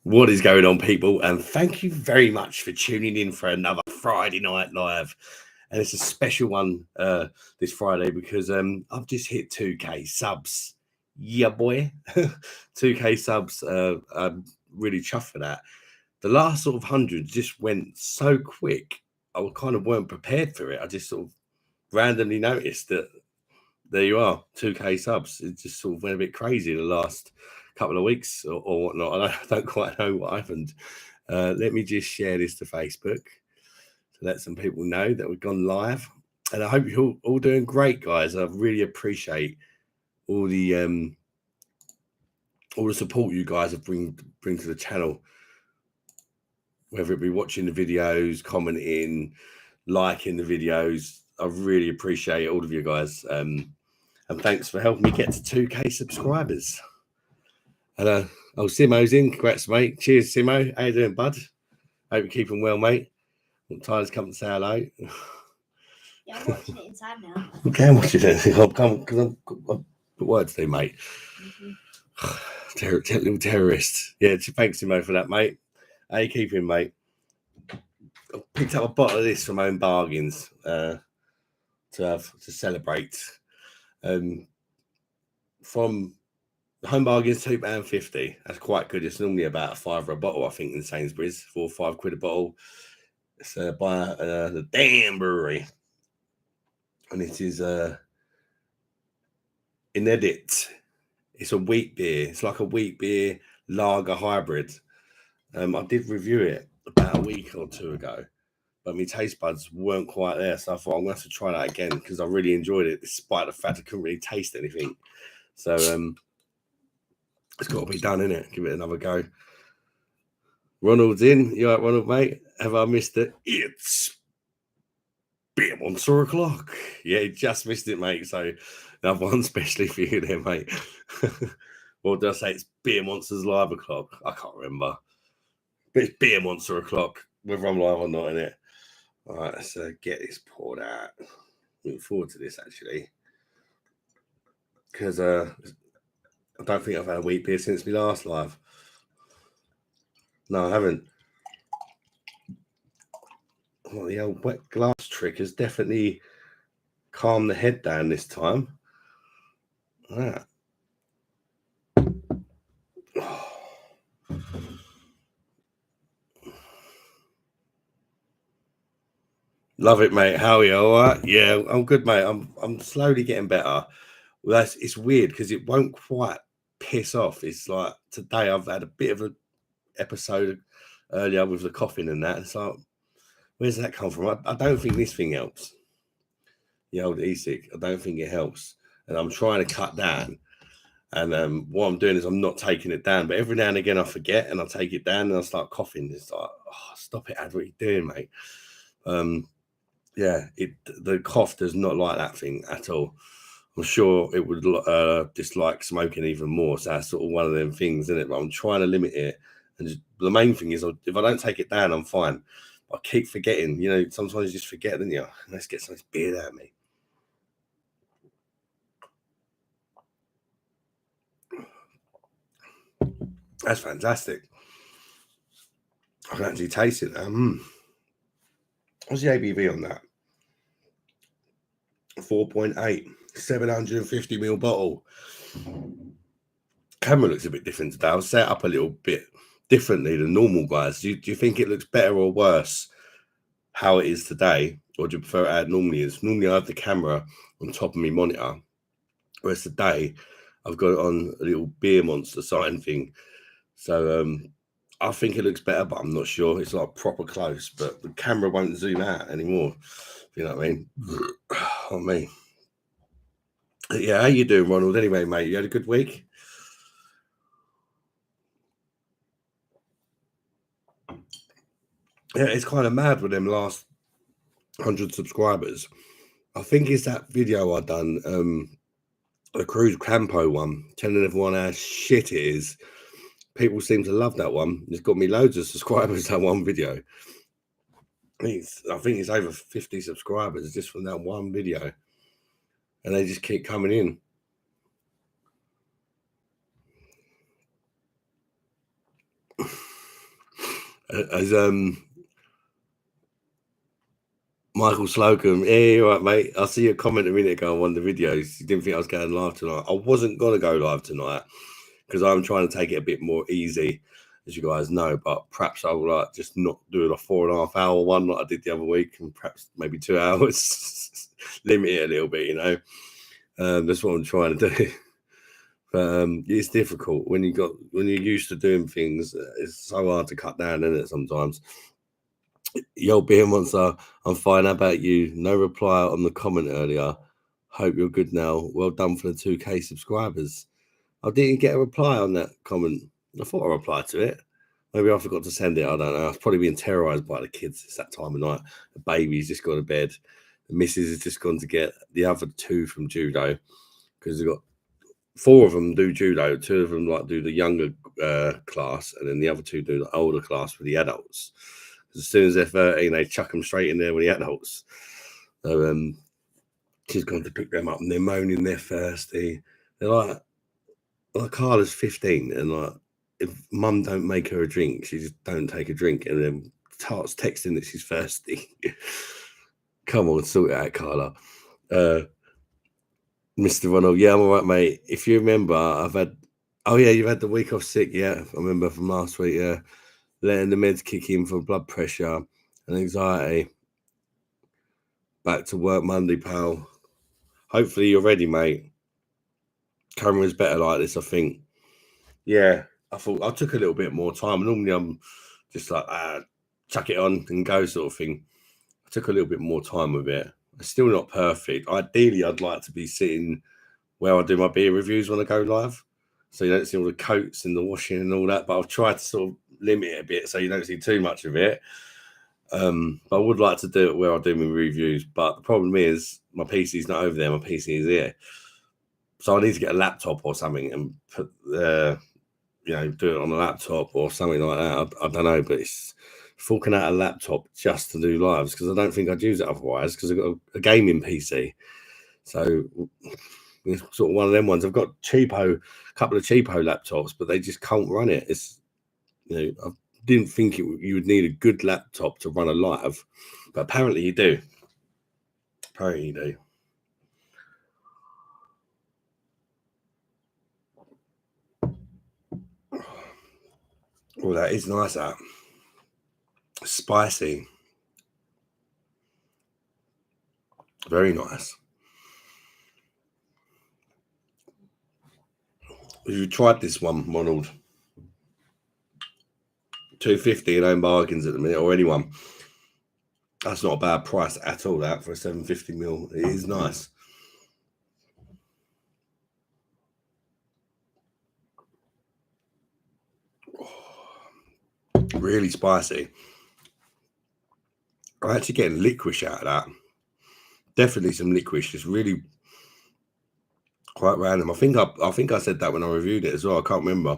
What is going on, people? And thank you very much for tuning in for another Friday Night Live. And it's a special one this Friday because I've just hit 2K subs. Yeah, boy. 2K subs. I'm really chuffed for that. The last sort of 100 just went so quick. I kind of weren't prepared for it. I just sort of randomly noticed that there you are, 2K subs. It just sort of went a bit crazy the last couple of weeks or whatnot. And I don't quite know what happened. Let me just share this to Facebook to let some people know that we've gone live. And I hope you're all doing great, guys. I really appreciate all the support you guys have bring to the channel, whether it be watching the videos, commenting, liking the videos. I really appreciate all of you guys. And thanks for helping me get to 2K subscribers. And Simo's in. Congrats, mate. Cheers, Simo. How you doing, bud? Hope you're keeping well, mate. Tyler's come to say hello. Yeah, I'm watching it inside now. Okay, I'm watching it. I've come because I've got work to do, mate. Little terrorist. Yeah, thanks, Simo, for that, mate. How you keeping, mate? I picked up a bottle of this from Home Bargains to celebrate. From Home Bargains, £2.50. That's quite good. It's normally about £5 a bottle, I think, in Sainsbury's, £4 or £5 a bottle. It's by the Damn Brewery, and it is in Edit. It's a wheat beer. It's like a wheat beer lager hybrid. I did review it about a week or two ago, but my taste buds weren't quite there. So I thought I'm going to have to try that again because I really enjoyed it, despite the fact I couldn't really taste anything. So it's got to be done, innit? Give it another go. Ronald's in. You all right, Ronald, mate? Have I missed it? It's Beer Monster o'clock. Yeah, he just missed it, mate. So another one specially for you there, mate. Or did I say it's Beer Monster's live o'clock? I can't remember. But it's Beer Monster o'clock, whether I'm live or not in it. All right, let's get this poured out. Looking forward to this, actually. Because I don't think I've had a wheat beer since my last live. No, I haven't. Well, the old wet glass trick has definitely calmed the head down this time. Right. Oh. Love it, mate. How are you? All right? Yeah, I'm good, mate. I'm slowly getting better. Well, it's weird because it won't quite piss off. It's like today I've had a bit of an episode earlier with the coughing and that. It's like, where's that come from? I don't think this thing helps. The old e-cig. I don't think it helps. And I'm trying to cut down. And what I'm doing is I'm not taking it down. But every now and again I forget and I take it down and I start coughing. It's like, oh, stop it, Ad. What are you doing, mate? Yeah, the cough does not like that thing at all. I'm sure it would dislike smoking even more. So that's sort of one of them things, isn't it? But I'm trying to limit it. And the main thing is, if I don't take it down, I'm fine. I keep forgetting. You know, sometimes you just forget, don't you? Let's get some beer out of me. That's fantastic. I can actually taste it now. What's the ABV on that? 4.8, 750ml bottle. Camera looks a bit different today. I'll set up a little bit differently than normal, guys. Do you think it looks better or worse how it is today, or do you prefer it how it normally is? Normally I have the camera on top of my monitor, whereas today I've got it on a little Beer Monster sign thing. So I think it looks better, but I'm not sure. It's like proper close, but the camera won't zoom out anymore. You know what I mean? Oh, me. Yeah, how you doing, Ronald? Anyway, mate, you had a good week? Yeah, it's kind of mad with them last 100 subscribers. I think it's that video I done, the Cruise Campo one, telling everyone how shit it is. People seem to love that one. It's got me loads of subscribers, that one video. I think it's over 50 subscribers just from that one video. And they just keep coming in. As Michael Slocum, yeah, you're right, mate. I see your comment a minute ago on one of the videos. You didn't think I was going live tonight. I wasn't gonna go live tonight because I'm trying to take it a bit more easy, as you guys know. But perhaps I will like just not do a 4.5 hour one like I did the other week, and perhaps maybe 2 hours. Limit it a little bit, you know. That's what I'm trying to do. But it's difficult when you're used to doing things. It's so hard to cut down, isn't it? Sometimes. Yo, Beer Monster, I'm fine. How about you? No reply on the comment earlier. Hope you're good now. Well done for the 2K subscribers. I didn't get a reply on that comment. I thought I replied to it. Maybe I forgot to send it. I don't know. I was probably being terrorized by the kids. It's that time of night. The baby's just gone to bed. The missus has just gone to get the other 2 from judo because they've got 4 of them do judo. 2 of them like do the younger class, and then the other 2 do the older class for the adults. As soon as they're 13, they chuck them straight in there with the adults. So she's gone to pick them up, and they're moaning they're thirsty. They're like Carla's 15, and like if mum don't make her a drink, she just don't take a drink, and then starts texting that she's thirsty. Come on, sort it out, Carla. Mr. Ronald, yeah, I'm all right, mate. If you remember, you've had the week off sick, yeah. I remember from last week, yeah. Letting the meds kick in for blood pressure and anxiety. Back to work Monday, pal. Hopefully you're ready, mate. Camera's better like this, I think. Yeah, I thought I took a little bit more time. Normally I'm just like, chuck it on and go sort of thing. I took a little bit more time with it. It's still not perfect. Ideally, I'd like to be sitting where I do my beer reviews when I go live. So you don't see all the coats and the washing and all that. But I've tried to sort of limit it a bit so you don't see too much of it. But I would like to do it where I do my reviews. But the problem is my PC's not over there. My PC is here. So I need to get a laptop or something and put do it on a laptop or something like that. I don't know, but it's forking out a laptop just to do lives because I don't think I'd use it otherwise because I've got a gaming PC. So it's sort of one of them ones. I've got a couple of cheapo laptops, but they just can't run it. It's I didn't think you would need a good laptop to run a live, but apparently you do. Apparently you do. Well, that is nice. That spicy, very nice. Have you tried this one, Ronald? $2.50 in own bargains at the minute, or anyone. That's not a bad price at all. That for a 750ml, it is nice. Really spicy. I'm actually getting licorice out of that. Definitely some licorice. Just really quite random. I think I said that when I reviewed it as well. I can't remember.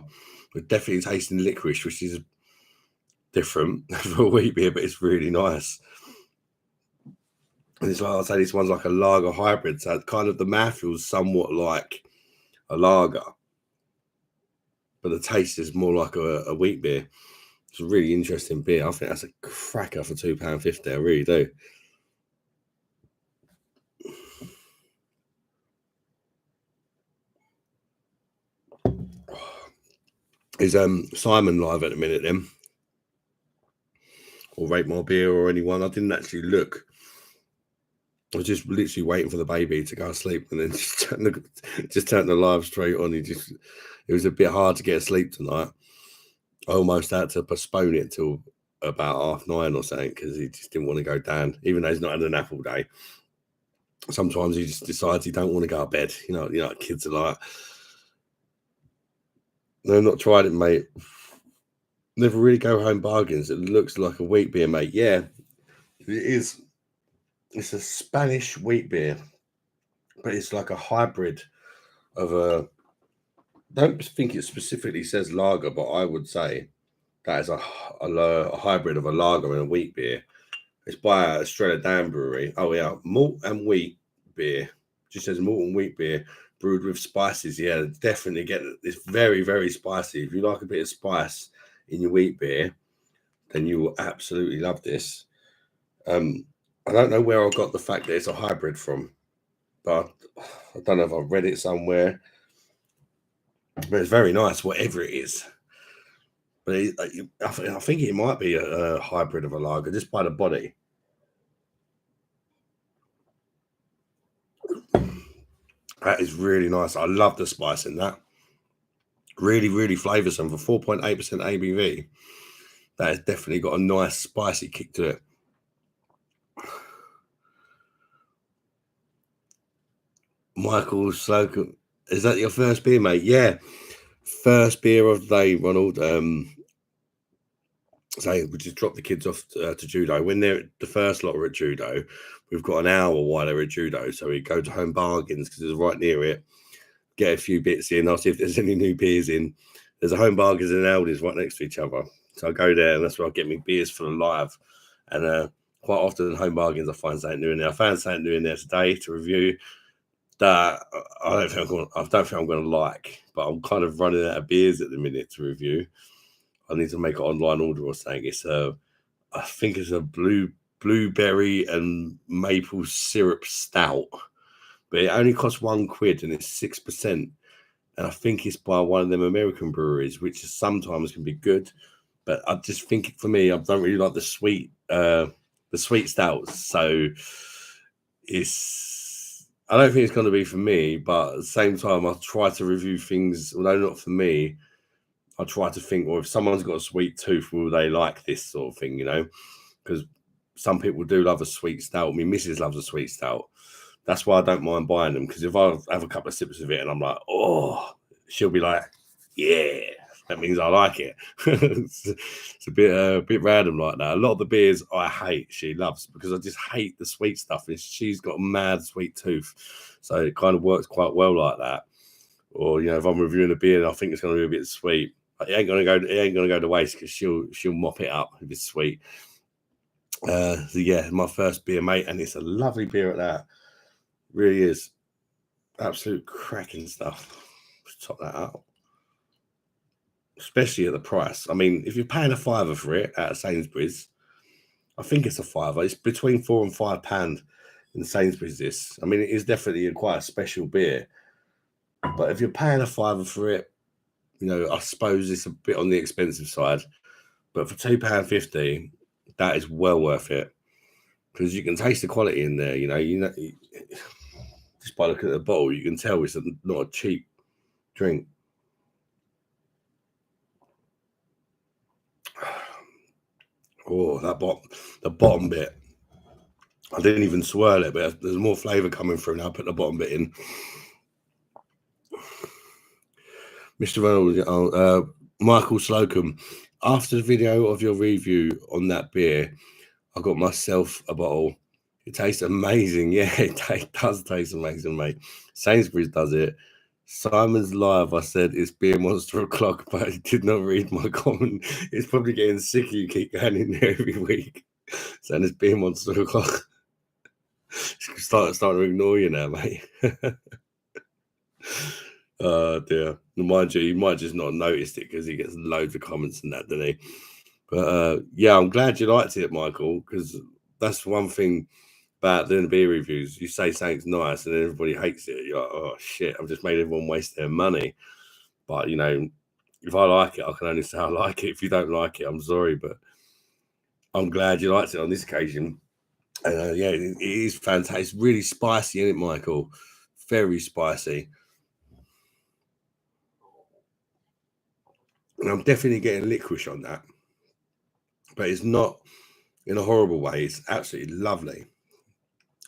We're definitely tasting licorice, which is different for a wheat beer, but it's really nice. And it's like I say, this one's like a lager hybrid, so kind of the mouth feels somewhat like a lager, but the taste is more like a wheat beer. It's a really interesting beer. I think that's a cracker for £2.50. I really do. Is Simon live at the minute then? Or Rate My Beer or anyone? I didn't actually look. I was just literally waiting for the baby to go to sleep and then just turn the live straight on. It was a bit hard to get asleep tonight. I almost had to postpone it till about 9:30 or something because he just didn't want to go down, even though he's not had an apple day. Sometimes he just decides he don't want to go to bed. You know, kids are like, no, not tried it, mate. Never really go home bargains. It looks like a wheat beer, mate. Yeah, it is. It's a Spanish wheat beer, but it's like a hybrid of a. Don't think it specifically says lager, but I would say that is a hybrid of a lager and a wheat beer. It's by Estrella Damm Brewery. Oh yeah, malt and wheat beer. Just says malt and wheat beer brewed with spices. Yeah, definitely get it. It's very, very spicy. If you like a bit of spice in your wheat beer, then you will absolutely love this. I don't know where I got the fact that it's a hybrid from, but I don't know if I've read it somewhere. But it's very nice, whatever it is. But I think it might be a hybrid of a lager just by the body. That is really nice. I love the spice in that. Really, really flavoursome for 4.8% ABV. That has definitely got a nice spicy kick to it. Michael Slocum, is that your first beer, mate? Yeah, first beer of the day, Ronald. So we just drop the kids off to judo. When they're the first lot are at judo, we've got an hour while they're at judo, so we go to Home Bargains because it's right near it. Get a few bits in. I'll see if there's any new beers in. There's a Home Bargains and Aldi's right next to each other, so I go there and that's where I get me beers for the live. And quite often Home Bargains I find something new in there. I found something new in there today to review that I don't think I'm going to like, but I'm kind of running out of beers at the minute to review. I need to make an online order or something. It's I think it's a blueberry and maple syrup stout, but it only costs £1 and it's 6%. And I think it's by one of them American breweries, which sometimes can be good. But I just think for me, I don't really like the sweet stouts. So I don't think it's going to be for me. But at the same time, I try to review things, although not for me. I try to think, well, if someone's got a sweet tooth, will they like this sort of thing, you know? Because some people do love a sweet stout. I mean, Mrs. loves a sweet stout. That's why I don't mind buying them. Because if I have a couple of sips of it and I'm like, oh, she'll be like, yeah, that means I like it. It's a bit random like that. A lot of the beers I hate, she loves because I just hate the sweet stuff. And she's got a mad sweet tooth. So it kind of works quite well like that. Or, you know, if I'm reviewing a beer and I think it's going to be a bit sweet, it ain't gonna go to waste because she'll mop it up if it's sweet. So yeah, my first beer, mate, and it's a lovely beer at that. Really is absolute cracking stuff. Let's top that up, especially at the price. I mean, if you're paying £5 for it at Sainsbury's, I think it's a £5. It's between £4 and £5 in Sainsbury's. This, I mean, it is definitely quite a special beer. But if you're paying £5 for it, you know, I suppose it's a bit on the expensive side, but for £2.50, that is well worth it because you can taste the quality in there. You know, just by looking at the bottle, you can tell it's not a cheap drink. Oh, the bottom bit. I didn't even swirl it, but there's more flavour coming through now. I put the bottom bit in. Mr. Reynolds, Michael Slocum, after the video of your review on that beer, I got myself a bottle. It tastes amazing. Yeah, it does taste amazing, mate. Sainsbury's does it. Simon's Live, I said, it's Beer Monster o'clock, but he did not read my comment. It's probably getting sick of you keep going in there every week. Saying it's Beer Monster o'clock. Starting to ignore you now, mate. Oh dear. Mind you, he might just not noticed it because he gets loads of comments and that, doesn't he? But yeah, I'm glad you liked it, Michael, because that's one thing about doing the beer reviews. You say something's nice and then everybody hates it. You're like, oh shit, I've just made everyone waste their money. But you know, if I like it, I can only say I like it. If you don't like it, I'm sorry, but I'm glad you liked it on this occasion. And yeah, it is fantastic. It's really spicy, isn't it, Michael? Very spicy. And I'm definitely getting licorice on that. But it's not in a horrible way. It's absolutely lovely.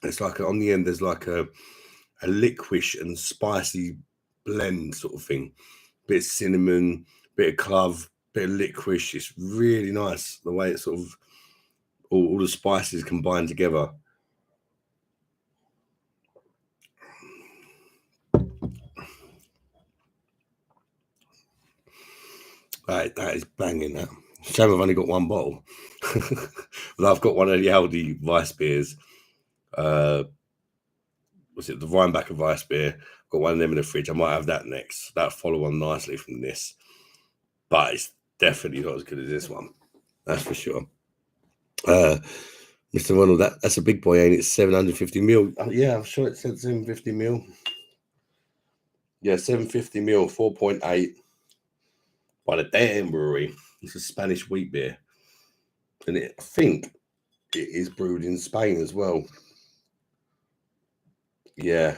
It's like on the end, there's like a licorice and spicy blend sort of thing. Bit of cinnamon, bit of clove, bit of licorice. It's really nice the way it's sort of all the spices combined together. That is banging. That shame I've only got one bottle. But I've got one of the Aldi Weiss beers. Was it the Rheinbacher Weiss beer? I've got one of them in the fridge. I might have that next. That'll follow on nicely from this. But it's definitely not as good as this one. That's for sure. Mr. Ronald, that's a big boy, ain't it? 750ml. Yeah, I'm sure it said 750ml. Yeah, 750ml, 4.8 by the Dan Brewery. It's a Spanish wheat beer. And I think it is brewed in Spain as well. Yeah.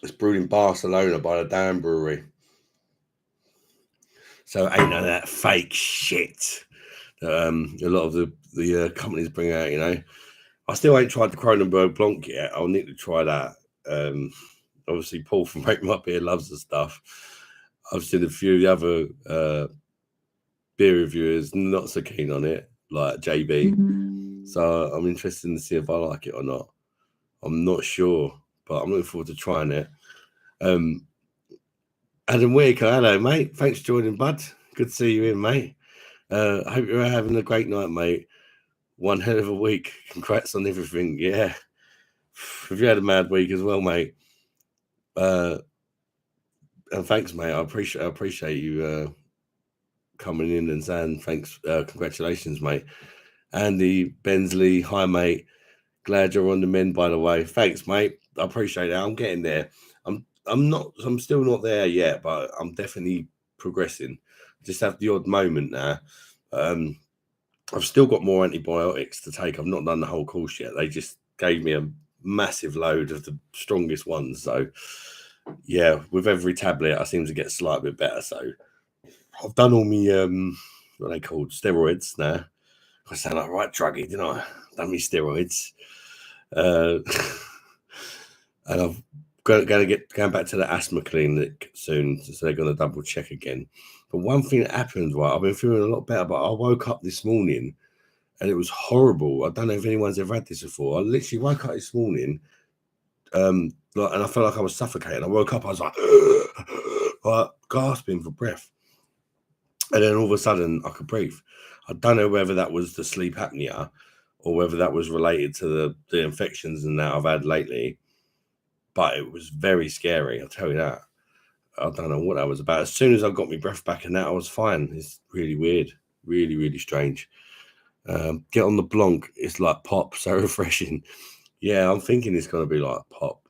It's brewed in Barcelona by the Dan Brewery. So ain't none of that fake shit that a lot of the companies bring out, you know. I still ain't tried the Kronenberg Blanc yet. I'll need to try that. Obviously, Paul from Make My Beer loves the stuff. I've seen a few of the other beer reviewers not so keen on it, like JB. So I'm interested to see if I like it or not. I'm not sure, but I'm looking forward to trying it. Adam Whitaker, hello, mate. Thanks for joining, bud. Good to see you in, mate. I hope you're having a great night, mate. One hell of a week. Congrats on everything. Yeah. Have you had a mad week as well, mate? And thanks, mate. I appreciate you coming in and saying thanks. Congratulations, mate. Andy Bensley, hi, mate. Glad you're on the mend, by the way. Thanks, mate. I appreciate that. I'm getting there. I'm still not there yet, but I'm definitely progressing. Just have the odd moment now. I've still got more antibiotics to take. I've not done the whole course yet. They just gave me a massive load of the strongest ones. So yeah, with every tablet, I seem to get slightly bit better. So I've done all my what are they called, steroids now. I sound like right druggy, didn't I? Done my steroids. And I've going back to the asthma clinic soon, so they're going to double check again. But one thing that happened, right, I've been feeling a lot better, but I woke up this morning and it was horrible. I don't know if anyone's ever had this before. I literally woke up this morning, and I felt like I was suffocating. I woke up, I was like gasping for breath, and then all of a sudden I could breathe. I don't know whether that was the sleep apnea or whether that was related to the infections and that I've had lately. But it was very scary, I'll tell you that. I don't know what that was about. As soon as I got my breath back and that, I was fine. It's really weird. Really, really strange. Get on the Blanc. It's like pop, so refreshing. Yeah, I'm thinking it's going to be like pop.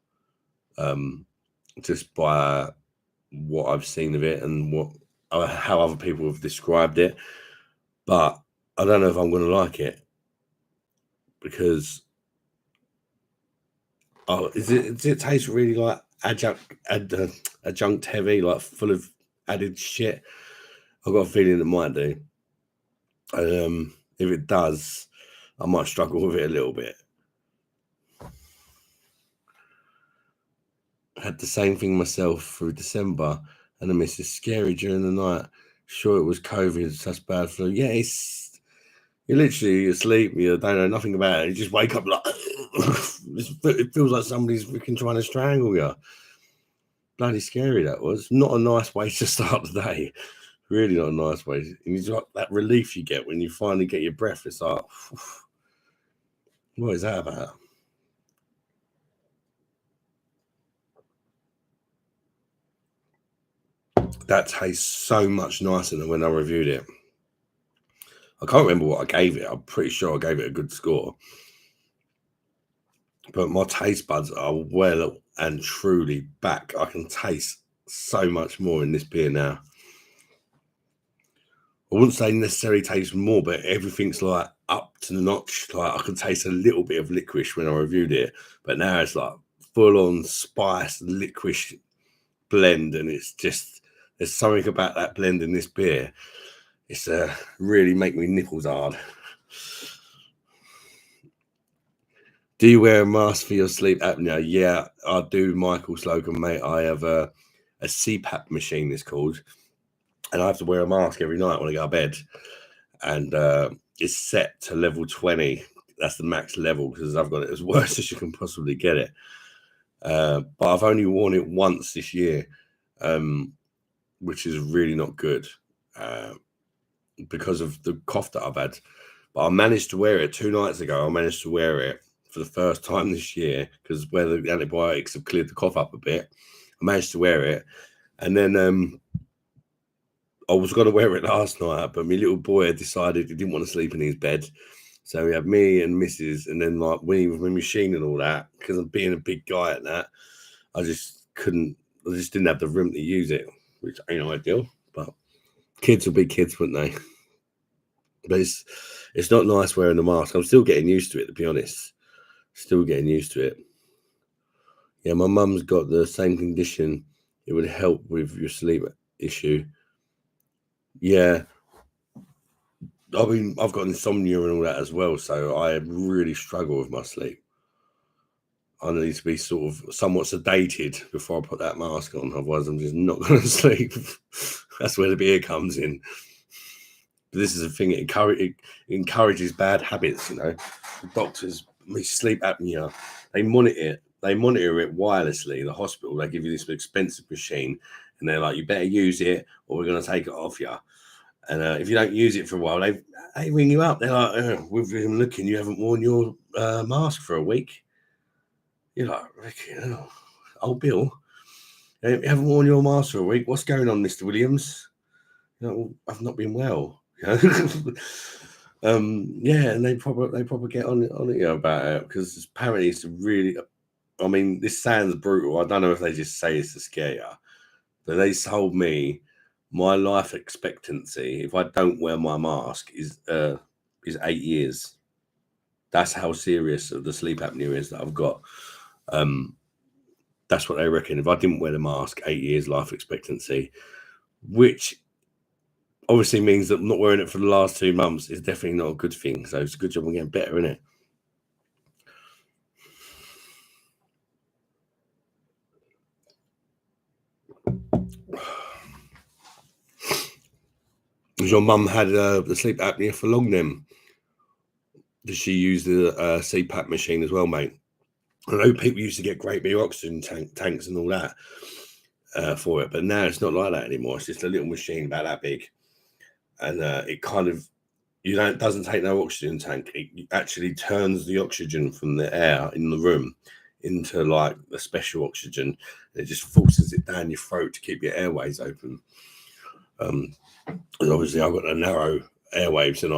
Just by what I've seen of it and how other people have described it. But I don't know if I'm going to like it. Because does it taste really like adjunct heavy, like full of added shit? I've got a feeling it might do. If it does, I might struggle with it a little bit. I had the same thing myself through December, and I missed it scary during the night. Sure, it was COVID, such bad flu. Yeah, you're literally asleep. You don't know nothing about it. You just wake up like it feels like somebody's freaking trying to strangle you. Bloody scary that was. Not a nice way to start the day. Really not a nice way. And it's like that relief you get when you finally get your breath. It's like, what is that about? That tastes so much nicer than when I reviewed it. I can't remember what I gave it. I'm pretty sure I gave it a good score. But my taste buds are well and truly back. I can taste so much more in this beer now. I wouldn't say necessarily taste more, but everything's like up to the notch. Like I could taste a little bit of licorice when I reviewed it, but now it's like full on spice licorice blend, and it's just there's something about that blend in this beer. It's really make me nipples hard. Do you wear a mask for your sleep apnea? Yeah, I do, Michael Slocum, mate. I have a CPAP machine, it's called, and I have to wear a mask every night when I go to bed. And it's set to level 20. That's the max level because I've got it as worse as you can possibly get it. But I've only worn it once this year, which is really not good because of the cough that I've had. But I managed to wear it 2 nights ago. I managed to wear it for the first time this year because where the antibiotics have cleared the cough up a bit, I managed to wear it. And then I was going to wear it last night, but my little boy had decided he didn't want to sleep in his bed. So we had me and Mrs. and then like Winnie with my machine and all that, because I'm being a big guy at that, I just didn't have the room to use it, which ain't ideal, but kids will be kids, wouldn't they? But it's not nice wearing the mask. I'm still getting used to it, to be honest. Still getting used to it. Yeah, my mum's got the same condition. It would help with your sleep issue. Yeah. I mean, I've got insomnia and all that as well, so I really struggle with my sleep. I need to be sort of somewhat sedated before I put that mask on. Otherwise, I'm just not going to sleep. That's where the beer comes in. But this is the thing, it encourages bad habits, you know. The doctors, sleep apnea, they monitor it wirelessly. The hospital, they give you this expensive machine, and they're like, you better use it or we're going to take it off you. And if you don't use it for a while, they ring you up. They're like, we've been looking, you haven't worn your mask for a week. You're like, old Bill, you haven't worn your mask for a week. What's going on, Mr. Williams? You know, well, I've not been well. Yeah, and they probably get on it about it, because apparently it's really. I mean, this sounds brutal. I don't know if they just say it's to scare you, but they told me my life expectancy, if I don't wear my mask, is 8 years. That's how serious the sleep apnea is that I've got. That's what they reckon. If I didn't wear the mask, 8 years life expectancy, which obviously means that not wearing it for the last 2 months is definitely not a good thing. So it's a good job we're getting better, isn't it? Your mum had the sleep apnea for long then? Did she use the CPAP machine as well, mate? I know people used to get great big oxygen tanks and all that for it, but now it's not like that anymore. It's just a little machine about that big, and it kind of, it doesn't take no oxygen tank. It actually turns the oxygen from the air in the room into like a special oxygen. It just forces it down your throat to keep your airways open. And obviously I've got a narrow airwaves, and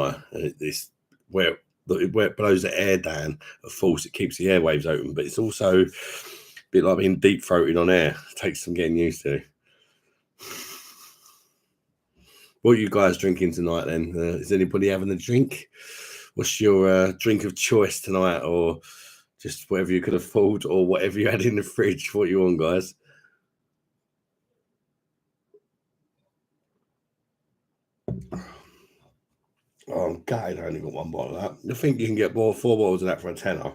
it's where it blows the air down at force, it keeps the airwaves open, but it's also a bit like being deep throated on air. It takes some getting used to. What are you guys drinking tonight then? Is anybody having a drink? What's your drink of choice tonight, or just whatever you could afford, or whatever you had in the fridge? What you on, guys? Oh, I'm gutted I only got 1 bottle of that. I think you can get 4 bottles of that for a tenner.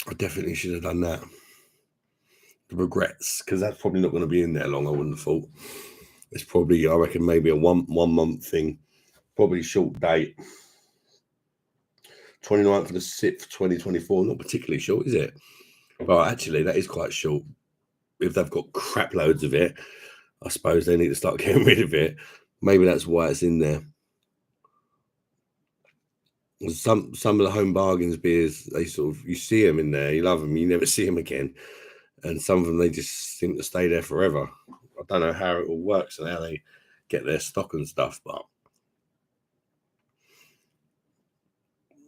I definitely should have done that. The regrets, because that's probably not going to be in there long, I wouldn't have thought. It's probably, I reckon, maybe a one month thing. Probably short date. 29th of the 6th, 2024. Not particularly short, is it? Well, actually, that is quite short. If they've got crap loads of it, I suppose they need to start getting rid of it. Maybe that's why it's in there. Some of the home bargains beers, they sort of, you see them in there, you love them, you never see them again. And some of them, they just seem to stay there forever. I don't know how it all works and how they get their stock and stuff, but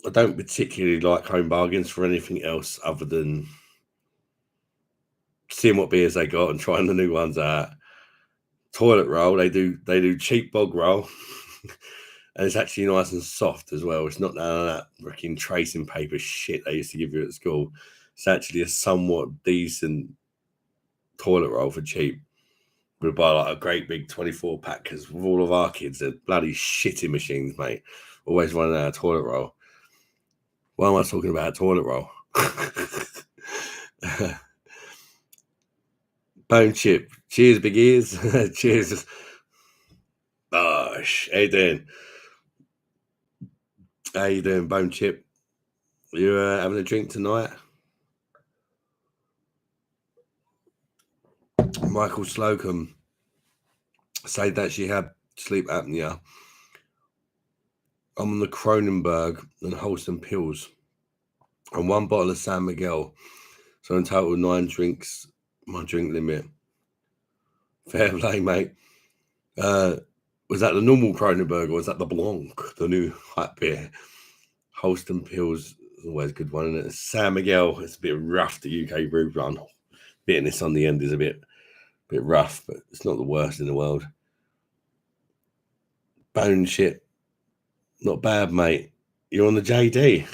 I don't particularly like home bargains for anything else other than seeing what beers they got and trying the new ones out. Toilet roll, they do cheap bog roll. And it's actually nice and soft as well. It's not none of that freaking tracing paper shit they used to give you at school. It's actually a somewhat decent toilet roll for cheap. We'll buy like a great big 24 pack, because with all of our kids, they're bloody shitty machines, mate. Always running out of toilet roll. Why am I talking about toilet roll? Bone chip. Cheers, big ears. Cheers. Bosh. How you doing? How you doing, Bone Chip? You having a drink tonight? Michael Slocum said that she had sleep apnea. I'm on the Cronenberg and wholesome pills and 1 bottle of San Miguel. So in total, 9 drinks, my drink limit. Fair play, mate. Was that the normal Kronenberg or was that the Blanc, the new hype beer? Holston Pils is always a good one, isn't it? San Miguel, it's a bit rough, the UK brew run. Bitterness on the end is a bit rough, but it's not the worst in the world. Bone shit, not bad, mate. You're on the JD.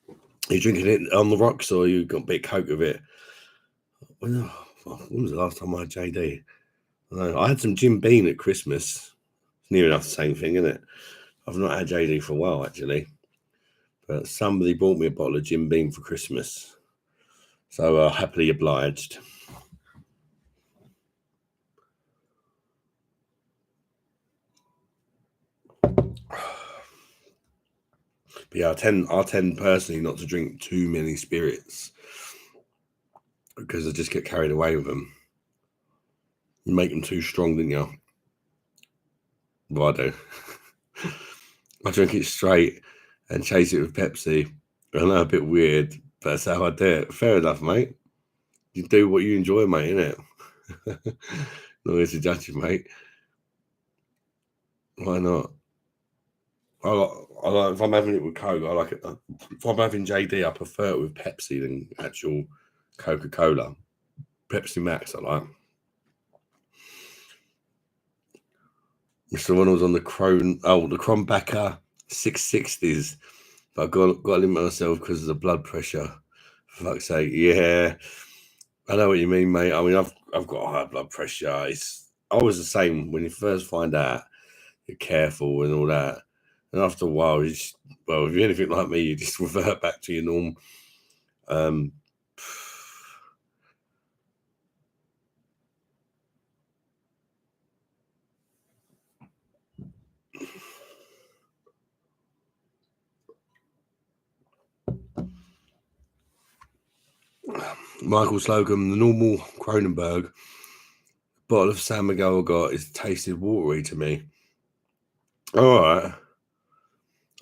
Are you drinking it on the rocks or you got a bit of Coke with it? When was the last time I had JD? I had some Jim Beam at Christmas. It's near enough the same thing, isn't it? I've not had JD for a while, actually. But somebody bought me a bottle of Jim Beam for Christmas. So happily obliged. But yeah, I tend personally not to drink too many spirits because I just get carried away with them. You make them too strong, didn't you? Well, I do. I drink it straight and chase it with Pepsi. I know, a bit weird, but that's how I do it. Fair enough, mate. You do what you enjoy, mate, innit? Not here to judge you, mate. Why not? I like if I'm having it with Coke, I like it. If I'm having JD, I prefer it with Pepsi than actual Coca-Cola. Pepsi Max, I like. Mr. Ronald's on the Kronbacher 660s, but I got to limit myself because of the blood pressure. For fuck's sake, yeah. I know what you mean, mate. I mean, I've got high blood pressure. It's always the same when you first find out. You're careful and all that, and after a while, if you're anything like me, you just revert back to your norm. Michael Slocum, the normal Kronenberg bottle of San Miguel I got is tasted watery to me. All right.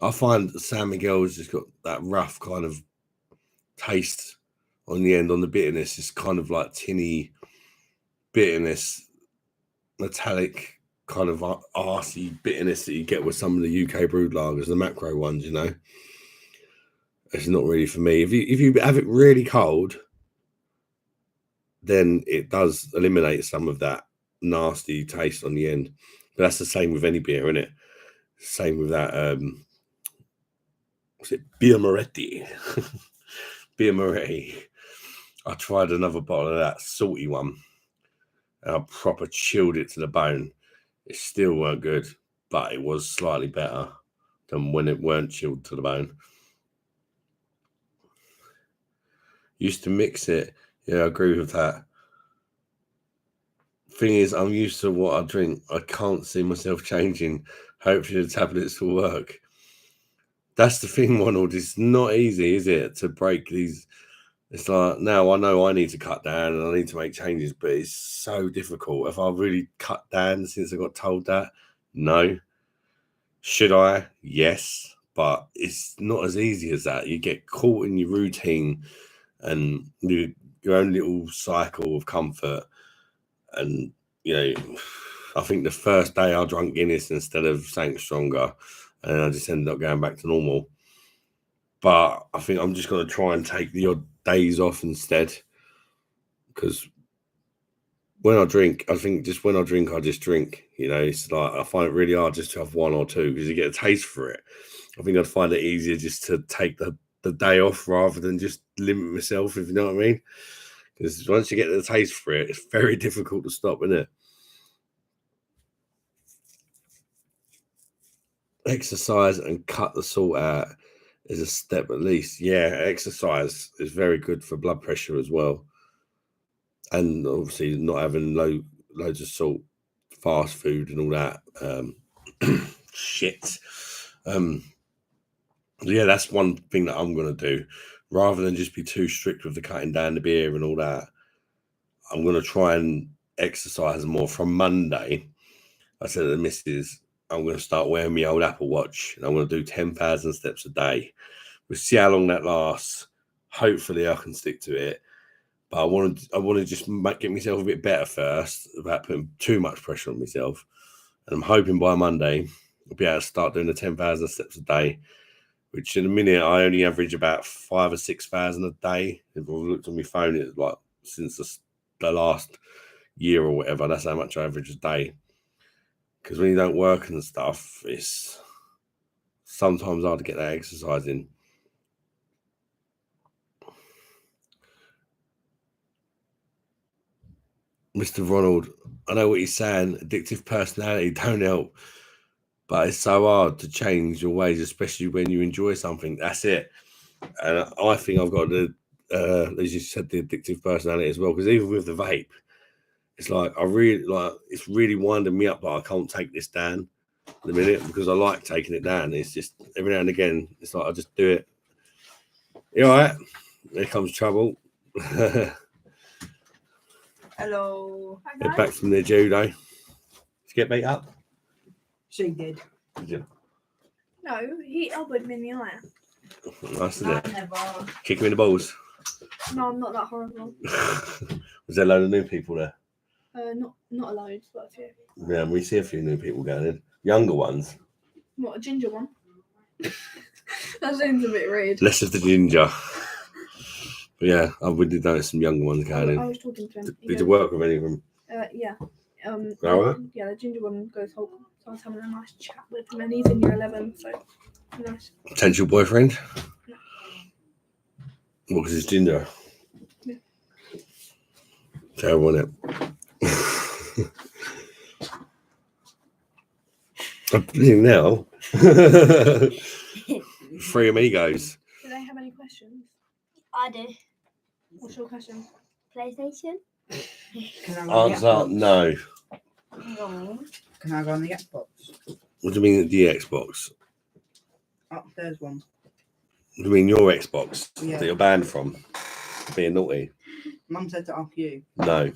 I find San Miguel's just got that rough kind of taste on the end, on the bitterness. It's kind of like tinny bitterness, metallic kind of arsey bitterness that you get with some of the UK brewed lagers, the macro ones, you know. It's not really for me. If you have it really cold, then it does eliminate some of that nasty taste on the end. But that's the same with any beer, isn't it? Same with that. What's it? Beer Moretti. Beer Moretti. I tried another bottle of that salty one, and I proper chilled it to the bone. It still weren't good, but it was slightly better than when it weren't chilled to the bone. Used to mix it. Yeah, I agree with that. Thing is, I'm used to what I drink. I can't see myself changing. Hopefully the tablets will work. That's the thing, Ronald. It's not easy, is it, to break these? It's like, now I know I need to cut down and I need to make changes, but it's so difficult. Have I really cut down since I got told that? No. Should I? Yes. But it's not as easy as that. You get caught in your routine and your own little cycle of comfort. And, you know, I think the first day I drank Guinness instead of something stronger, and I just ended up going back to normal. But I think I'm just going to try and take the odd days off instead, because when I drink, I just drink. You know, it's like I find it really hard just to have one or two because you get a taste for it. I think I'd find it easier just to take the day off rather than just limit myself, if you know what I mean. Because once you get the taste for it, it's very difficult to stop, isn't it? Exercise and cut the salt out is a step at least. Yeah, exercise is very good for blood pressure as well. And obviously not having loads of salt, fast food and all that shit. Yeah, that's one thing that I'm going to do. Rather than just be too strict with the cutting down the beer and all that, I'm going to try and exercise more. From Monday, I said to the missus, I'm going to start wearing my old Apple Watch and I'm going to do 10,000 steps a day. We'll see how long that lasts. Hopefully I can stick to it. But I want to just get myself a bit better first without putting too much pressure on myself. And I'm hoping by Monday I'll be able to start doing the 10,000 steps a day, which in a minute I only average about 5,000 or 6,000 a day. If I've looked on my phone, it's like since the last year or whatever, that's how much I average a day. Because when you don't work and stuff, it's sometimes hard to get that exercise in. Mr. Ronald, I know what he's saying. Addictive personality don't help, but it's so hard to change your ways, especially when you enjoy something. That's it. And I think I've got the, as you said, the addictive personality as well. Because even with the vape, it's like it's really winding me up. Like I can't take this down at the minute because I like taking it down. It's just every now and again, it's like I just do it. You all right? There comes trouble. Hello. They're back from their judo. Did you get beat up? She did. Did you? No, he elbowed me in the eye. Nice, isn't No, it? never. Kick him in the balls. No, I'm not that horrible. Was there a load of new people there? Not a load, but a few. Yeah, we see a few new people going in. Younger ones. What, a ginger one? That seems a bit rude. Less of the ginger. But yeah, we did notice some younger ones going I in. was talking to him. Did you work with any of them? Yeah. All right. Yeah, the ginger one goes whole. So I was having a nice chat with him, and he's in year 11, so nice. Potential boyfriend? What, because it's ginger? Yeah. Terrible, isn't it? I'm bleeding now. 3 amigos. Do they have any questions? I do. What's your question? PlayStation? Can I go on the Answer Xbox? no. No. Can I go on the Xbox? What do you mean the Xbox? Oh, there's one. What do you mean your Xbox Yeah. that you're banned from? Being naughty? Mum said to ask you. No.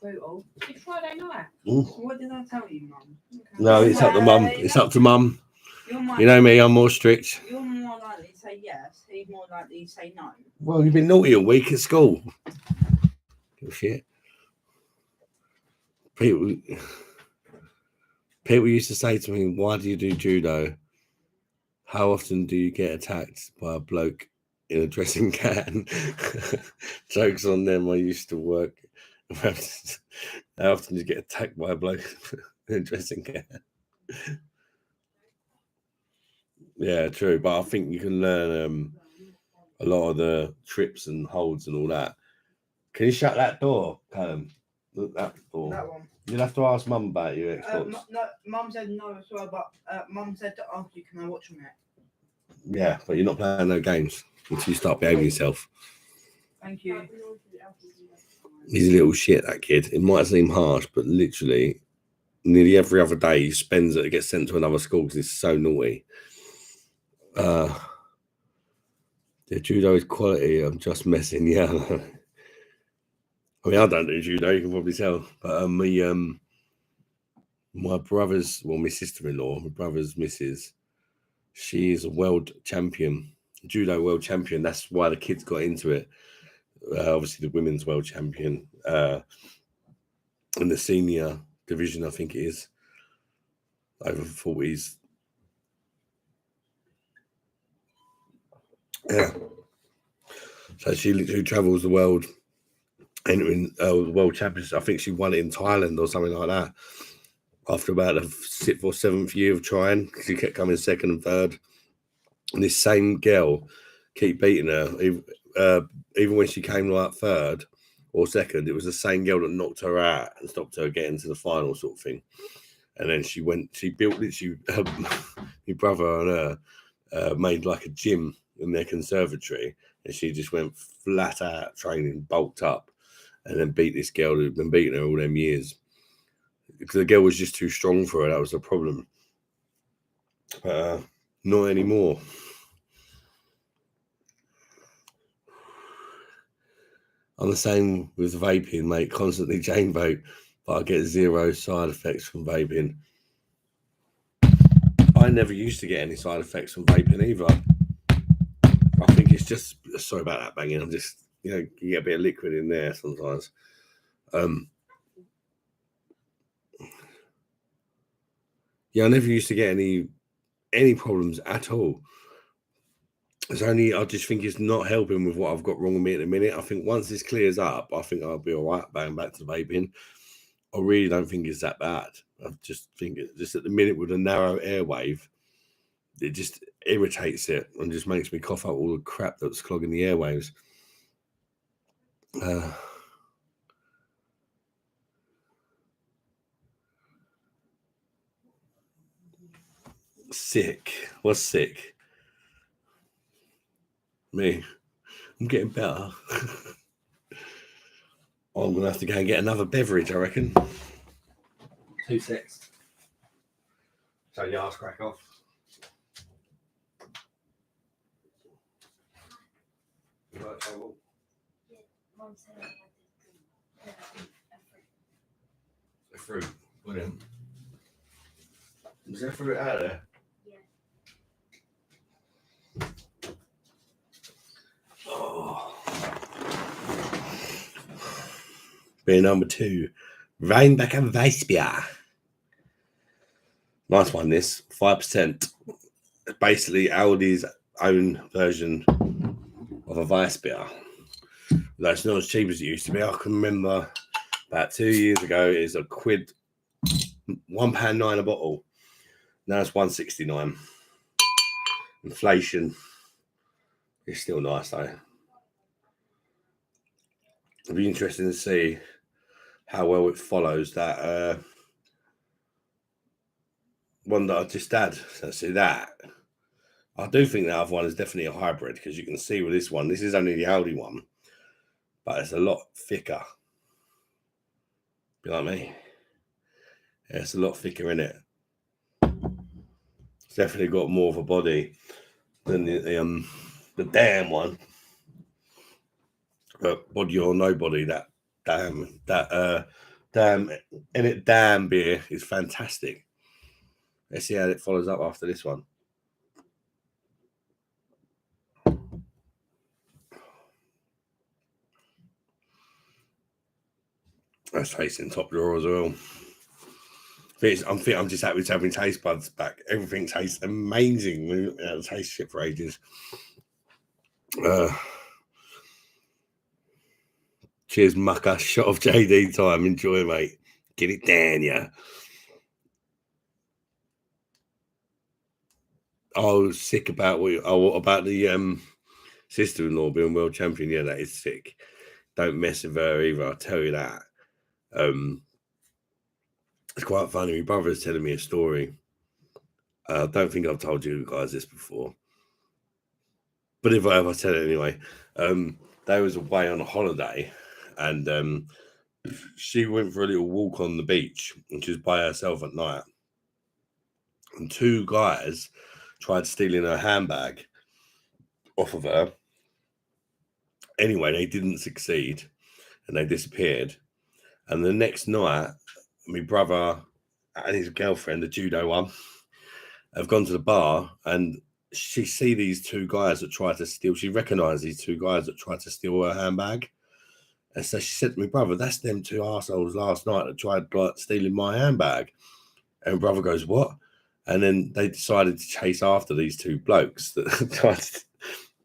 Brutal. It's Friday night. Mm. What did I tell you, Mum? No, it's up to mum. It's up to mum. You're more, You know me, I'm more strict. You're more likely to say yes. He's more likely to say no. Well, you've been naughty all week at school. Oh, shit. People used to say to me, why do you do judo? How often do you get attacked by a bloke in a dressing can? Jokes on them. I used to work. How often do you get attacked by a bloke in a dressing can? Yeah, true. But I think you can learn a lot of the trips and holds and all that. Can you shut that door, Callum? Look, that door. That one. You'll have to ask Mum about your Xbox. No, Mum said no as well, but Mum said to ask you, can I watch on it? Yeah, but you're not playing no games until you start behaving yourself. Thank you. He's a little shit, that kid. It might seem harsh, but literally, nearly every other day he spends it, gets sent to another school because he's so naughty. The judo is quality. I'm just messing. Yeah. I mean, I don't do judo. You can probably tell. But my brother's, well, my sister-in-law, my brother's missus, she is a world champion, judo world champion. That's why the kids got into it. Obviously, the women's world champion in the senior division, I think it is, over 40s. Yeah. So she literally travels the world, entering the world championship. I think she won it in Thailand or something like that. After about the 6th or 7th year of trying, she kept coming second and third. And this same girl keep beating her, even when she came like third or second. It was the same girl that knocked her out and stopped her getting to the final, sort of thing. And then she built it. My brother and her made like a gym in their conservatory, and she just went flat out training, bulked up, and then beat this girl who'd been beating her all them years. Because the girl was just too strong for her. That was the problem. But not anymore. I'm the same with vaping, mate. Constantly chain vape, but I get 0 side effects from vaping. I never used to get any side effects from vaping either. I think it's just sorry about that banging. I'm just, you get a bit of liquid in there sometimes. Yeah, I never used to get any problems at all. It's only, I just think it's not helping with what I've got wrong with me at the minute. I think once this clears up, I think I'll be all right going back to vaping. I really don't think it's that bad. I just think it just at the minute with a narrow airwave, it just irritates it and just makes me cough out all the crap that's clogging the airwaves. Sick. What's sick? Me. I'm getting better. I'm going to have to go and get another beverage, I reckon. 2 secs. So your ass crack off. You got trouble? Mum said I had A fruit. Brilliant. Is there fruit out there? Yeah. Oh. Beer number 2. Rheinbecker Weissbier. Nice one, this. 5%. It's basically Aldi's own version of a Weissbier. Though it's not as cheap as it used to be. I can remember about 2 years ago, it was £1, £1.9 a bottle. Now it's £1.69. Inflation. It's still nice though. It'll be interesting to see how well it follows that one that I just had. So see that. I do think the other one is definitely a hybrid because you can see with this one, this is only the Aldi one, but it's a lot thicker. You like me? Yeah, it's a lot thicker in it. It's definitely got more of a body than the damn one. But body or no body, that damn beer is fantastic. Let's see how it follows up after this one. That's tasting top drawer as well. I'm just happy to having taste buds back. Everything tastes amazing. We haven't tasted shit for ages. Cheers, mucker. Shot of JD time. Enjoy, mate. Get it down, yeah. I was sick about about the sister-in-law being world champion. Yeah, that is sick. Don't mess with her either. I'll tell you that. It's quite funny. My brother's telling me a story. I don't think I've told you guys this before, but if I ever tell it anyway, they was away on a holiday, and she went for a little walk on the beach, and she was by herself at night, and 2 guys tried stealing her handbag off of her. Anyway, they didn't succeed, and they disappeared. And the next night, my brother and his girlfriend, the judo one, have gone to the bar, and she see these 2 guys that tried to steal. She recognised these 2 guys that tried to steal her handbag. And so she said to my brother, that's them 2 arseholes last night that tried stealing my handbag. And my brother goes, what? And then they decided to chase after these 2 blokes that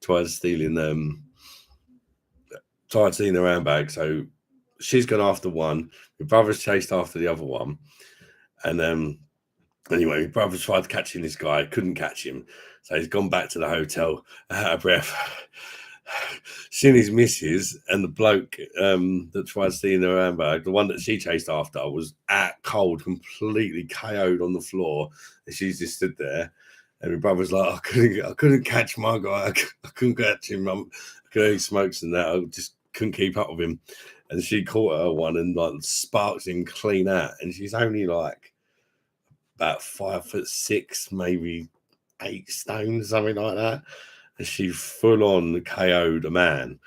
tried stealing her handbag. So she's gone after one. My brother's chased after the other one. And anyway, my brother tried catching this guy, couldn't catch him. So he's gone back to the hotel, out of breath. Seen his missus and the bloke that tried stealing her handbag, the one that she chased after, was out cold, completely KO'd on the floor. And she's just stood there. And my brother's like, I couldn't catch my guy. I couldn't catch him. I could only smokes and that. I just couldn't keep up with him. And she caught her one and like sparks him clean out. And she's only like about 5'6", maybe 8 stone, something like that. And she full on KO'd a man.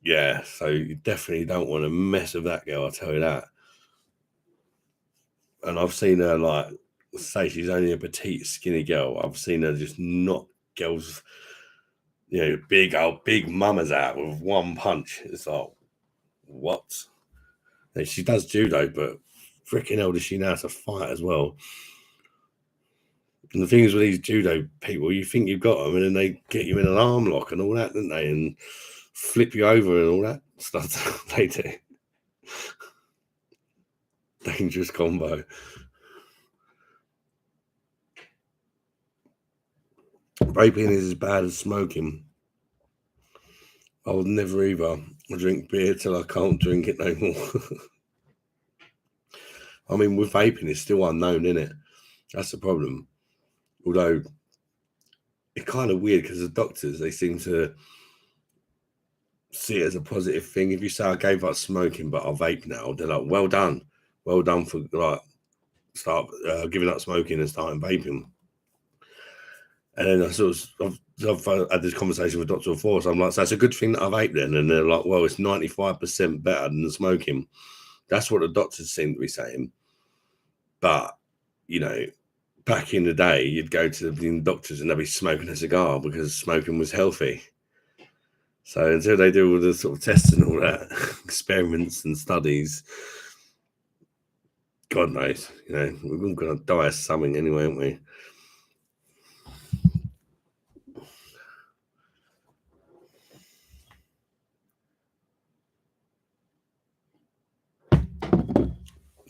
Yeah, so you definitely don't want to mess with that girl, I'll tell you that. And I've seen her, like, say she's only a petite, skinny girl. I've seen her just knock girls big mamas out with one punch. It's like, what? And she does judo, but freaking hell does she know how to fight as well. And the thing is with these judo people, you think you've got them, and then they get you in an arm lock and all that, don't they? And flip you over and all that stuff they do. Dangerous combo. Vaping is as bad as smoking. I would never either drink beer till I can't drink it no more. I mean, with vaping, it's still unknown, isn't it? That's the problem. Although, it's kind of weird because the doctors, they seem to see it as a positive thing. If you say I gave up smoking, but I vape now, they're like, well done for like start giving up smoking and starting vaping. And then I've had this conversation with Dr. Force. I'm like, so it's a good thing that I vape then. And they're like, well, it's 95% better than the smoking. That's what the doctors seem to be saying. But, back in the day, you'd go to the doctors and they'd be smoking a cigar because smoking was healthy. So until they do all the sort of tests and all that, experiments and studies, God knows, we're all going to die of something anyway, aren't we?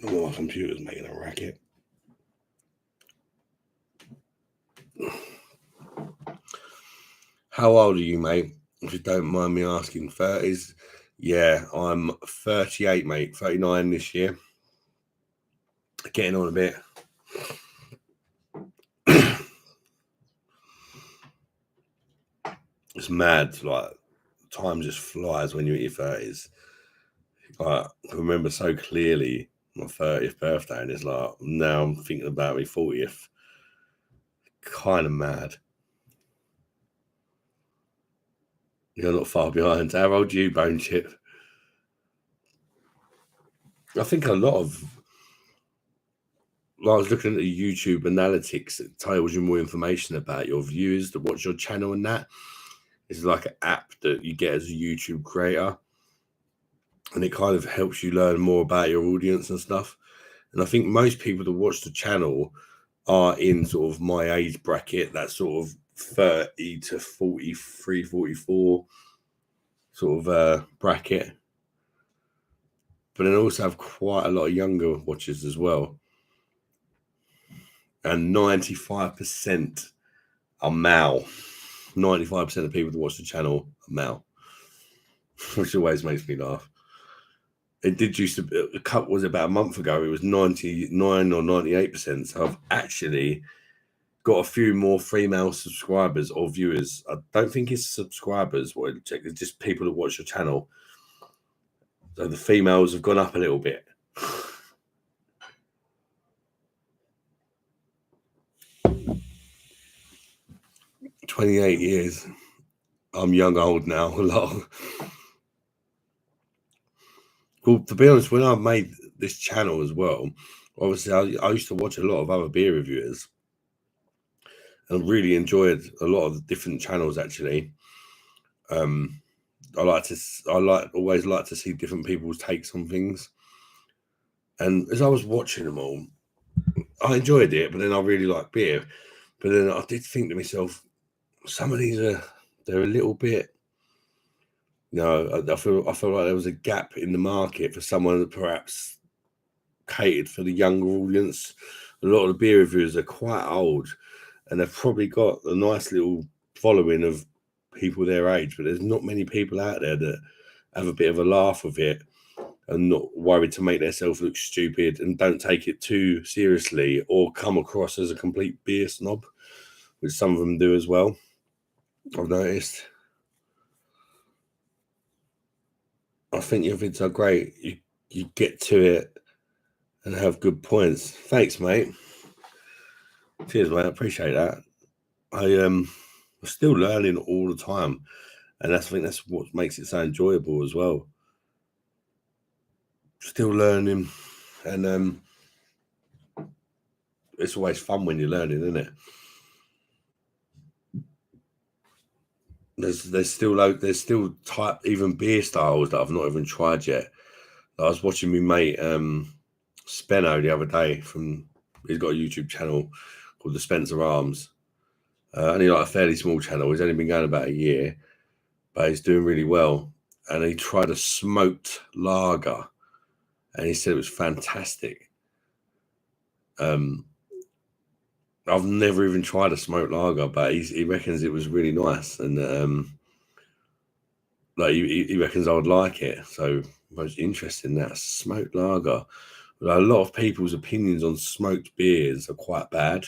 Oh, my computer's making a racket. How old are you, mate? If you don't mind me asking. 30s? Yeah, I'm 38, mate. 39 this year. Getting on a bit. It's mad. Like, time just flies when you're at your 30s. Like, I remember so clearly my 30th birthday, and it's like, now I'm thinking about my 40th. Kind of mad. You're not far behind. How old are you, Bone Chip? I think a lot of... I was looking at the YouTube analytics. It tells you more information about your viewers that watch your channel, and that is like an app that you get as a YouTube creator, and it kind of helps you learn more about your audience and stuff. And I think most people that watch the channel are in sort of my age bracket, that sort of 30 to 43, 44 sort of bracket. But then I also have quite a lot of younger watchers as well. And 95% are male. 95% of people that watch the channel are male, which always makes me laugh. It did used to be, a cut was about a month ago, it was 99 or 98%. So I've actually got a few more female subscribers or viewers. I don't think it's subscribers, what I check, it's just people that watch the channel. So the females have gone up a little bit. 28 years. I'm young old now, a lot. Well, to be honest, when I made this channel as well, obviously I used to watch a lot of other beer reviewers and really enjoyed a lot of the different channels actually. I always like to see different people's takes on things. And as I was watching them all, I enjoyed it, but then I really like beer. But then I did think to myself, some of these they're a little bit, I feel like there was a gap in the market for someone that perhaps catered for the younger audience. A lot of the beer reviewers are quite old, and they've probably got a nice little following of people their age, but there's not many people out there that have a bit of a laugh with it and not worried to make themselves look stupid and don't take it too seriously or come across as a complete beer snob, which some of them do as well, I've noticed. I think your vids are great. You get to it and have good points. Thanks, mate. Cheers, mate. I appreciate that. I'm still learning all the time, and I think that's what makes it so enjoyable as well. Still learning, and it's always fun when you're learning, isn't it? there's still type even beer styles that I've not even tried yet. I was watching my mate Spenno the other day he's got a YouTube channel called the Spencer Arms. Only like a fairly small channel. He's only been going about a year, but he's doing really well. And he tried a smoked lager, and he said it was fantastic. I've never even tried a smoked lager, but he reckons it was really nice, and like he reckons I would like it. So I was interested in that smoked lager. But a lot of people's opinions on smoked beers are quite bad,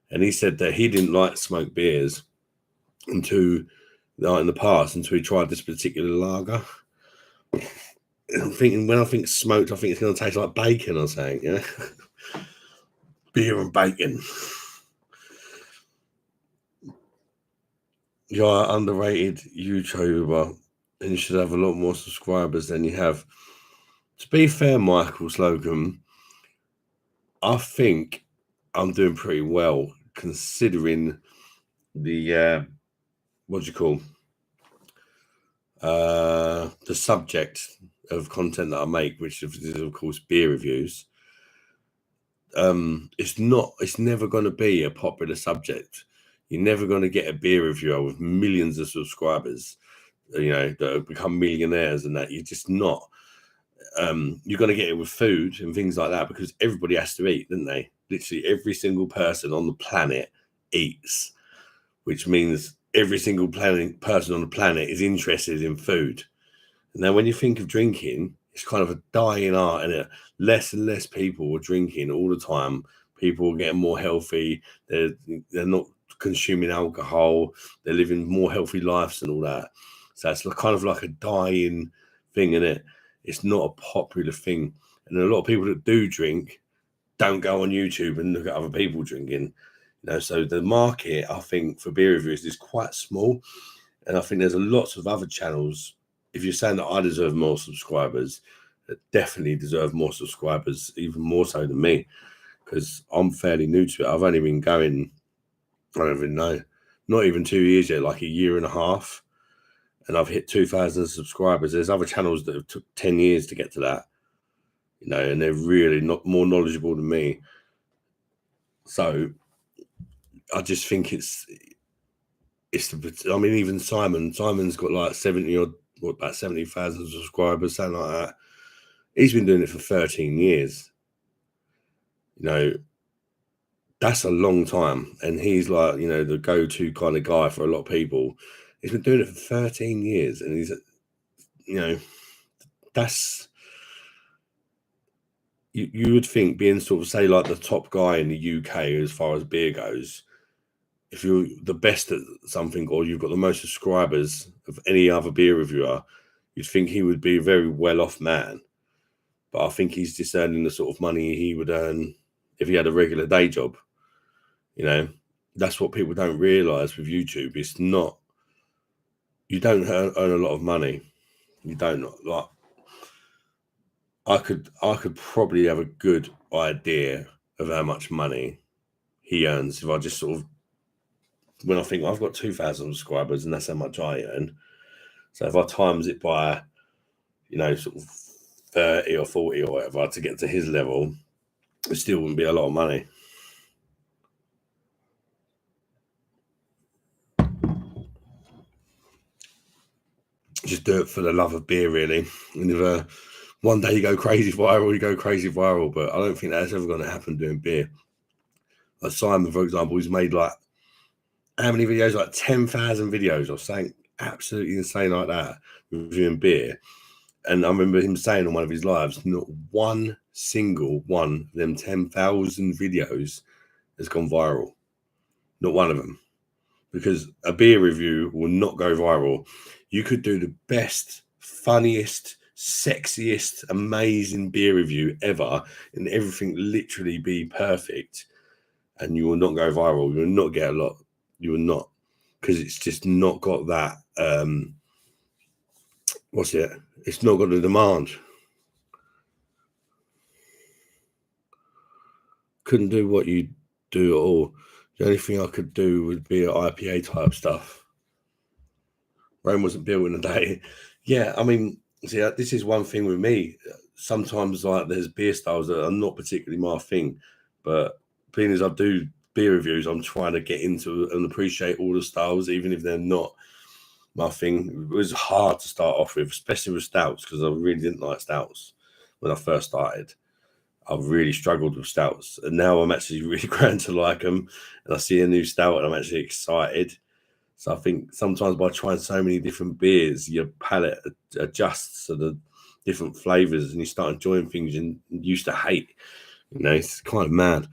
and he said that he didn't like smoked beers until in the past until he tried this particular lager. I'm thinking when I think smoked, I think it's going to taste like bacon or something, you know? Beer and bacon. You're an underrated YouTuber and you should have a lot more subscribers than you have. To be fair, Michael Slocum, I think I'm doing pretty well considering the the subject of content that I make, which is of course beer reviews. It's never going to be a popular subject. You're never going to get a beer reviewer with millions of subscribers, you know, that have become millionaires and that. You're just not. You're going to get it with food and things like that because everybody has to eat, don't they? Literally every single person on the planet eats, which means every single person on the planet is interested in food. Now, when you think of drinking, it's kind of a dying art, and less and less people are drinking all the time. People are getting more healthy. They're not consuming alcohol. They're living more healthy lives and all that. So it's kind of like a dying thing, isn't it? It's not a popular thing. And a lot of people that do drink don't go on YouTube and look at other people drinking. You know, so the market, I think, for beer reviews is quite small. And I think there's lots of other channels. If you're saying that I deserve more subscribers, that definitely deserve more subscribers, even more so than me, because I'm fairly new to it. I've only been going, I don't even know, not even 2 years yet, like a year and a half. And I've hit 2,000 subscribers. There's other channels that have took 10 years to get to that, you know, and they're really not more knowledgeable than me. So I just think I mean, even Simon's got like 70,000 subscribers, something like that. He's been doing it for 13 years. You know, that's a long time. And he's like, you know, the go-to kind of guy for a lot of people. He's been doing it for 13 years. And he's, you know, that's, you would think being sort of, say, like the top guy in the UK as far as beer goes, if you're the best at something or you've got the most subscribers of any other beer reviewer, you'd think he would be a very well-off man. But I think he's just earning the sort of money he would earn if he had a regular day job. You know, that's what people don't realise with YouTube. It's not, you don't earn a lot of money. You don't. Like, I could probably have a good idea of how much money he earns if I just sort of, when I think, well, I've got 2,000 subscribers and that's how much I earn. So if I times it by, you know, sort of 30 or 40 or whatever to get to his level, it still wouldn't be a lot of money. Just do it for the love of beer, really. And if one day you go crazy viral, you go crazy viral. But I don't think that's ever going to happen doing beer. Like Simon, for example, he's made like, how many videos? Like 10,000 videos or something absolutely insane like that, reviewing beer. And I remember him saying on one of his lives, not one single one of them 10,000 videos has gone viral. Not one of them. Because a beer review will not go viral. You could do the best, funniest, sexiest, amazing beer review ever, and everything literally be perfect, and you will not go viral. You will not get a lot. You will not, because it's just not got that. It's not got the demand. Couldn't do what you do at all. The only thing I could do would be an IPA type stuff. Rome wasn't built in a day. Yeah, I mean, see, this is one thing with me. Sometimes, like, there's beer styles that are not particularly my thing, but being as I do beer reviews, I'm trying to get into and appreciate all the styles, even if they're not my thing. It was hard to start off with, especially with stouts, because I really didn't like stouts when I first started. I really struggled with stouts, and now I'm actually really grown to like them. And I see a new stout, and I'm actually excited. So I think sometimes by trying so many different beers, your palate adjusts to the different flavors, and you start enjoying things you used to hate. You know, it's kind of mad.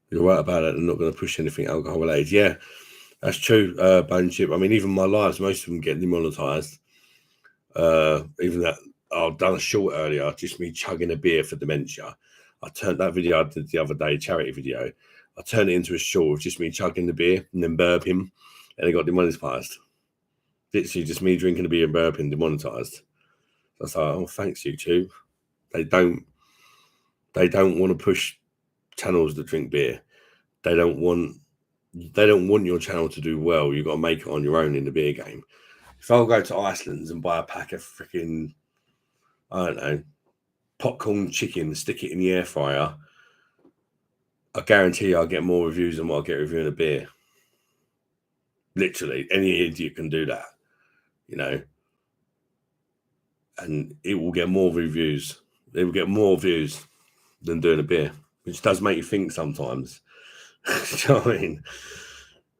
You're right about it. I'm not going to push anything alcohol related. Yeah, that's true. Bone chip. I mean, even my lives, most of them get demonetized. Even that, I've done a short earlier, just me chugging a beer for dementia. I turned that video I did the other day, charity video. I turned it into a short of just me chugging the beer and then burping, and it got demonetized. Literally, just me drinking a beer and burping demonetized. So I was like, oh, thanks, YouTube. They don't want to push channels that drink beer. They don't want your channel to do well. You've got to make it on your own in the beer game. If I'll go to Iceland and buy a pack of freaking, I don't know, popcorn chicken, stick it in the air fryer, I guarantee I'll get more reviews than what I'll get reviewing a beer. Literally, any idiot can do that, you know, and it will get more reviews. It will get more views than doing a beer, which does make you think sometimes. Do you know what I mean?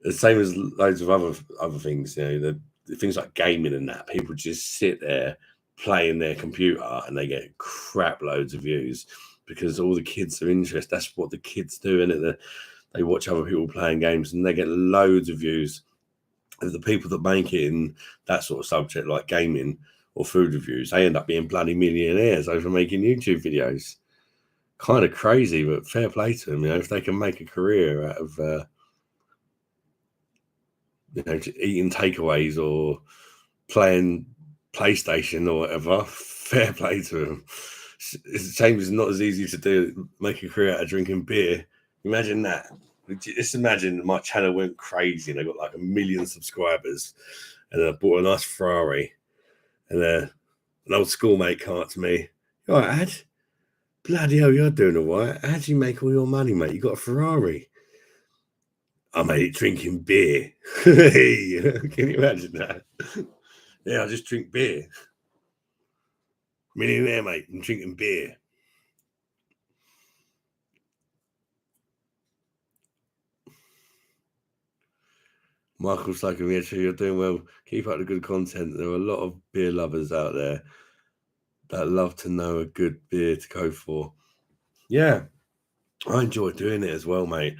The same as loads of other things, you know, the things like gaming and that. People just sit there playing their computer and they get crap loads of views because all the kids are interested. That's what the kids do, and they watch other people playing games and they get loads of views. And the people that make it in that sort of subject, like gaming or food reviews, they end up being bloody millionaires over making YouTube videos. Kind of crazy, but fair play to them. You know, if they can make a career out of you know, eating takeaways or playing PlayStation or whatever, fair play to them. It's a shame it's not as easy to do, make a career out of drinking beer. Imagine that. Just imagine my channel went crazy and I got like 1 million subscribers and I bought a nice Ferrari and an old schoolmate came up to me. All right, Ad? Bloody hell, you're doing all right. How do you make all your money, mate? You got a Ferrari. I made it drinking beer. Hey, can you imagine that? Yeah, I just drink beer. Millionaire, mate. I'm drinking beer. Michael's like, yeah, sure, you're doing well. Keep up the good content. There are a lot of beer lovers out there that love to know a good beer to go for. Yeah, I enjoy doing it as well, mate.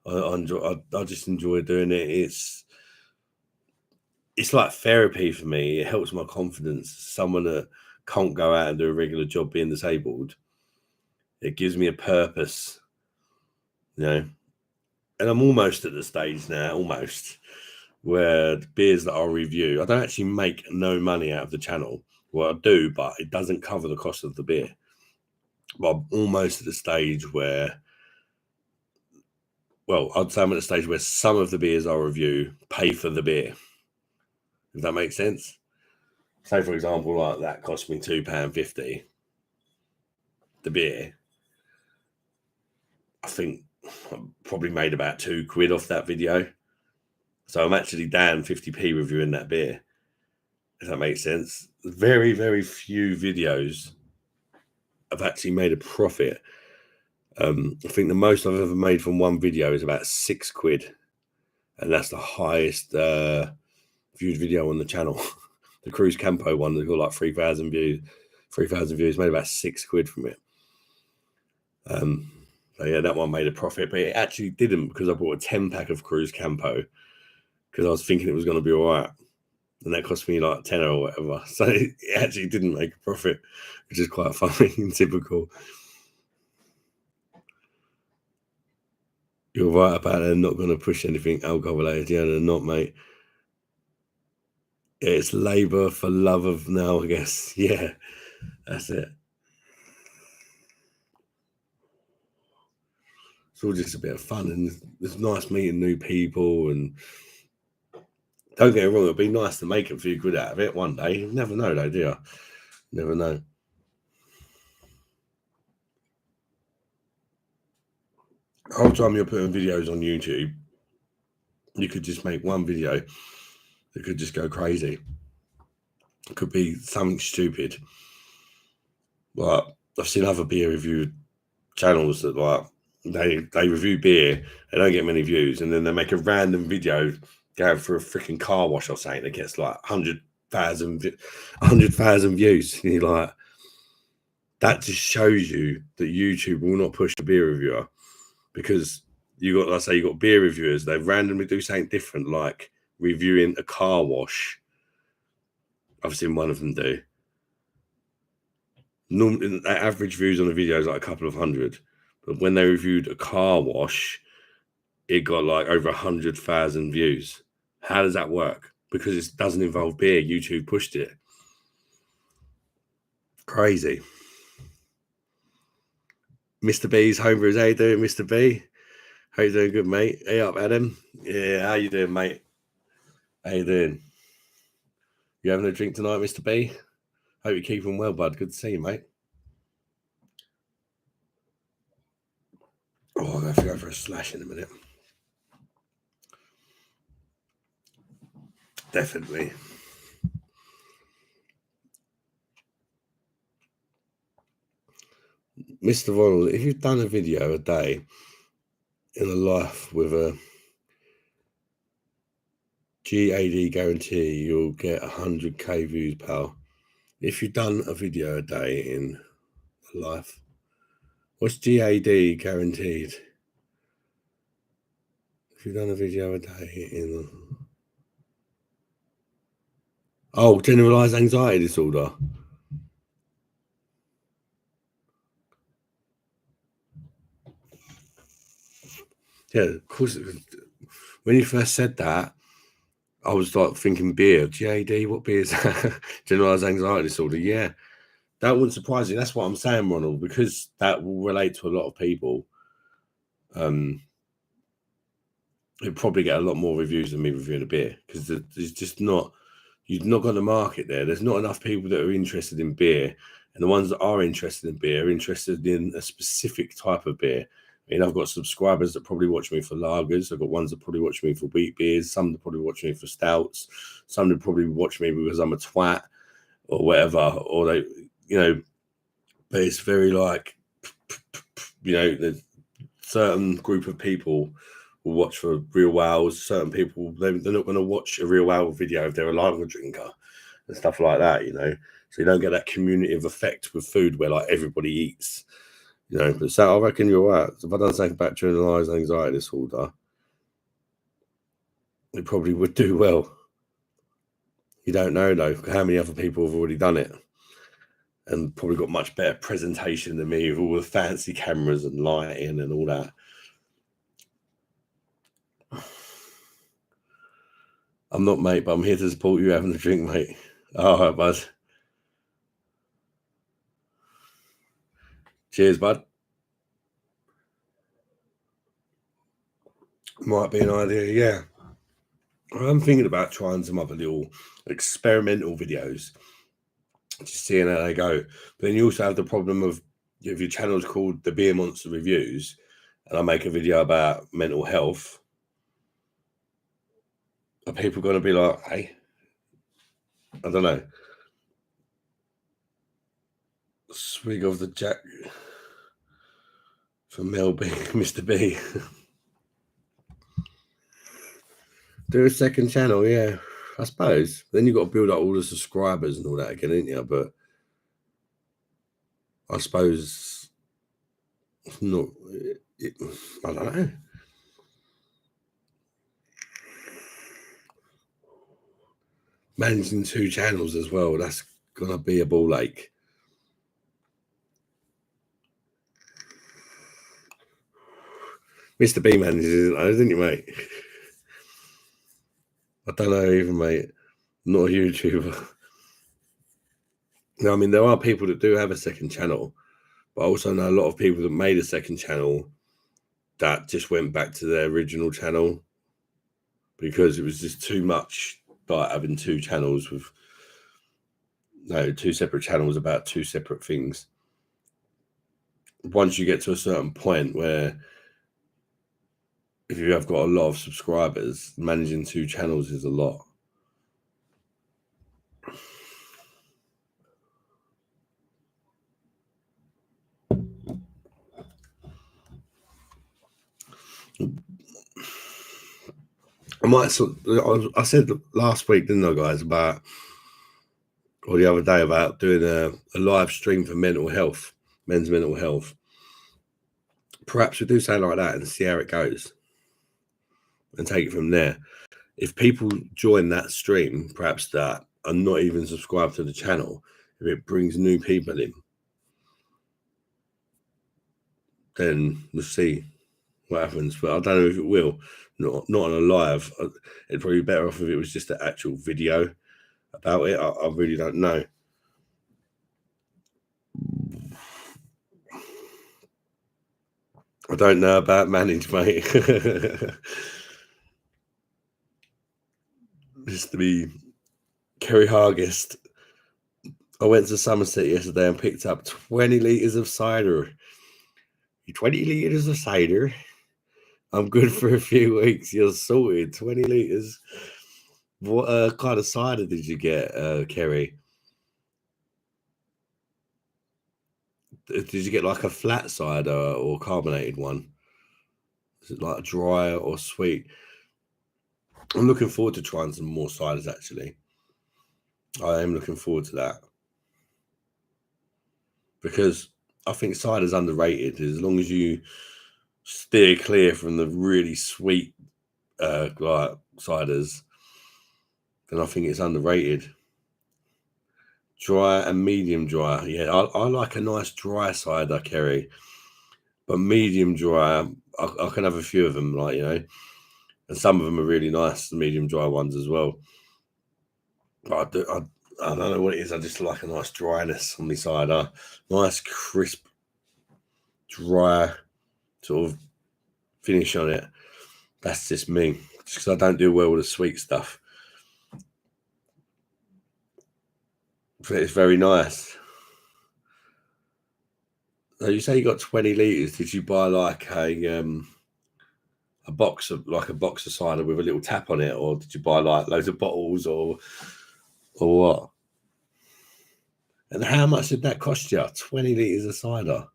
I just enjoy doing it. It's like therapy for me. It helps my confidence. Someone that can't go out and do a regular job being disabled, it gives me a purpose, you know. And I'm almost at the stage now, where the beers that I'll review, I don't actually make no money out of the channel. Well, I do, but it doesn't cover the cost of the beer. But I'm almost at the stage where, well, I'd say I'm at the stage where some of the beers I'll review pay for the beer. If that makes sense. Say, for example, like that cost me £2.50. The beer, I think I probably made about £2 off that video. So I'm actually down 50p reviewing that beer. If that makes sense. Very, very few videos have actually made a profit. I think the most I've ever made from one video is about £6. And that's the highest viewed video on the channel. The Cruise Campo one that got like 3,000 views. 3,000 views, made about £6 from it. So yeah, that one made a profit, but it actually didn't because I bought a 10-pack of Cruise Campo because I was thinking it was going to be all right. And that cost me like 10 or whatever. So it actually didn't make a profit, which is quite funny and typical. You're right about it. I'm not going to push anything alcohol related. Yeah, they're not, mate. Yeah, it's labour for love of now, I guess. Yeah, that's it. It's all just a bit of fun, and it's nice meeting new people. And don't get me wrong, it'd be nice to make a few good out of it one day. You never know, though, do you? Never know. The whole time you're putting videos on YouTube, you could just make one video that could just go crazy. It could be something stupid. Like, I've seen other beer review channels that, like, they review beer, they don't get many views, and then they make a random video going for a freaking car wash or something that gets like 100,000 views. And you're like, that just shows you that YouTube will not push the beer reviewer, because you got, like I say, you got beer reviewers, they randomly do something different, like reviewing a car wash. I've seen one of them do. Normally, average views on the video is like a couple of hundred, but when they reviewed a car wash, it got like over 100,000 views. How does that work? Because it doesn't involve beer. YouTube pushed it. Crazy. Mr. B's homebrews. How you doing, Mr. B? How you doing? Good, mate. Hey up, Adam. Yeah, how you doing, mate? How you doing? You having a drink tonight, Mr. B? Hope you're keeping well, bud. Good to see you, mate. Oh, I'm going to have to go for a slash in a minute. Definitely. Mr. Ronald, if you've done a video a day in a life with a GAD guarantee, you'll get 100k views, pal. If you've done a video a day in life, what's GAD guaranteed? If you've done a video a day in... Oh, generalized anxiety disorder. Yeah, of course. When you first said that, I was like thinking beer. GAD, what beer is that? Generalized anxiety disorder. Yeah, that wouldn't surprise you. That's what I'm saying, Ronald, because that will relate to a lot of people. It'd probably get a lot more reviews than me reviewing a beer, because there's just not, you've not got a market there. There's not enough people that are interested in beer, and the ones that are interested in beer are interested in a specific type of beer. I mean, I've got subscribers that probably watch me for lagers. I've got ones that probably watch me for wheat beers. Some that probably watch me for stouts. Some that probably watch me because I'm a twat or whatever. Or they, you know, but it's very like, you know, there's certain group of people will watch for real wows. Certain people, they're not going to watch a real wow video if they're a lager drinker and stuff like that, you know. So you don't get that community effect with food where like everybody eats. You know, but so I reckon you're right. So if I done something about generalized anxiety disorder, it probably would do well. You don't know though how many other people have already done it, and probably got much better presentation than me with all the fancy cameras and lighting and all that. I'm not, mate, but I'm here to support you having a drink, mate. All right, bud. Cheers, bud. Might be an idea, yeah. I'm thinking about trying some other little experimental videos, just seeing how they go. But then you also have the problem of, if your channel's called the Beer Monster Reviews, and I make a video about mental health, are people going to be like, hey, I don't know, swig of the Jack from Mel B, Mr. B. Do a second channel, yeah, I suppose. Then you've got to build up all the subscribers and all that again, ain't you? But I suppose it's not, I don't know. Managing 2 channels as well, that's going to be a ball ache. Mr. B manages it, though, didn't you, mate? I don't know even, mate. I'm not a YouTuber. No, I mean, there are people that do have a second channel, but I also know a lot of people that made a second channel that just went back to their original channel because it was just too much, like having two channels with two separate channels about two separate things. Once you get to a certain point where if you have got a lot of subscribers, managing two channels is a lot. I said last week, didn't I, guys, about, or the other day, about doing a live stream for mental health, men's mental health. Perhaps we do something like that and see how it goes and take it from there. If people join that stream, perhaps that are not even subscribed to the channel, if it brings new people in, then we'll see what happens. But I don't know if it will. Not on a live. It'd probably be better off if it was just an actual video about it. I really don't know. I don't know about manage, mate. Just to be Kerry Hargest. I went to Somerset yesterday and picked up 20 litres of cider. 20 litres of cider. I'm good for a few weeks. You're sorted. 20 litres. What kind of cider did you get, Kerry? Did you get like a flat cider or carbonated one? Is it like dry or sweet? I'm looking forward to trying some more ciders, actually. I am looking forward to that. Because I think cider's underrated. As long as you steer clear from the really sweet like ciders, then I think it's underrated. Dry and medium dry. Yeah, I like a nice dry cider, Kerry. But medium dry, I can have a few of them, like, you know. And some of them are really nice, the medium dry ones as well. But I don't know what it is. I just like a nice dryness on the cider. Nice, crisp, dry sort of finish on it. That's just me. Just because I don't do well with the sweet stuff. But it's very nice. So you say you got 20 litres. Did you buy like a box of cider with a little tap on it, or did you buy like loads of bottles, or what? And how much did that cost you? 20 litres of cider.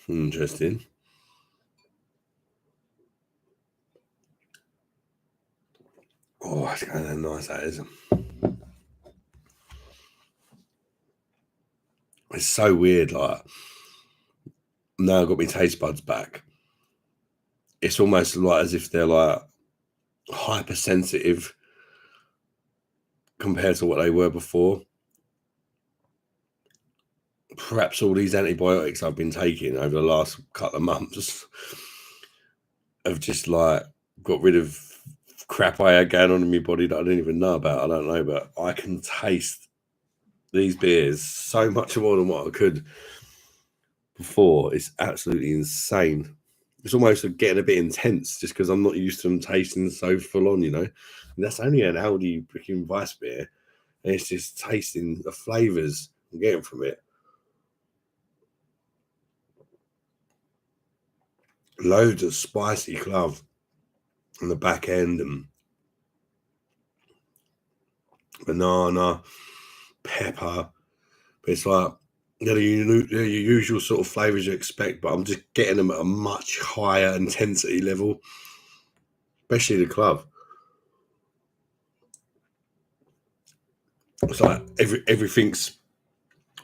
Interesting. Oh, that's kind of nice, that is. It's so weird, like, now I've got my taste buds back. It's almost like as if they're like hypersensitive compared to what they were before. Perhaps all these antibiotics I've been taking over the last couple of months have just like got rid of crap I had going on in my body that I didn't even know about. I don't know, but I can taste these beers so much more than what I could before. It's absolutely insane. It's almost getting a bit intense just because I'm not used to them tasting so full on, you know. And that's only an Aldi freaking Weiss beer, and it's just tasting the flavors I'm getting from it. Loads of spicy clove on the back end, and banana, pepper. But it's like they're your usual sort of flavors you expect, but I'm just getting them at a much higher intensity level, especially the clove. It's like everything's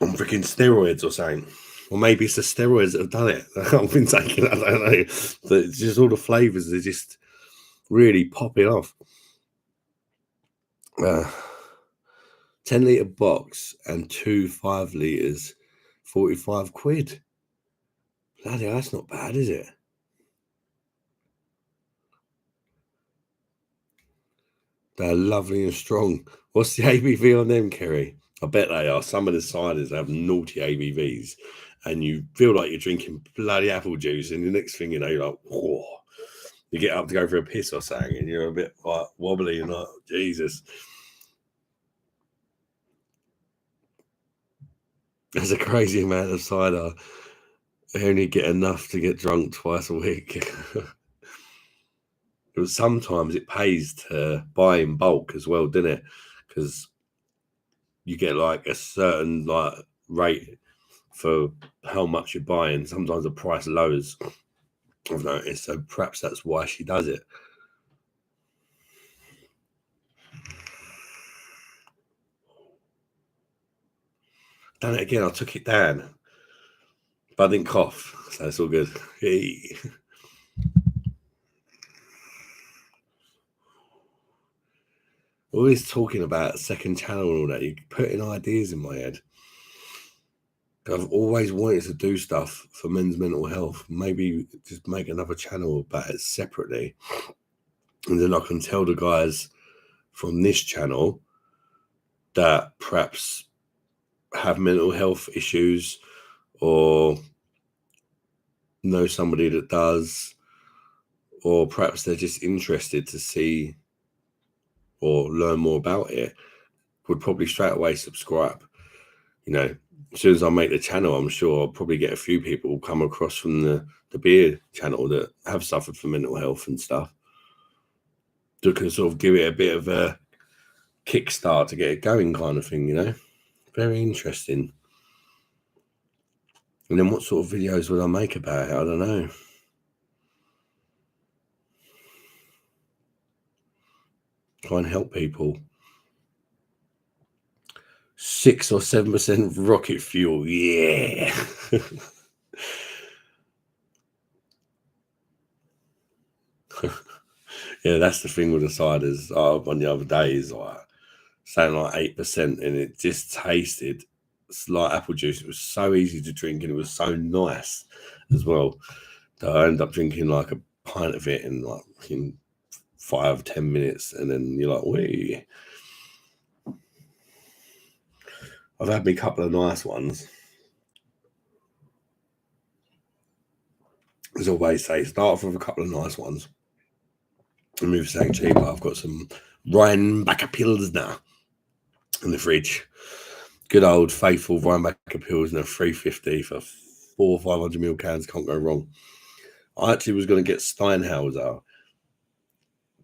on freaking steroids or something. Or maybe it's the steroids that have done it. I've been taking, I don't know. But it's just all the flavors are just really popping off. 10 litre box and 2 5 litres, 45 quid. Bloody hell, that's not bad, is it? They're lovely and strong. What's the ABV on them, Kerry? I bet they are. Some of the ciders have naughty ABVs. and you feel like you're drinking bloody apple juice, and the next thing you know, you're like, whoa. You get up to go for a piss or something, and you're a bit like wobbly and like, Jesus. There's a crazy amount of cider. I only get enough to get drunk twice a week. But sometimes it pays to buy in bulk as well, doesn't it? Because you get like a certain like rate for how much you're buying. Sometimes the price lowers, I've noticed. So perhaps that's why she does it. Done it again. I took it down, but I didn't cough, so it's all good. Hey. Always talking about second channel and all that. You're putting ideas in my head. I've always wanted to do stuff for men's mental health. Maybe just make another channel about it separately, and then I can tell the guys from this channel that perhaps have mental health issues or know somebody that does, or perhaps they're just interested to see or learn more about it, would probably straight away subscribe. You know, as soon as I make the channel, I'm sure I'll probably get a few people come across from the beer channel that have suffered from mental health and stuff, that can sort of give it a bit of a kickstart to get it going kind of thing, you know. Very interesting. And then what sort of videos would I make about it? I don't know. Try and help people. 6 or 7% rocket fuel, yeah. Yeah, that's the thing with the ciders. On the other day is like saying like 8%, and it just tasted like apple juice. It was so easy to drink, and it was so nice as well. So I ended up drinking like a pint of it in 5-10 minutes, and then you're like, wee. I've had me a couple of nice ones. As always say, start off with a couple of nice ones and move to something cheaper. I've got some Rheinbacher Pilsner in the fridge. Good old faithful Rheinbacher Pilsner 350 for 400 or 500 ml cans. Can't go wrong. I actually was going to get Steinhauser,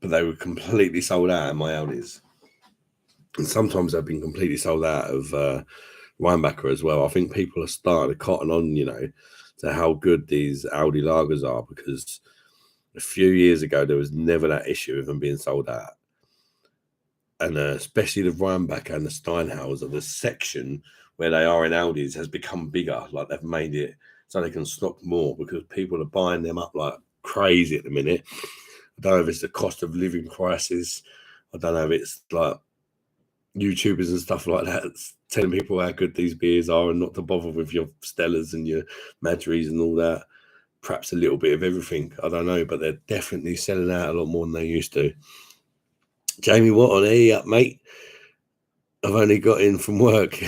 but they were completely sold out at my Aldi's. And sometimes they've been completely sold out of Rheinbacher as well. I think people are starting to cotton on, you know, to how good these Aldi lagers are, because a few years ago there was never that issue of them being sold out. And especially the Rheinbacher and the Steinhauser, the section where they are in Aldi's has become bigger. Like they've made it so they can stock more, because people are buying them up like crazy at the minute. I don't know if it's the cost of living crisis. I don't know if it's like YouTubers and stuff like that telling people how good these beers are and not to bother with your Stellas and your Madries and all that. Perhaps a little bit of everything. I don't know, but they're definitely selling out a lot more than they used to. Jamie, what on? Hey up, mate. I've only got in from work.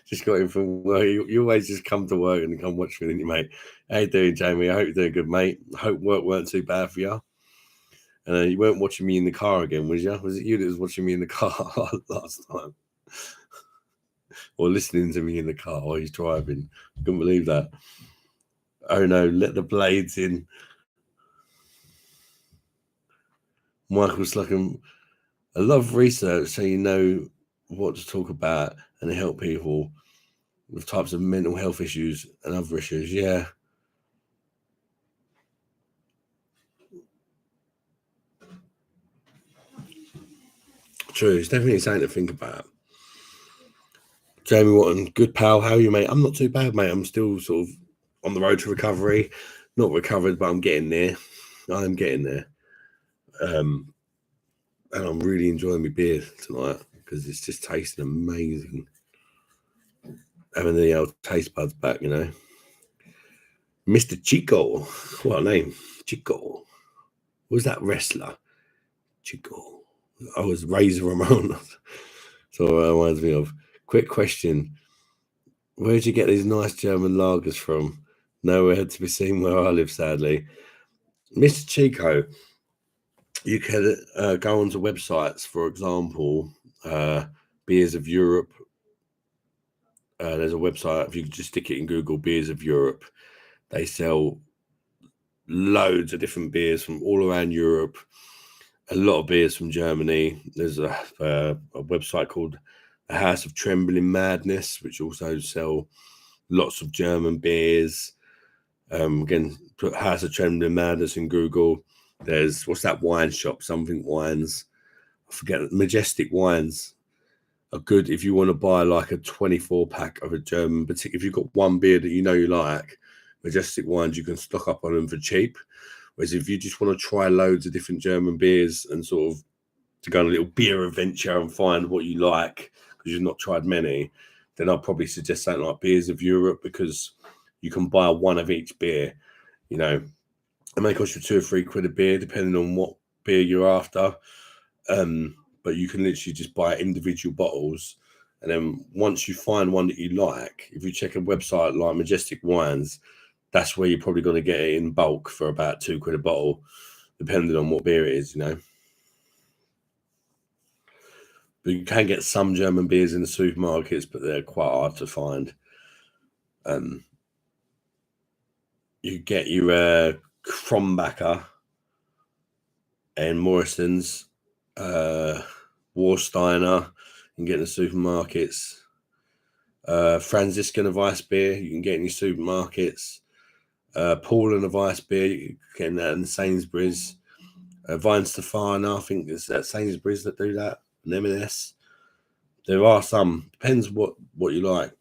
Just got in from work. You always just come to work and come watch me, didn't you, mate? How you doing, Jamie? I hope you're doing good, mate. I hope work weren't too bad for you. And you weren't watching me in the car again, was you? Was it you that was watching me in the car last time? Or listening to me in the car while he's driving? Couldn't believe that. Oh no, let the blades in. Michael Sluckham, I love research so you know what to talk about and help people with types of mental health issues and other issues. Yeah. True, it's definitely something to think about. Jamie Watton, good pal, how are you, mate? I'm not too bad, mate. I'm still sort of on the road to recovery. Not recovered, but I'm getting there. I am getting there. And I'm really enjoying my beer tonight because it's just tasting amazing. Having the old taste buds back, you know. Mr. Chico, what a name, Chico. Was that wrestler? Chico. I was Razor Ramon. So it reminds me of. Quick question. Where'd you get these nice German lagers from? Nowhere to be seen where I live, sadly. Mr. Chico, you can go onto websites, for example, Beers of Europe. There's a website, if you just stick it in Google, Beers of Europe, they sell loads of different beers from all around Europe. A lot of beers from Germany. There's a website called the House of Trembling Madness, which also sell lots of German beers. Again, put House of Trembling Madness in Google. There's, what's that wine shop? Something Wines. I forget. Majestic Wines are good if you want to buy like a 24 pack of a German. But if you've got one beer that you know you like, Majestic Wines, you can stock up on them for cheap. Whereas if you just want to try loads of different German beers and sort of to go on a little beer adventure and find what you like because you've not tried many, then I'll probably suggest something like Beers of Europe, because you can buy one of each beer. You know, it may cost you £2 or £3 a beer depending on what beer you're after. But you can literally just buy individual bottles. And then once you find one that you like, if you check a website like Majestic Wines, that's where you're probably going to get it in bulk for about £2 a bottle, depending on what beer it is, you know. But you can get some German beers in the supermarkets, but they're quite hard to find. You get your Krombacher and Morrison's, Warsteiner, you can get in the supermarkets. Franziskan of Ice beer, you can get in your supermarkets. Paul and of Ice beer, you can get that in Sainsbury's. Vine Stefana, I think it's at Sainsbury's that do that, and M&S. There are some, depends what you like.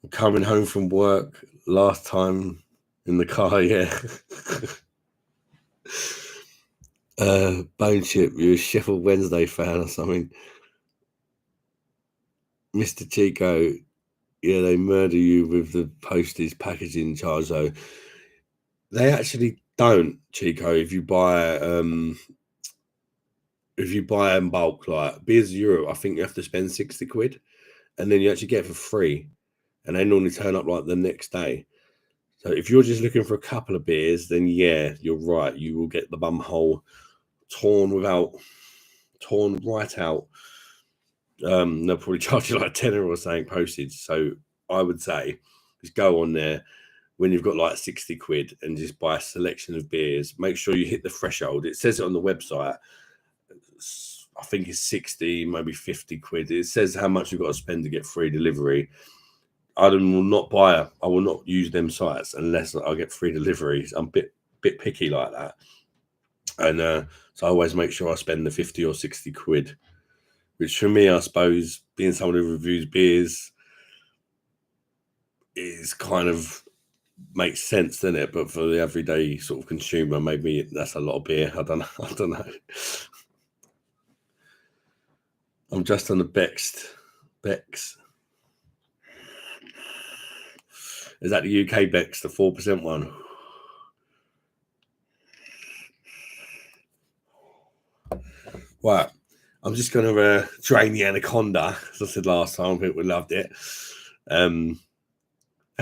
I'm coming home from work, last time in the car, yeah. Bone Chip, you're a Sheffield Wednesday fan or something. Mr. Chico, yeah, they murder you with the postage packaging charge though. They actually don't, Chico, if you buy in bulk, like Beers of Europe, I think you have to spend £60 and then you actually get it for free. And they normally turn up like the next day. So if you're just looking for a couple of beers, then yeah, you're right. You will get the bum hole torn right out. They'll probably charge you like £10 or something postage. So I would say just go on there when you've got like £60 and just buy a selection of beers. Make sure you hit the threshold. It says it on the website. I think it's 60, maybe £50. It says how much you've got to spend to get free delivery. I will not use them sites unless I get free deliveries. I'm a bit picky like that. And so I always make sure I spend the 50 or £60, which for me, I suppose, being someone who reviews beers is kind of makes sense, doesn't it? But for the everyday sort of consumer, maybe that's a lot of beer. I don't know. I'm just on the Bex. Is that the UK Bex, the 4% one? Right. I'm just going to drain the anaconda, as I said last time. People loved it. That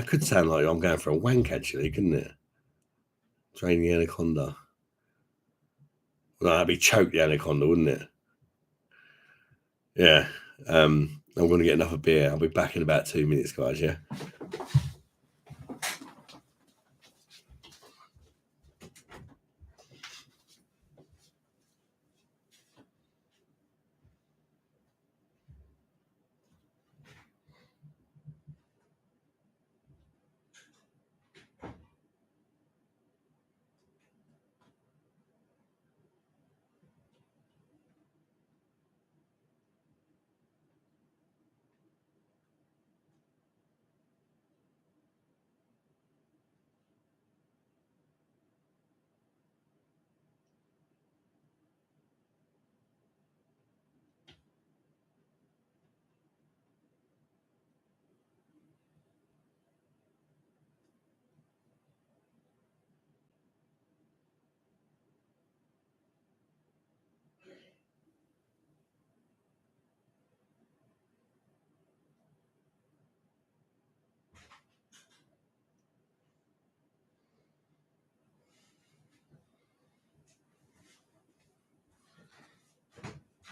could sound like I'm going for a wank, actually, couldn't it? Drain the anaconda. No, that'd be choke the anaconda, wouldn't it? Yeah. I'm going to get another beer. I'll be back in about 2 minutes, guys, yeah?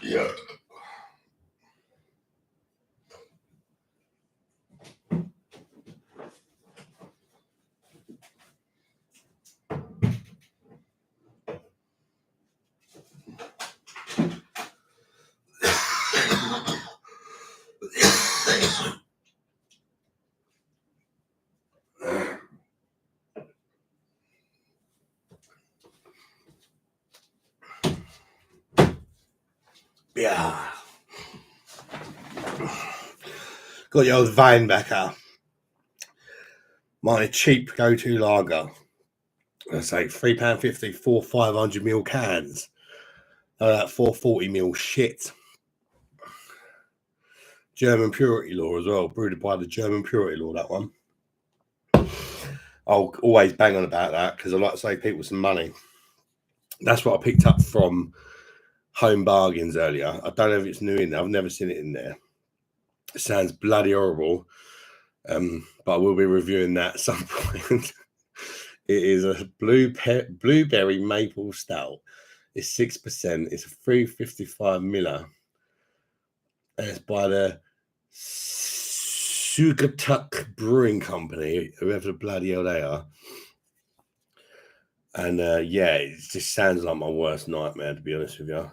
Yeah. Yeah. Got the old Weinbecker. My cheap go-to lager. I say £3.50 for 500ml cans. That 440ml shit. German purity law as well. Brewed by the German purity law, that one. I'll always bang on about that because I like to save people some money. That's what I picked up from Home Bargains earlier. I don't know if it's new in there. I've never seen it in there. It sounds bloody horrible. But I will be reviewing that at some point. It is a blueberry maple stout. It's 6%. It's a 355ml. And it's by the Sugartuck Brewing Company, whoever the bloody hell they are. And yeah, it just sounds like my worst nightmare, to be honest with you.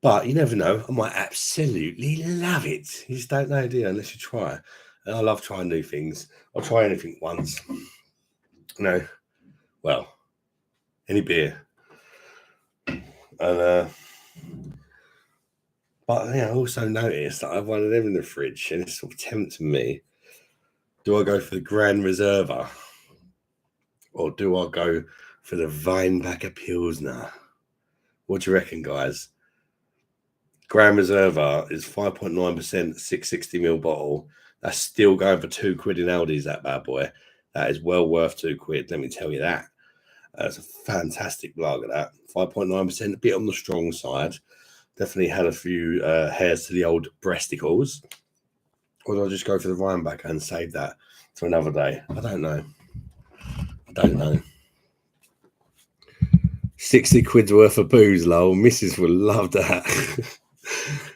But you never know. I might absolutely love it. You just don't know, do you, unless you try. And I love trying new things. I'll try anything once. No, well, any beer. And but yeah, I also noticed that I've one of them in the fridge, and it sort of tempts me. Do I go for the Grand Reserva, or do I go for the Weinbacher Pilsner? What do you reckon, guys? Grand Reserva is 5.9%, 660ml bottle. That's still going for £2 in Aldi's, that bad boy. That is well worth £2, let me tell you that. It's a fantastic lager, that. 5.9%, a bit on the strong side. Definitely had a few hairs to the old breasticles. Or do I just go for the Weinbacher and save that for another day? I don't know. 60 quid's worth of booze, lol. Missus will love that.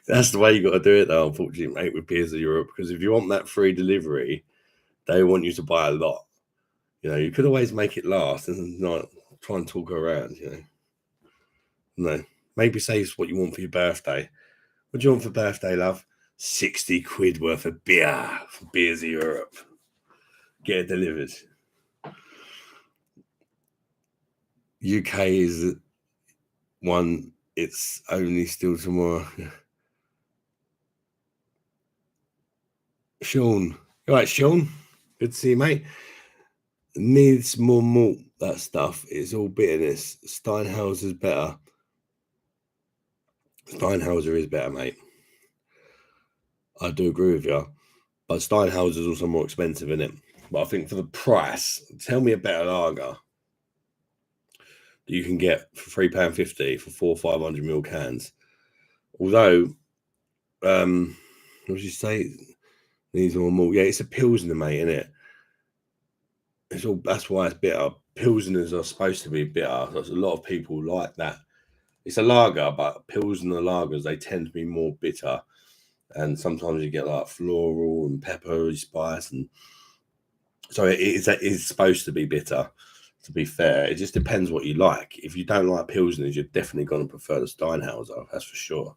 That's the way you got to do it, though, unfortunately, mate, with Beers of Europe. Because if you want that free delivery, they want you to buy a lot. You know, you could always make it last and not try and talk around, you know. No, maybe say what you want for your birthday. What do you want for birthday, love? 60 quid worth of beer from Beers of Europe. Get it delivered. UK is one, it's only still tomorrow. Sean. All right, Sean. Good to see you, mate. Needs more malt, that stuff. It's all bitterness. Steinhauser's better. Steinhauser is better, mate. I do agree with you. But Steinhauser's also more expensive, isn't it? But I think for the price, tell me a better lager that you can get for £3.50 for 500ml cans. Although, what did you say? Needs more malt. Yeah, it's a Pilsner, mate, isn't it? It's all, that's why it's bitter. Pilsners are supposed to be bitter. There's a lot of people like that. It's a lager, but Pilsner lagers, they tend to be more bitter. And sometimes you get like floral and peppery spice. And so it is supposed to be bitter, to be fair. It just depends what you like. If you don't like Pilsners, you're definitely going to prefer the Steinhauser, that's for sure.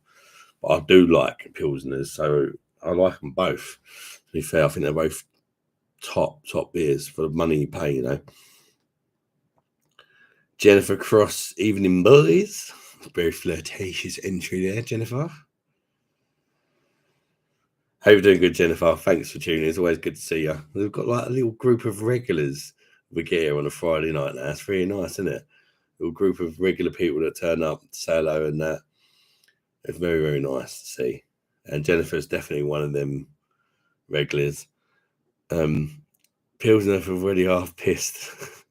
But I do like Pilsners, so I like them both. To be fair, I think they're both top beers for the money you pay, you know. Jennifer Cross, evening boys. Very flirtatious entry there, Jennifer. Hope you're doing good, Jennifer. Thanks for tuning in. It's always good to see you. We've got like a little group of regulars we get here on a Friday night now. It's really nice, isn't it? A little group of regular people that turn up to say hello and that. It's very, very nice to see. And Jennifer's definitely one of them regulars. Pilsner for already half pissed.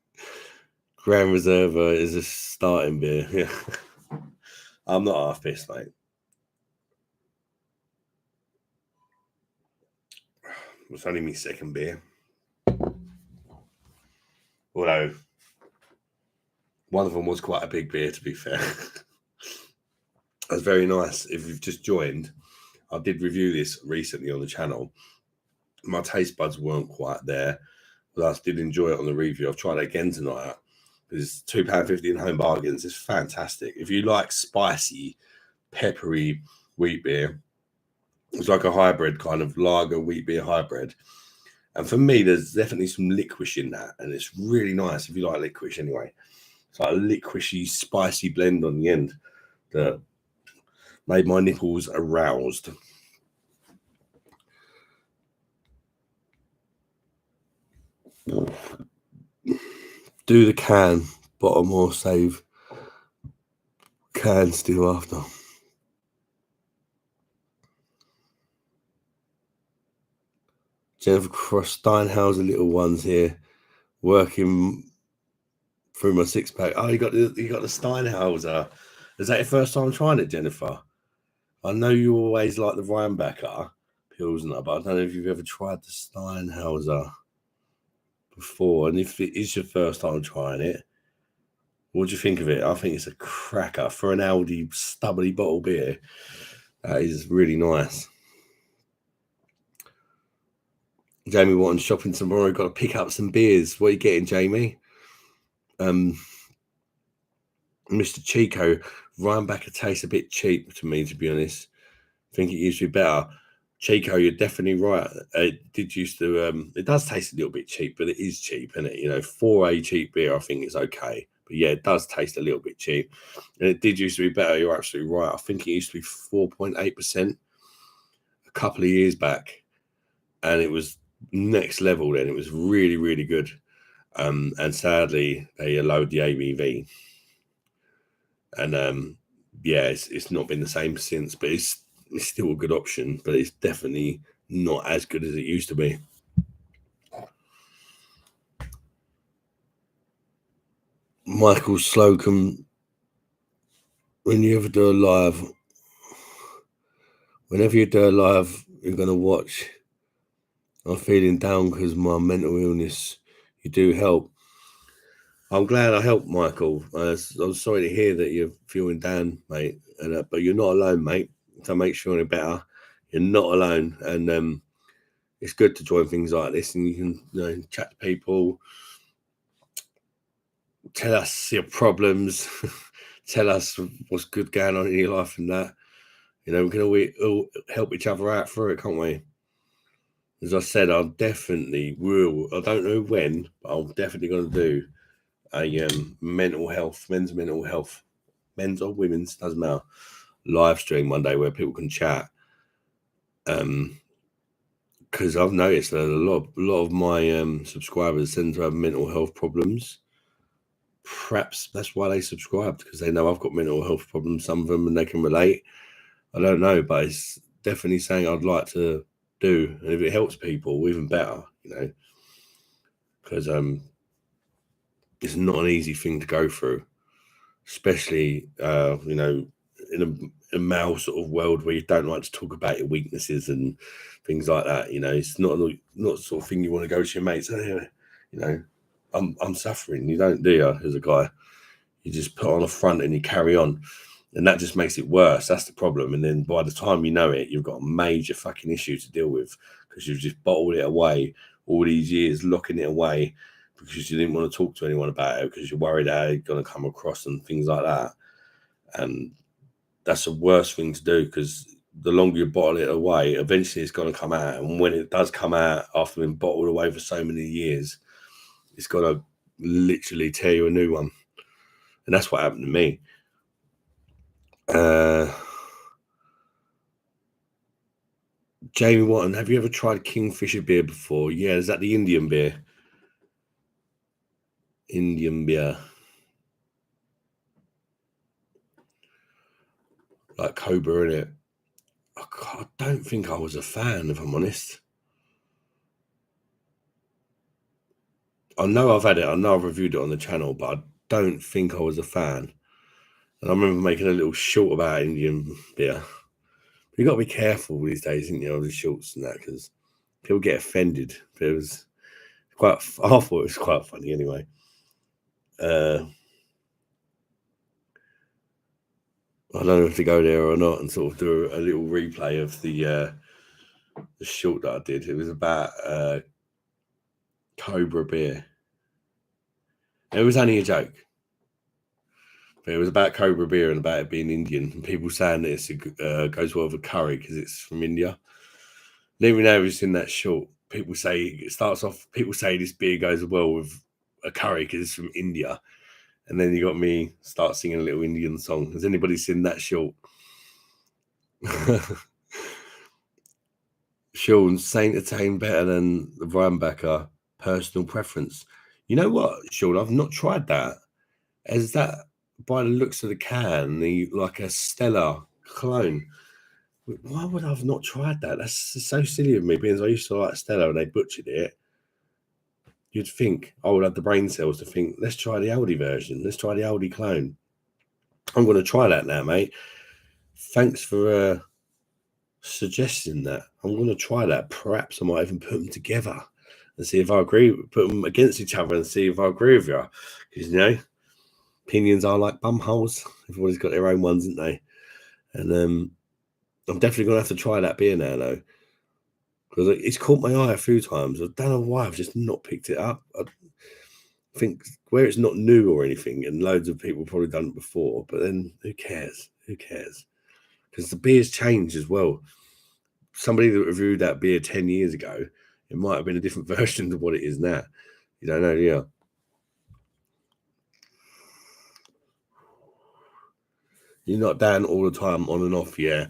Grand Reserva is a starting beer. Yeah. I'm not half pissed, mate. It's only my second beer. Although, One of them was quite a big beer, to be fair. That's very nice. If you've just joined, I did review this recently on the channel. My taste buds weren't quite there, but I did enjoy it on the review. I've tried it again tonight. It's £2.50 in Home Bargains. It's fantastic. If you like spicy, peppery wheat beer, it's like a hybrid kind of lager wheat beer hybrid. And for me, there's definitely some licorice in that, and it's really nice if you like licorice anyway. It's like a licoricey, spicy blend on the end that made my nipples aroused. Do the can, bottom or save can still after. Jennifer Cross Steinhauser little ones here working through my 6-pack. Oh, you got the Steinhauser. Is that your first time trying it, Jennifer? I know you always like the Rheinbacher Pilsner, but I don't know if you've ever tried the Steinhauser before. And if it is your first time trying it, what do you think of it? I think it's a cracker for an Aldi stubbly bottle beer. That is really nice. Jamie wanting shopping tomorrow. Got to pick up some beers. What are you getting, Jamie? Mr. Chico, Rheinbacher tastes a bit cheap to me, to be honest. I think it used to be better. Chico, you're definitely right. It did used to. It does taste a little bit cheap, but it is cheap, isn't it? You know, for a cheap beer, I think it's okay. But yeah, it does taste a little bit cheap. And it did used to be better. You're absolutely right. I think it used to be 4.8% a couple of years back, and it was next level. Then it was really, really good. And sadly, they allowed the ABV. And yeah, it's not been the same since, but it's still a good option, but it's definitely not as good as it used to be. Michael Slocum, whenever you do a live, you're going to watch. I'm feeling down because my mental illness, you do help. I'm glad I helped, Michael. I'm sorry to hear that you're feeling down, mate. But you're not alone, mate. To make sure you're better, you're not alone. And it's good to join things like this, and you can chat to people, tell us your problems, tell us what's good going on in your life, and that. We can all help each other out through it, can't we? As I said, I definitely will. I don't know when, but I'm definitely going to do a men's or women's, doesn't matter, live stream one day where people can chat. Because I've noticed that a lot of my subscribers tend to have mental health problems. Perhaps that's why they subscribed, because they know I've got mental health problems, some of them, and they can relate. I don't know, but it's definitely something I'd like to do. And if it helps people, even better, because it's not an easy thing to go through, especially, in a male sort of world where you don't like to talk about your weaknesses and things like that. It's not the sort of thing you want to go to your mates. I'm suffering. You don't, do you? As a guy, you just put on a front and you carry on, and that just makes it worse. That's the problem. And then by the time you know it, you've got a major fucking issue to deal with, because you've just bottled it away all these years, locking it away because you didn't want to talk to anyone about it, because you're worried how it's going to come across and things like that. And that's the worst thing to do, because the longer you bottle it away, eventually it's going to come out. And when it does come out after being bottled away for so many years, it's going to literally tear you a new one. And that's what happened to me. Jamie Watton, have you ever tried Kingfisher beer before? Yeah, is that the Indian beer? Indian beer. Like Cobra, innit? I don't think I was a fan, if I'm honest. I know I've had it. I know I've reviewed it on the channel, but I don't think I was a fan. And I remember making a little short about Indian beer. But you got to be careful these days, isn't you, with the shorts and that, because people get offended. But it was I thought it was quite funny anyway. I don't know if to go there or not and sort of do a little replay of the short that I did. It was about Cobra beer. It was only a joke. But it was about Cobra beer and about it being Indian. And people saying that it goes well with curry because it's from India. Let me know if you've seen that short. People say it starts off, people say this beer goes well with a curry because it's from India. And then you got me start singing a little Indian song. Has anybody seen that short? Sean, Saint Attain better than the Rhinebecker, personal preference. You know what, Sean? I've not tried that. Is that by the looks of the can, like a Stella clone? Why would I have not tried that? That's so silly of me, because I used to like Stella and they butchered it. You'd think I would have the brain cells to think, let's try the Aldi version. Let's try the Aldi clone. I'm going to try that now, mate. Thanks for suggesting that. I'm going to try that. Perhaps I might even put them together and see if I agree. Put them against each other and see if I agree with you. Because, you know, opinions are like bum holes. Everybody's got their own ones, haven't they? And I'm definitely going to have to try that beer now, though. Because it's caught my eye a few times. I don't know why I've just not picked it up. I think where it's not new or anything, and loads of people probably done it before, but then who cares? Who cares? Because the beer's changed as well. Somebody that reviewed that beer 10 years ago, it might have been a different version of what it is now. You don't know, yeah. You're not down all the time, on and off, yeah.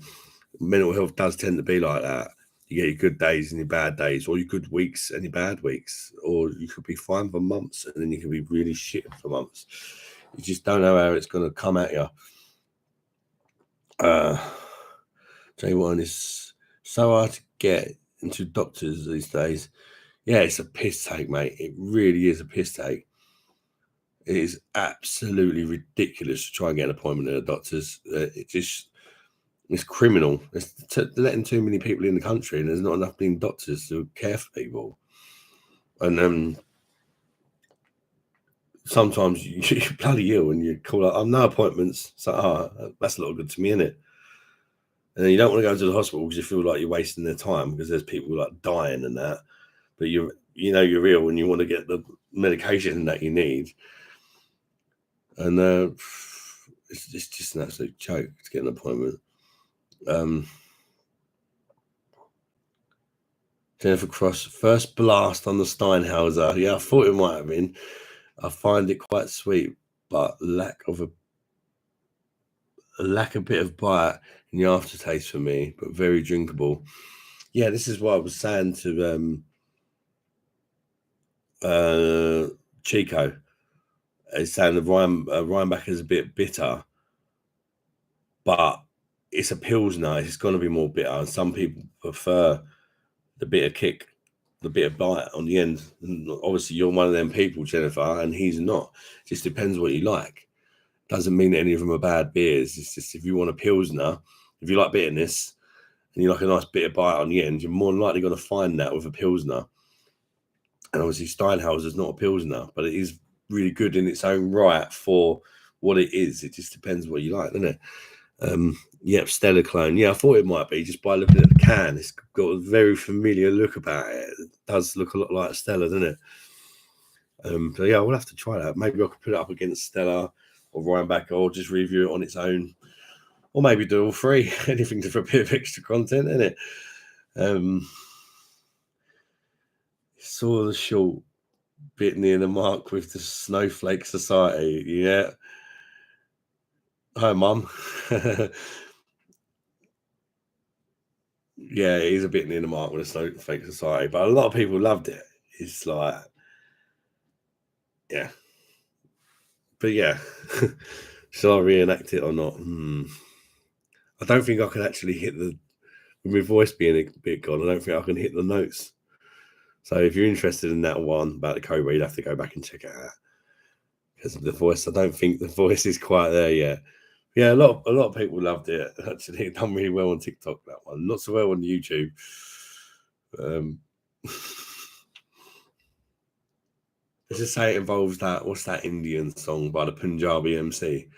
Mental health does tend to be like that. You get your good days and your bad days, or your good weeks and your bad weeks, or you could be fine for months and then you can be really shit for months. You just don't know how it's going to come at you. Tell you what, it's so hard to get into doctors these days. Yeah, it's a piss take, mate. It really is a piss take. It is absolutely ridiculous to try and get an appointment at a doctor's. It's criminal. It's letting too many people in the country, and there's not enough being doctors to care for people. And sometimes you're bloody ill, and you call up, "I'm no appointments." It's like, that's not good to me, innit? And then you don't want to go to the hospital because you feel like you're wasting their time because there's people like dying and that. But you're ill and you want to get the medication that you need. And it's just an absolute joke to get an appointment. Jennifer Cross, first blast on the Steinhauser. Yeah, I thought it might have been. I find it quite sweet, but lack a bit of bite in the aftertaste for me, but very drinkable. Yeah, this is what I was saying to Chico. It's saying the Rhinebecker is a bit bitter, but it's a Pilsner. It's going to be more bitter, and some people prefer the bitter kick, the bitter bite on the end. And obviously, you're one of them people, Jennifer, and he's not. It just depends what you like. Doesn't mean that any of them are bad beers. It's just if you want a Pilsner, if you like bitterness, and you like a nice bitter bite on the end, you're more than likely going to find that with a Pilsner. And obviously, Steinhauser is not a Pilsner, but it is really good in its own right for what it is. It just depends what you like, doesn't it? Yep, Stella clone. Yeah, I thought it might be just by looking at the can. It's got a very familiar look about it. It does look a lot like Stella, doesn't it? So yeah, we'll have to try that. Maybe I could put it up against Stella or Rhinebecker, or just review it on its own, or maybe do all three. Anything for a bit of extra content, isn't it? Saw the short bit near the mark with the Snowflake Society. Yeah. Hi, Mum. Yeah, it is a bit near the mark with the Snowflake Society, but a lot of people loved it. It's like, yeah. But yeah, shall I reenact it or not? I don't think I can actually hit with my voice being a bit gone, I don't think I can hit the notes. So if you're interested in that one about the Cobra, you'd have to go back and check it out. Because of the voice, I don't think the voice is quite there yet. Yeah, a lot of people loved it. Actually, it done really well on TikTok, that one. Not so well on YouTube. Let's just say it involves that. What's that Indian song by the Punjabi MC?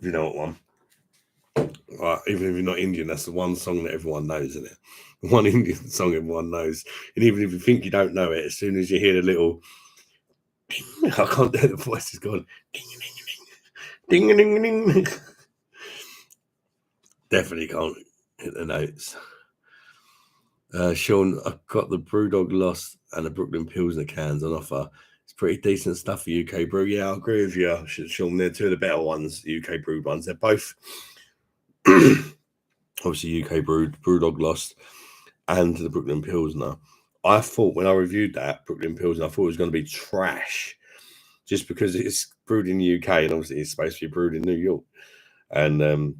You know what one? Even if you're not Indian, that's the one song that everyone knows, isn't it? One Indian song everyone knows. And even if you think you don't know it, as soon as you hear the little I can't do the voice is gone. Ding ding ding ding ding ding. Definitely can't hit the notes. Sean, I got the Brewdog Lost and the Brooklyn Pilsner cans on offer. It's pretty decent stuff for UK brew. Yeah, I agree with you, Sean. They're two of the better ones, UK brewed ones. They're both obviously UK brewed, Brewdog Lost and the Brooklyn Pilsner. I thought when I reviewed that Brooklyn Pilsner, I thought it was going to be trash just because it's brewed in the UK and obviously it's supposed to be brewed in New York. And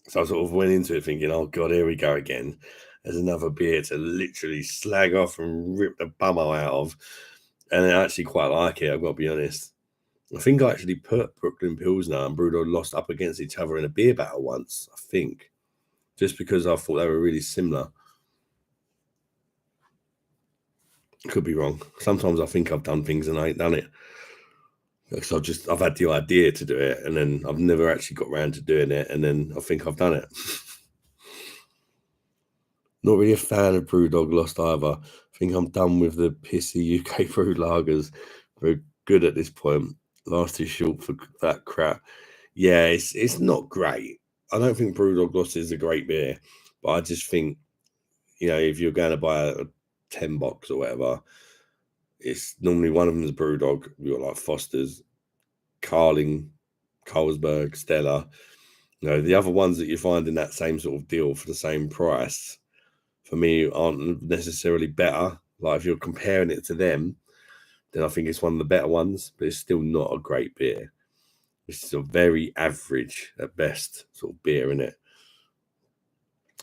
so I sort of went into it thinking, oh God, here we go again. There's another beer to literally slag off and rip the bummo out of. And I actually quite like it, I've got to be honest. I think I actually put Brooklyn Pilsner and Brewdog Lost up against each other in a beer battle once, I think. Just because I thought they were really similar. Could be wrong. Sometimes I think I've done things and I ain't done it. Because I've had the idea to do it and then I've never actually got around to doing it and then I think I've done it. Not really a fan of Brewdog Lost either. I think I'm done with the pissy UK brewed lagers. Very good at this point. Last too short for that crap. Yeah, it's not great. I don't think Brewdog Lost is a great beer, but I just think, you know, if you're going to buy a 10 box or whatever, it's normally one of them is Brewdog. You've got like Foster's, Carling, Carlsberg, Stella. You know, the other ones that you find in that same sort of deal for the same price, for me, aren't necessarily better. Like if you're comparing it to them, then I think it's one of the better ones, but it's still not a great beer. It's a very average at best sort of beer, isn't it?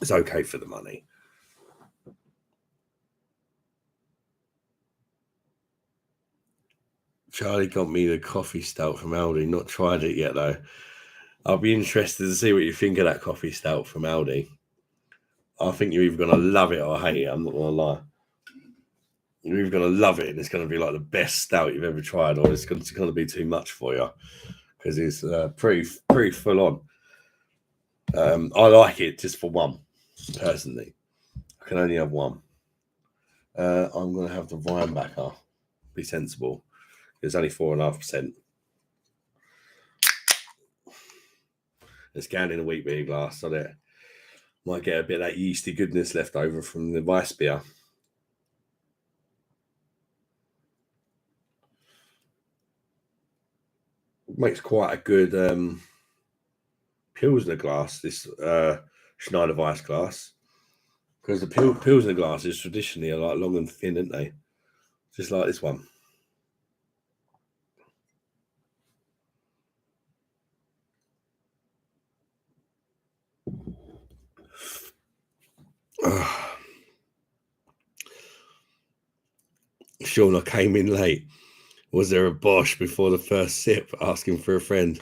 It's okay for the money. Charlie got me the coffee stout from Aldi. Not tried it yet though. I'll be interested to see what you think of that coffee stout from Aldi. I think you're either gonna love it or hate it. I'm not gonna lie. You're either gonna love it and it's gonna be like the best stout you've ever tried, or it's gonna be too much for you because it's pretty full on. I like it just for one, personally. I can only have one. I'm gonna have the Weinbacher. Be sensible. It's only 4.5%. It's down in a wheat beer glass, so that might get a bit of that yeasty goodness left over from the Weiss beer. Makes quite a good Pilsner glass, this Schneider Weiss glass. Because the Pilsner glasses traditionally are like long and thin, aren't they? Just like this one. Sean, I came in late. Was there a Bosch before the first sip? Asking for a friend.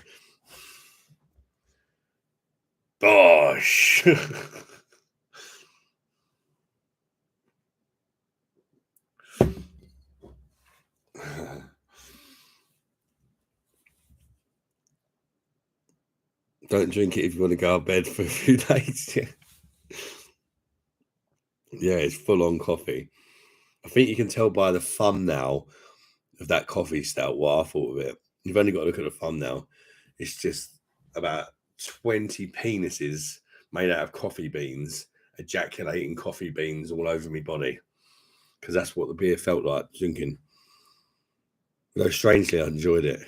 Bosch. Don't drink it if you want to go to bed for a few days. Yeah, it's full on coffee. I think you can tell by the thumbnail of that coffee stout what I thought of it. You've only got to look at the thumbnail. It's just about 20 penises made out of coffee beans, ejaculating coffee beans all over my body. Because that's what the beer felt like drinking. Though strangely, I enjoyed it.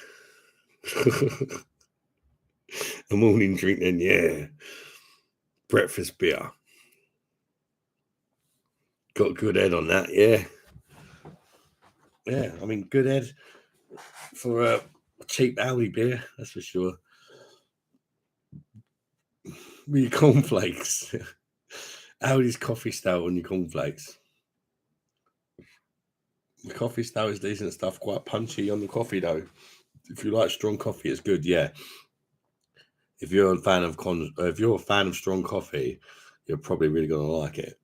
A morning drink, then, yeah. Breakfast beer. Got a good head on that, yeah. Yeah, I mean, good head for a cheap Aldi beer, that's for sure. With your cornflakes. Aldi's coffee stout on your cornflakes. The coffee stout is decent stuff, quite punchy on the coffee though. If you like strong coffee, it's good, yeah. If you're a fan of strong coffee, you're probably really gonna like it.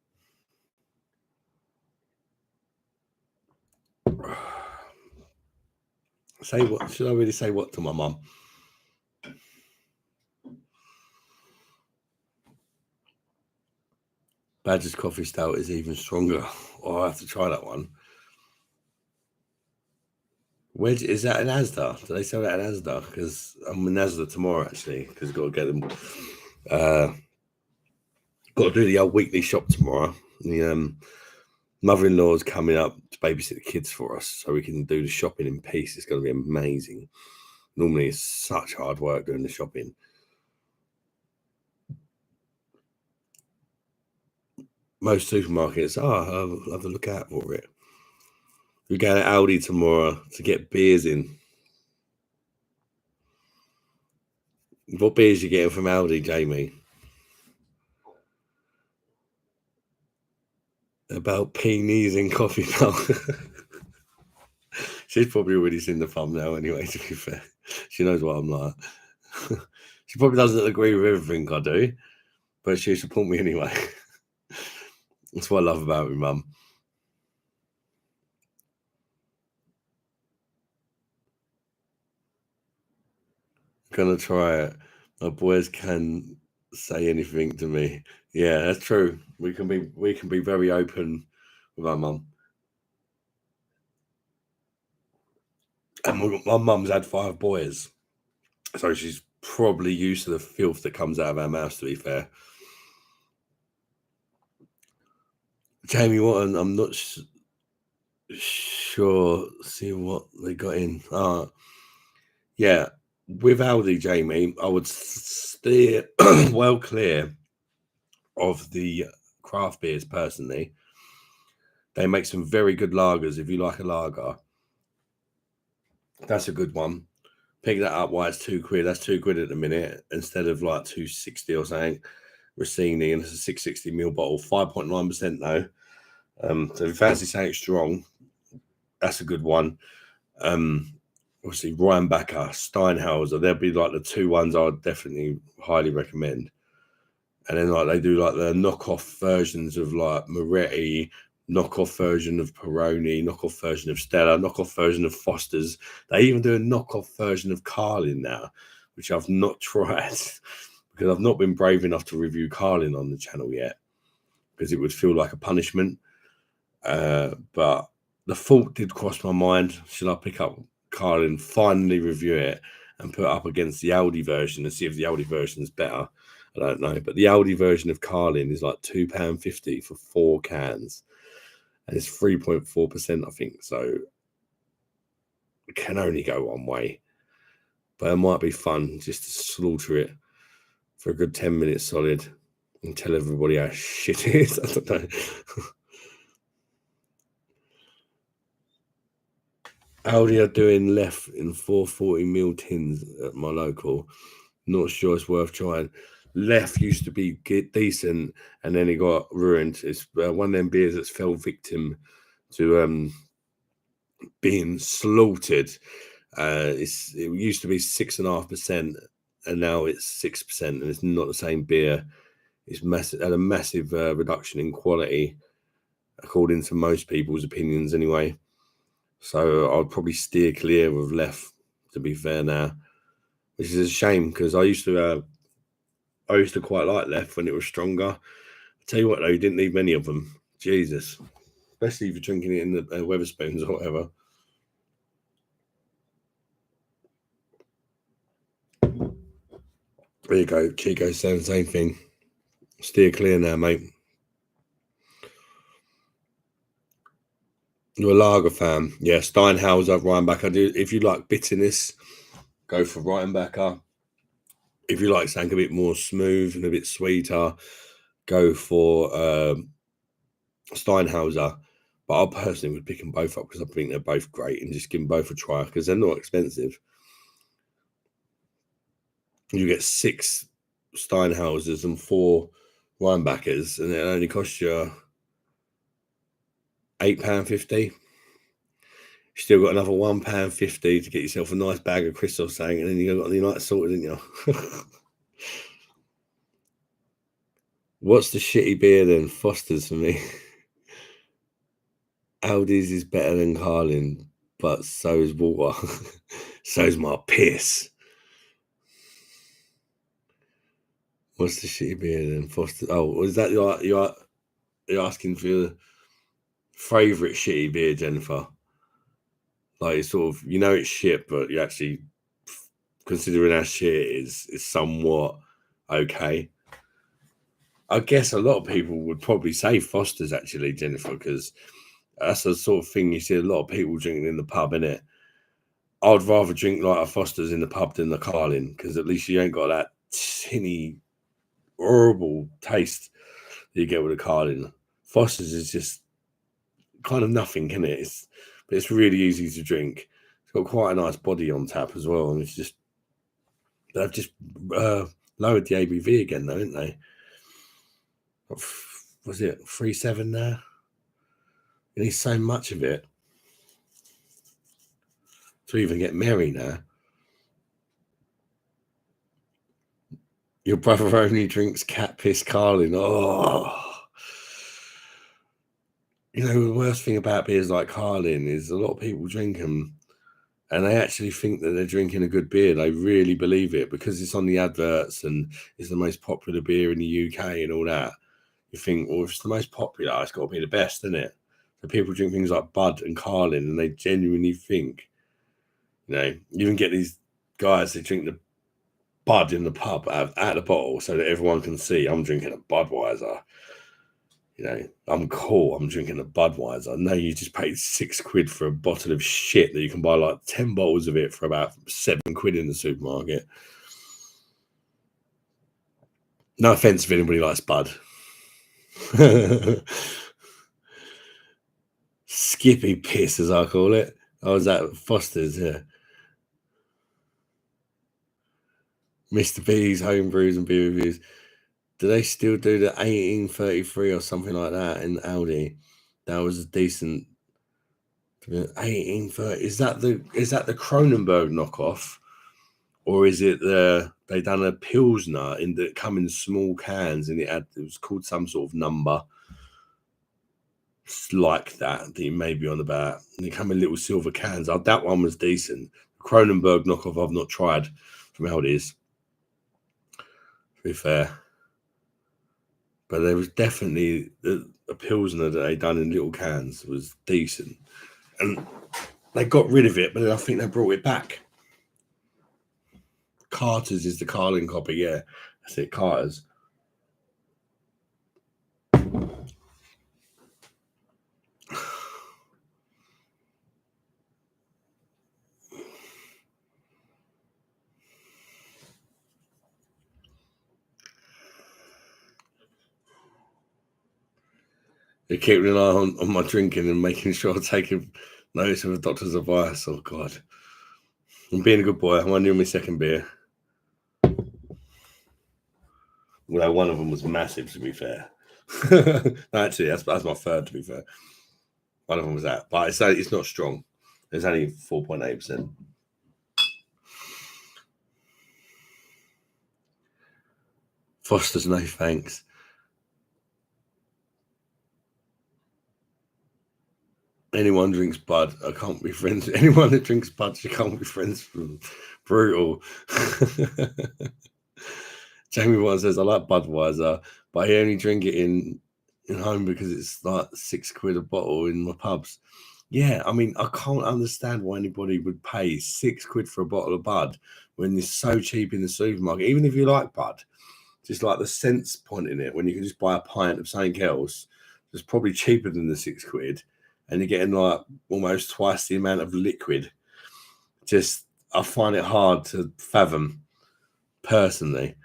Say what? Should I really say what to my mum? Badger's Coffee Stout is even stronger. Oh, I'll have to try that one. Where is that in Asda? Do they sell that in Asda? Because I'm in Asda tomorrow actually. Because I've got to get them. Got to do the old weekly shop tomorrow. The mother-in-law's coming up to babysit the kids for us, so we can do the shopping in peace. It's going to be amazing. Normally, it's such hard work doing the shopping. Most supermarkets, I'll have a look out for it. We're going to Aldi tomorrow to get beers in. What beers you getting from Aldi, Jamie? About peonies and coffee milk. She's probably already seen the thumbnail anyway, to be fair. She knows what I'm like. She probably doesn't agree with everything I do, but she support me anyway. That's what I love about my mum. Gonna try it. My boys can say anything to me. Yeah, that's true. We can be very open with our mum. And my mum's had 5 boys, so she's probably used to the filth that comes out of our mouths, to be fair. Jamie Watton, I'm not sure. See what they got in. Yeah, with Aldi, Jamie, I would steer well clear of the craft beers personally. They make some very good lagers. If you like a lager, that's a good one. Pick that up while it's £2. That's £2 at the minute instead of like £2.60 or something. Rossini, and it's a 660ml bottle, 5.9% though. So if you fancy something strong, that's a good one. Obviously, Rheinbacher, Steinhauser, they'll be like the 2 ones I would definitely highly recommend. And then like they do like the knockoff versions of like Moretti, knockoff version of Peroni, knockoff version of Stella, knockoff version of Foster's. They even do a knockoff version of Carlin now, which I've not tried because I've not been brave enough to review Carlin on the channel yet because it would feel like a punishment. But the thought did cross my mind. Should I pick up Carlin, finally review it and put it up against the Aldi version and see if the Aldi version is better? I don't know. But the Aldi version of Carlin is like £2.50 for 4 cans. And it's 3.4%, I think. So it can only go one way. But it might be fun just to slaughter it for a good 10 minutes solid and tell everybody how shit it is. I don't know. Aldi are doing left in 440ml tins at my local. Not sure it's worth trying. Left used to be decent and then it got ruined. It's one of them beers that's fell victim to being slaughtered. It used to be 6.5% and now it's 6%, and it's not the same beer. It's had a massive reduction in quality, according to most people's opinions anyway. So I'd probably steer clear of left, to be fair now, which is a shame because I used to quite like left when it was stronger. I tell you what though, you didn't need many of them. Jesus, especially if you're drinking it in the Wetherspoons or whatever. There you go, Chico saying the same thing. Steer clear now, mate. You're a lager fan. Yeah, Steinhauser, Rheinbacher. If you like bitterness, go for Rheinbacher. If you like something a bit more smooth and a bit sweeter, go for Steinhauser. But I personally would pick them both up because I think they're both great and just give them both a try because they're not expensive. You get 6 Steinhausers and 4 Rheinbachers, and it only costs you £8.50. Still got another £1.50 to get yourself a nice bag of crisps or something, and then you got the night sorted, didn't you? What's the shitty beer then? Foster's for me. Aldi's is better than Carlin, but so is water. So's my piss. What's the shitty beer then? Foster's. Oh, was that your you're asking for your favourite shitty beer, Jennifer. Like it's sort of, it's shit, but you actually, considering how shit it is somewhat okay. I guess a lot of people would probably say Foster's actually, Jennifer, because that's the sort of thing you see a lot of people drinking in the pub, innit? I'd rather drink like a Foster's in the pub than the Carling, because at least you ain't got that tinny, horrible taste that you get with a Carling. Foster's is just kind of nothing, can it? But it's really easy to drink. It's got quite a nice body on tap as well, and they've just lowered the ABV again, though, haven't they? Was it 3.7 now? You need so much of it to even get merry now. Your brother only drinks cat piss Carling. Oh. The worst thing about beers like Carling is a lot of people drink them and they actually think that they're drinking a good beer. They really believe it because it's on the adverts and it's the most popular beer in the UK and all that. You think, well, if it's the most popular, it's got to be the best, isn't it? So people drink things like Bud and Carling and they genuinely think, you even get these guys that drink the Bud in the pub out the bottle so that everyone can see I'm drinking a Budweiser. I'm cool. I'm drinking a Budweiser. No, you just paid £6 for a bottle of shit that you can buy like 10 bottles of it for about £7 in the supermarket. No offense if anybody likes Bud. Skippy piss, as I call it. I was at Foster's, yeah. Mr. B's home brews and beer reviews. Do they still do the 1833 or something like that in Aldi? That was a decent 1830. Is that the Kronenberg knockoff, or is it they done a Pilsner that come in small cans and it was called some sort of number like that you may be on about, and they come in little silver cans. That one was decent. Kronenberg knockoff I've not tried from Aldi's, to be fair. But there was definitely a Pilsner that they done in little cans was decent. And they got rid of it, but then I think they brought it back. Carter's is the Carling copy, yeah. That's it, Carter's. They're keeping an eye on my drinking and making sure I'm taking notice of a doctor's advice. Oh, God. I'm being a good boy. I'm only on my second beer. Although one of them was massive, to be fair. Actually, that's my third, to be fair. One of them was that. But it's not strong. It's only 4.8%. Foster's, no thanks. Anyone drinks Bud, I can't be friends. Anyone that drinks Bud, you can't be friends with. Brutal. Jamie Warren says, I like Budweiser, but I only drink it in home because it's like £6 a bottle in my pubs. Yeah, I mean, I can't understand why anybody would pay £6 for a bottle of Bud when it's so cheap in the supermarket. Even if you like Bud, just like the sense point in it, when you can just buy a pint of something else, it's probably cheaper than the £6. And you're getting like almost twice the amount of liquid. Just, I find it hard to fathom, personally.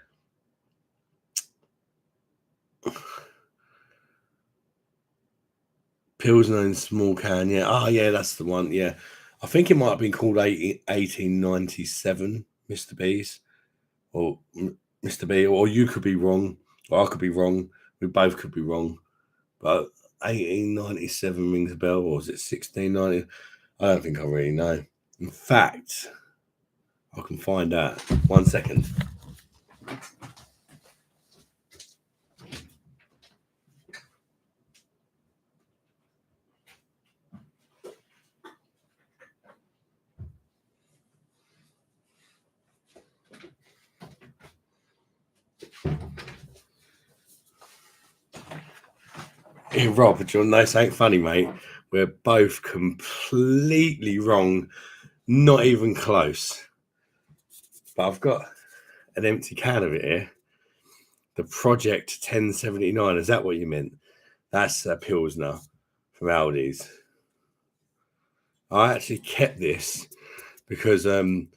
Pilsner in small can, yeah. Oh, yeah, that's the one, yeah. I think it might have been called 1897, Mr. B's. Or Mr. B, or you could be wrong, or I could be wrong. We both could be wrong. But 1897 rings a bell, or was it 1690? I don't think I really know. In fact, I can find out. 1 second. Hey, Rob, do you want to know something funny, mate? We're both completely wrong, not even close. But I've got an empty can of it here. The Project 1079. Is that what you meant? That's a Pilsner from Aldi's. I actually kept this because I've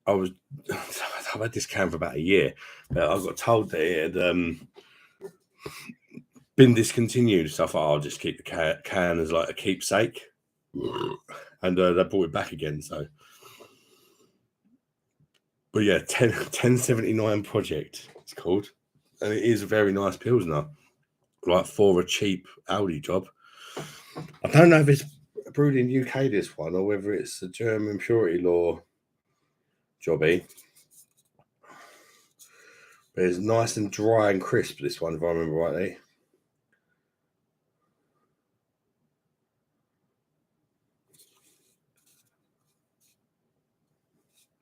had this can for about a year, but I got told that it had been discontinued. So I thought I'll just keep the can as like a keepsake, and they brought it back again. So, but yeah, 1079 Project it's called, and it is a very nice Pilsner, like for a cheap Aldi job. I don't know if it's brewed in UK this one or whether it's a German purity law jobby. But it's nice and dry and crisp, this one, if I remember rightly.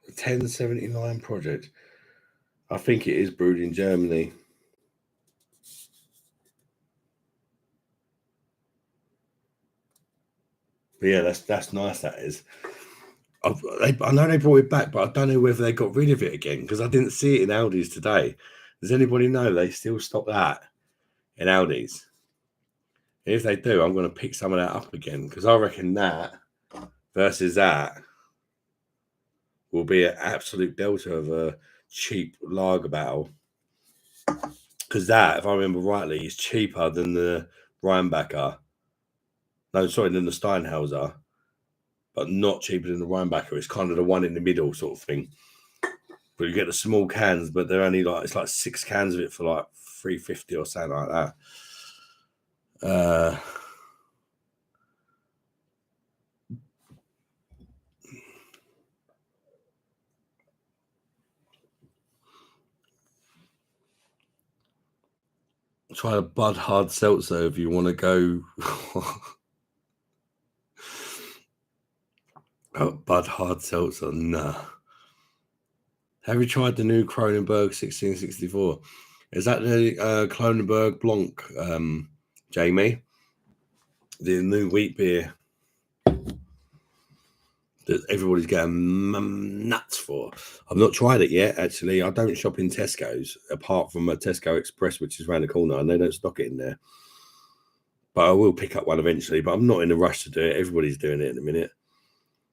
The 1079 Project. I think it is brewed in Germany. But yeah, that's nice, that is. I know they brought it back, but I don't know whether they got rid of it again because I didn't see it in Aldi's today. Does anybody know they still stock that in Aldi's? If they do, I'm going to pick some of that up again because I reckon that versus that will be an absolute belter of a cheap lager battle. Because that, if I remember rightly, is cheaper than the Rheinbacher. No, sorry, than the Steinhauser, but not cheaper than the Rheinbacher. It's kind of the one in the middle sort of thing. But you get the small cans, but they're only like, it's like 6 cans of it for like $3.50 or something like that. Try a Bud Hard Seltzer if you want to go. Oh, Bud Hard Seltzer, nah. Have you tried the new Kronenberg 1664? Is that the Kronenberg Blanc, Jamie? The new wheat beer that everybody's getting nuts for. I've not tried it yet, actually. I don't shop in Tesco's, apart from a Tesco Express, which is around the corner, and they don't stock it in there. But I will pick up one eventually, but I'm not in a rush to do it. Everybody's doing it in a minute.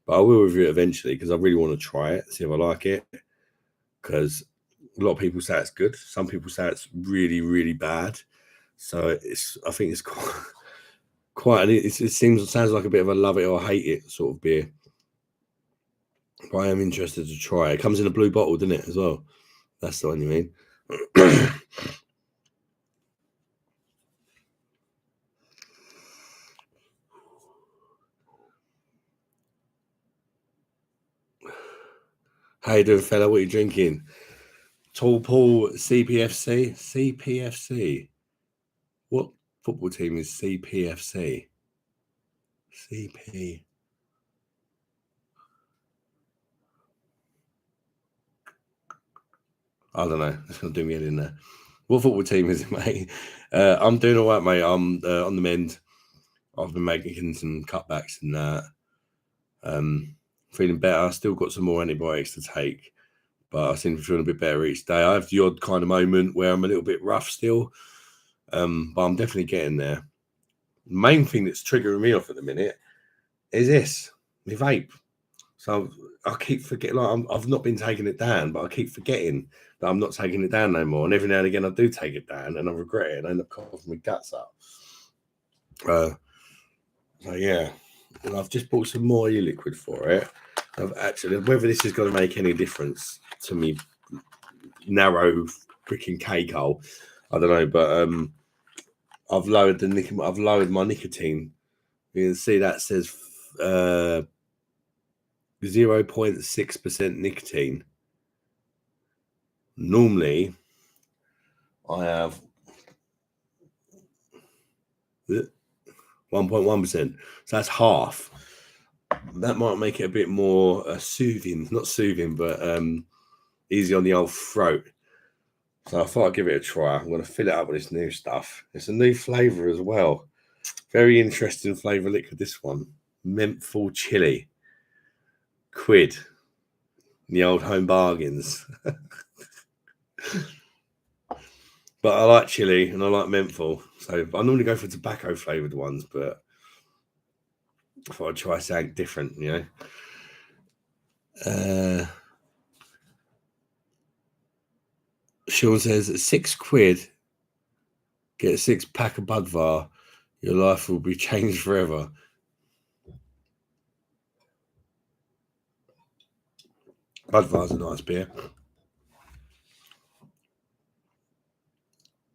But I will review it eventually because I really want to try it, see if I like it. Because a lot of people say it's good. Some people say it's really, really bad. So I think it's quite it sounds like a bit of a love it or hate it sort of beer. But I am interested to try it. It comes in a blue bottle, doesn't it, as well? That's the one you mean. How you doing, fella? What are you drinking? Tall Paul CPFC? CPFC? What football team is CPFC? CP. I don't know. It's going to do me in there. What football team is it, mate? I'm doing all right, mate. I'm on the mend. I've been making some cutbacks and that. Feeling better. I still got some more antibiotics to take, but I seem to be feeling a bit better each day. I have the odd kind of moment where I'm a little bit rough still, but I'm definitely getting there. The main thing that's triggering me off at the minute is this, my vape. So I keep forgetting, like I've not been taking it down, but I keep forgetting that I'm not taking it down no more. And every now and again I do take it down and I regret it and I end up coughing my guts up. So yeah, and I've just bought some more e-liquid for it. I've actually, whether this is going to make any difference to me narrow freaking cake hole, I don't know, but I've lowered my nicotine. You can see that says 0.6% nicotine. Normally I have 1.1%, so that's half. That might make it a bit more soothing, not soothing, but easy on the old throat. So I thought I'd give it a try. I'm going to fill it up with this new stuff. It's a new flavour as well. Very interesting flavour liquid, this one. Menthol chili. Quid. The old home bargains. But I like chili and I like menthol. So I normally go for tobacco flavoured ones, but I thought I'd try something different, you know. Sean says, £6, get a 6-pack of Budvar, your life will be changed forever. Budvar's a nice beer.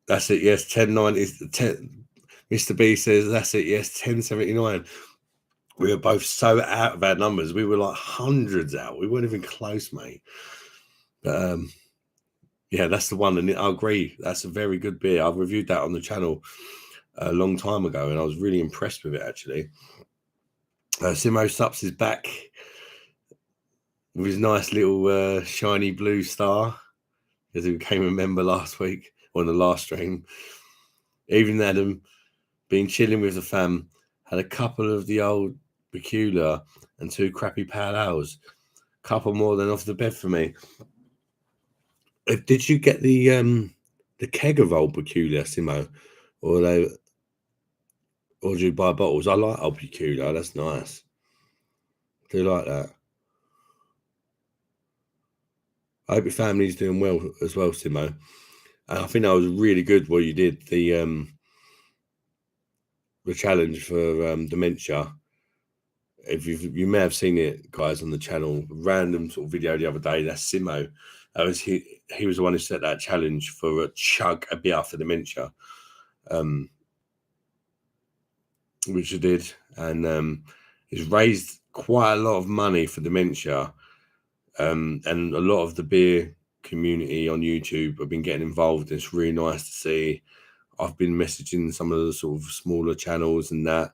That's it, yes, 10.90. 10. Mr. B says, that's it, yes, 10.79. We were both so out of our numbers. We were like hundreds out. We weren't even close, mate. But yeah, that's the one. And I agree. That's a very good beer. I've reviewed that on the channel a long time ago, and I was really impressed with it, actually. Simo Sups is back with his nice little shiny blue star, as he became a member last week on the last stream. Even Adam, been chilling with the fam, had a couple of the old Peculiar and 2 crappy pale ales. Couple more than off the bed for me. Did you get the keg of old Peculiar, Simo, or did you buy bottles? I like old Peculiar. That's nice. I do like that. I hope your family's doing well as well, Simo. And I think that was really good what you did. The challenge for dementia. If you may have seen it, guys, on the channel, random sort of video the other day. That's Simo. He was the one who set that challenge for a chug a beer for dementia, which I did, and it's raised quite a lot of money for dementia, and a lot of the beer community on YouTube have been getting involved. It's really nice to see. I've been messaging some of the sort of smaller channels and that,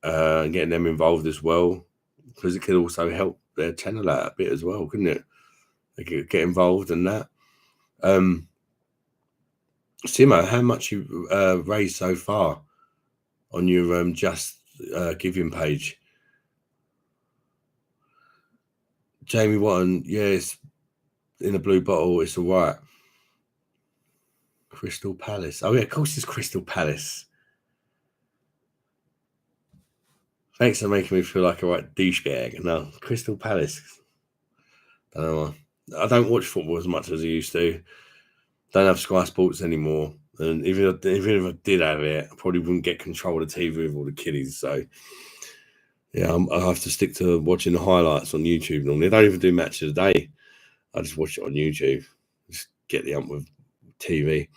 and getting them involved as well, because it could also help their channel out a bit as well, couldn't it? They could get involved in that. Simo, how much you raised so far on your Just Giving page? Jamie Watton, yes, in a blue bottle, it's all right. Crystal Palace. Oh yeah, of course it's Crystal Palace. Thanks for making me feel like a right douchebag. No, Crystal Palace. Don't know. I don't watch football as much as I used to. Don't have Sky Sports anymore. And even if I did have it, I probably wouldn't get control of the TV with all the kiddies. So yeah, I have to stick to watching the highlights on YouTube normally. I don't even do match of the day. I just watch it on YouTube. Just get the ump with TV.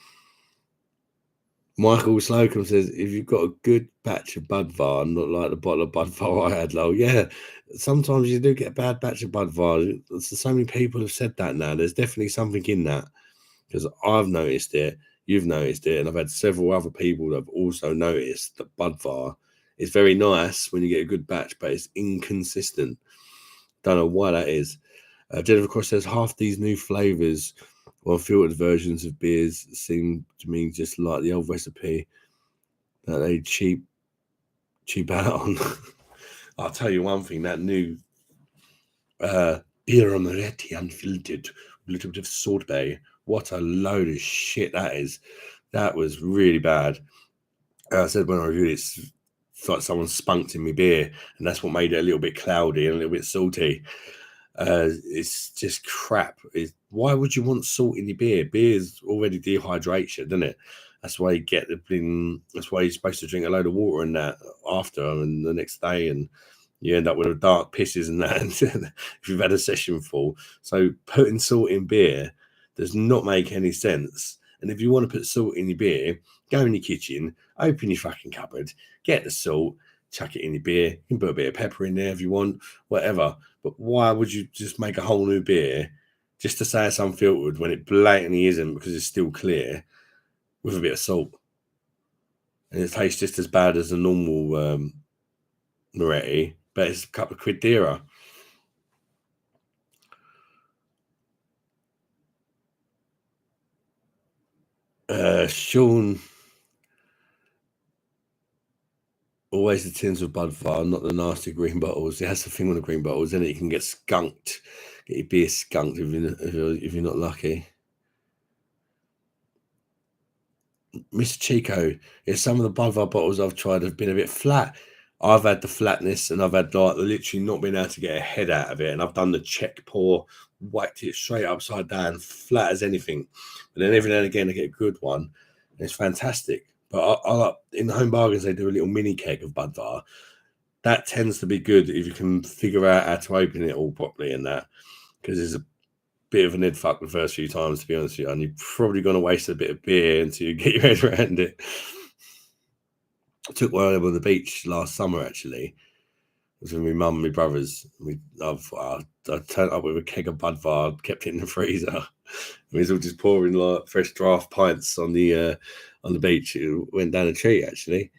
Michael Slocum says, if you've got a good batch of Budvar, not like the bottle of Budvar I had, lol. Yeah, sometimes you do get a bad batch of Budvar. So many people have said that now. There's definitely something in that, because I've noticed it, you've noticed it, and I've had several other people that have also noticed that Budvar is very nice when you get a good batch, but it's inconsistent. Don't know why that is. Jennifer Cross says, half these new flavours or filtered versions of beers seem to me just like the old recipe that they cheap out on. I'll tell you one thing, that new beer amaretti unfiltered, a little bit of salt bay, what a load of shit that is. That was really bad. I said when I reviewed it, it's like someone spunked in my beer, and that's what made it a little bit cloudy and a little bit salty. It's just crap. Why would you want salt in your beer? Beer is already dehydration, isn't it? That's why you get that's why you're supposed to drink a load of water in that after and the next day, and you end up with dark pisses and that if you've had a session full. So putting salt in beer does not make any sense. And if you want to put salt in your beer, go in your kitchen, open your fucking cupboard, get the salt, chuck it in your beer. You can put a bit of pepper in there if you want, whatever. But why would you just make a whole new beer just to say it's unfiltered when it blatantly isn't, because it's still clear, with a bit of salt? And it tastes just as bad as a normal Moretti, but it's a couple of quid dearer. Sean, always the tins of Budvar, not the nasty green bottles. It has the thing on the green bottles, then it can get skunked. Get your beer skunked if you're not lucky. Mr. Chico, yeah, some of the Budvar bottles I've tried have been a bit flat. I've had the flatness, and I've had like literally not being able to get a head out of it. And I've done the check pour, whacked it straight upside down, flat as anything. But then every now and again I get a good one, and it's fantastic. But I like in the home bargains they do a little mini keg of Budvar. That tends to be good if you can figure out how to open it all properly and that, because there's a bit of an head fuck the first few times, to be honest with you, and you're probably going to waste a bit of beer until you get your head around it. I took one of them on the beach last summer, actually. It was with my mum and my brothers. I turned up with a keg of Budvar, kept it in the freezer. And we was all just pouring like fresh draft pints on the beach. It went down a treat, actually.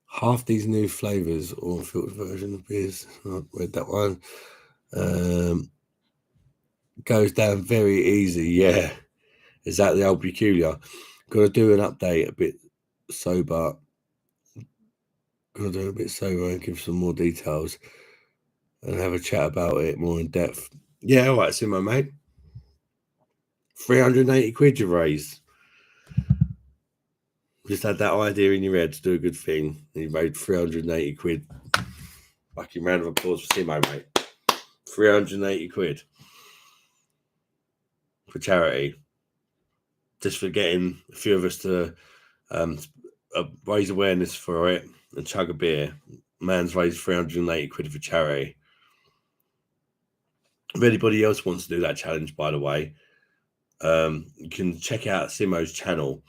Half these new flavours or filtered version of beers. I read that one. Goes down very easy, yeah. Is that the old peculiar? Got to do an update a bit sober. Got to do a bit sober and give some more details and have a chat about it more in depth. Yeah, all right, Simo, mate. 380 quid you raised. Just had that idea in your head to do a good thing, and you made 380 quid. Fucking round of applause for Simo, mate. 380 quid for charity. Just for getting a few of us to raise awareness for it and chug a beer. Man's raised 380 quid for charity. If anybody else wants to do that challenge, by the way, you can check out Simo's channel.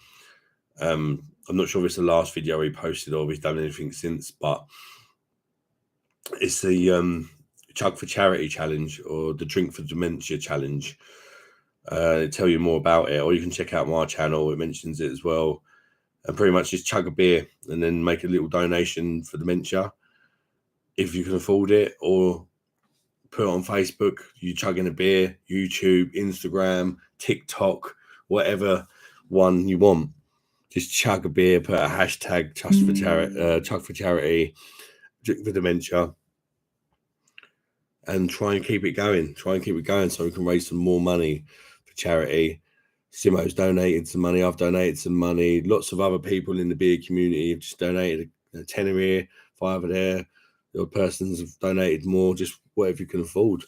I'm not sure if it's the last video he posted or if he's done anything since, but it's the Chug for Charity challenge or the Drink for Dementia challenge. Tell you more about it, or you can check out my channel. It mentions it as well. And pretty much just chug a beer and then make a little donation for dementia if you can afford it, or put it on Facebook. You chugging a beer, YouTube, Instagram, TikTok, whatever one you want. Just chug a beer, put a hashtag chug for charity, drink for dementia, and try and keep it going. Try and keep it going so we can raise some more money for charity. Simo's donated some money. I've donated some money. Lots of other people in the beer community have just donated a tenner here, $5 there. The odd persons have donated more, just whatever you can afford.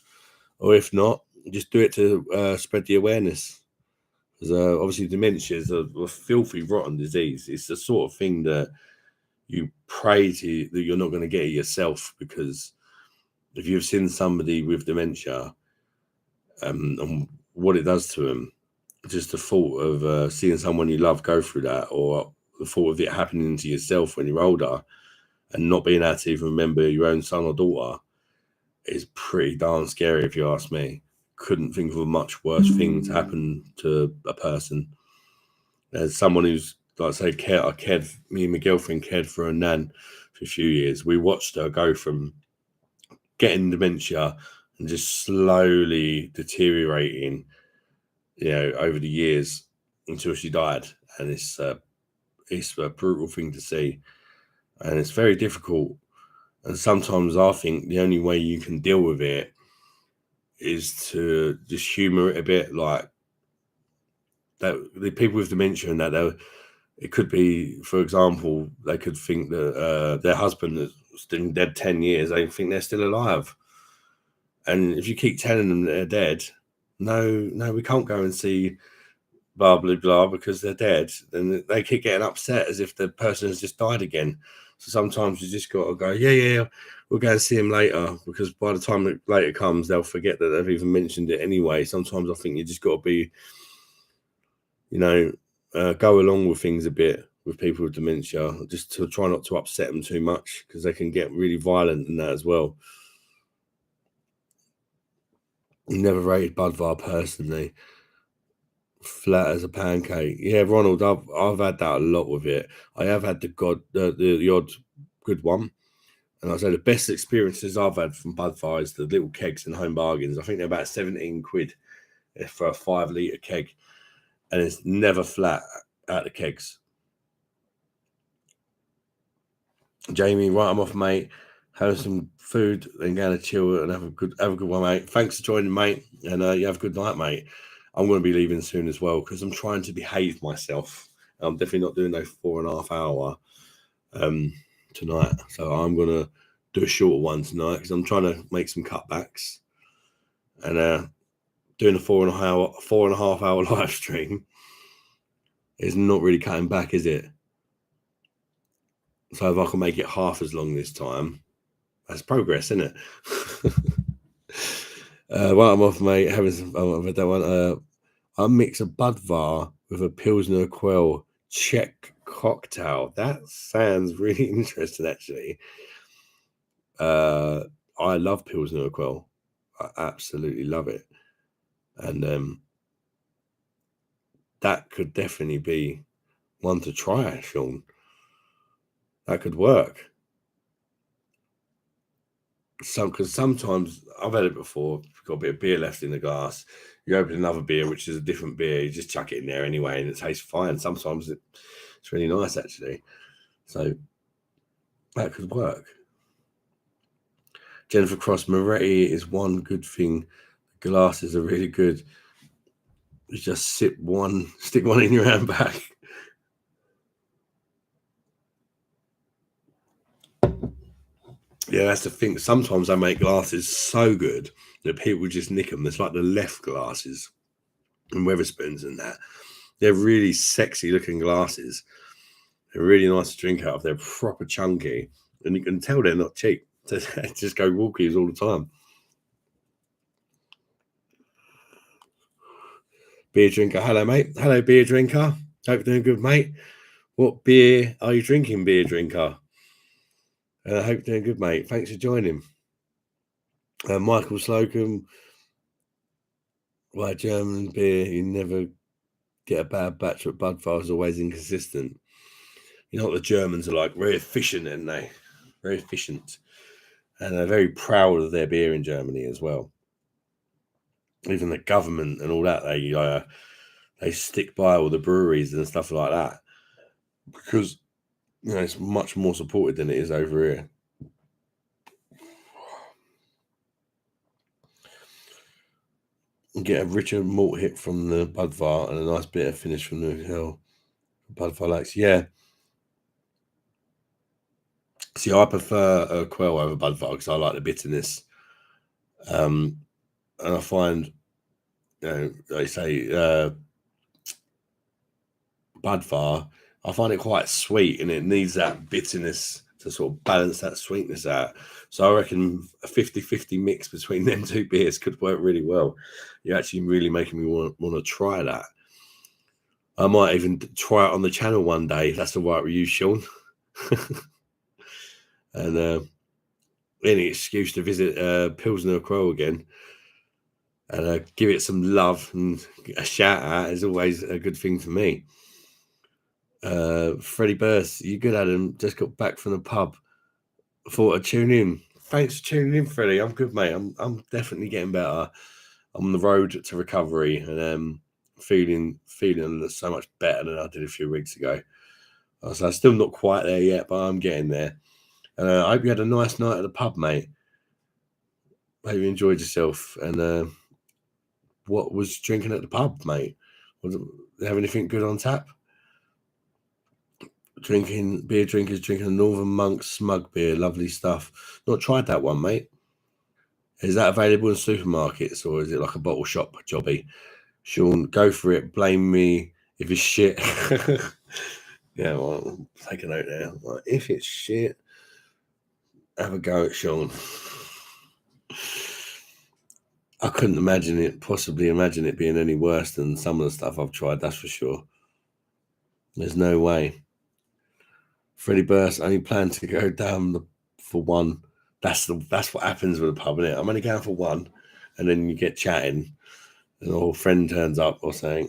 Or if not, just do it to spread the awareness. Because obviously dementia is a filthy, rotten disease. It's the sort of thing that you pray to that you're not going to get it yourself, because if you've seen somebody with dementia and what it does to them, just the thought of seeing someone you love go through that, or the thought of it happening to yourself when you're older and not being able to even remember your own son or daughter is pretty darn scary, if you ask me. Couldn't think of a much worse thing to happen to a person. As someone who's, like I say, me and my girlfriend cared for a nan for a few years. We watched her go from getting dementia and just slowly deteriorating, over the years until she died. And it's a brutal thing to see, and it's very difficult. And sometimes I think the only way you can deal with it is to just humor it a bit, like that the people with dementia and that it could be, for example, they could think that their husband has been dead 10 years, they think they're still alive. And if you keep telling them that they're dead, no, we can't go and see blah, blah, blah, because they're dead, then they keep getting upset as if the person has just died again. So sometimes you just got to go, yeah, we'll go and see him later, because by the time it later comes, they'll forget that they've even mentioned it anyway. Sometimes I think you just got to be, go along with things a bit with people with dementia, just to try not to upset them too much, because they can get really violent in that as well. Never rated Budvar personally. Flat as a pancake. Yeah, Ronald, I've had that a lot with it. I have had the odd good one. And I say the best experiences I've had from Budvar is the little kegs and home bargains. I think they're about 17 quid for a 5 litre keg. And it's never flat out the kegs. Jamie, right, I'm off, mate. Have some food and go to chill and have a good one, mate. Thanks for joining, mate. And you have a good night, mate. I'm going to be leaving soon as well because I'm trying to behave myself. I'm definitely not doing no 4.5 hour tonight. So I'm going to do a shorter one tonight because I'm trying to make some cutbacks. And doing a 4.5 hour live stream is not really cutting back, is it? So if I can make it half as long this time, that's progress, isn't it? Well, I'm off, mate. Having some fun with that one. I mix a Budvar with a Pilsner Quell Czech cocktail. That sounds really interesting, actually. I love Pilsner Quell. I absolutely love it. And that could definitely be one to try, Sean. That could work. Because sometimes I've had it before. You've got a bit of beer left in the glass. You open another beer, which is a different beer. You just chuck it in there anyway, and it tastes fine. Sometimes it's really nice, actually. So that could work. Jennifer Cross, Moretti is one good thing. The glasses are really good. You just stick one in your handbag. Yeah, that's the thing. Sometimes I make glasses so good that people just nick them. It's like the left glasses and Weatherspoons and that. They're really sexy looking glasses. They're really nice to drink out of. They're proper chunky. And you can tell they're not cheap. They just go walkies all the time. Beer drinker. Hello, mate. Hello, beer drinker. Hope you're doing good, mate. What beer are you drinking, beer drinker? I hope you're doing good, mate. Thanks for joining. Michael Slocum. Why German beer, you never get a bad batch, but Budvar is always inconsistent. You know what the Germans are like? Very efficient, aren't they? Very efficient. And they're very proud of their beer in Germany as well. Even the government and all that, they stick by all the breweries and stuff like that. Because, you know, it's much more supported than it is over here. Get a richer malt hit from the Budvar and a nice bit of finish from the Hill. Budvar likes, yeah. See, I prefer a Quell over Budvar because I like the bitterness. And I find, you know, they say Budvar, I find it quite sweet and it needs that bitterness to sort of balance that sweetness out. So I reckon a 50-50 mix between them two beers could work really well. You're actually really making me want to try that. I might even try it on the channel one day, if that's all right with you, Sean. And any excuse to visit Pilsner Quell again and give it some love and a shout out is always a good thing for me. Freddie Burst, you good, Adam? Just got back from the pub. Thought I'd tune in. Thanks for tuning in, Freddie. I'm good, mate. I'm definitely getting better. I'm on the road to recovery and feeling so much better than I did a few weeks ago. So I'm still not quite there yet, but I'm getting there. And I hope you had a nice night at the pub, mate. Hope you enjoyed yourself. And what was drinking at the pub, mate? Was they have anything good on tap? Beer drinkers drinking a Northern Monk Smug beer. Lovely stuff. Not tried that one, mate. Is that available in supermarkets or is it like a bottle shop jobby? Sean, go for it. Blame me if it's shit. Yeah, well, take a note there. Like, if it's shit, have a go at Sean. I couldn't possibly imagine it being any worse than some of the stuff I've tried, that's for sure. There's no way. Freddie Burst, only plan to go down for one. That's what happens with a pub, isn't it? I'm only going for one, and then you get chatting, and an old friend turns up or something.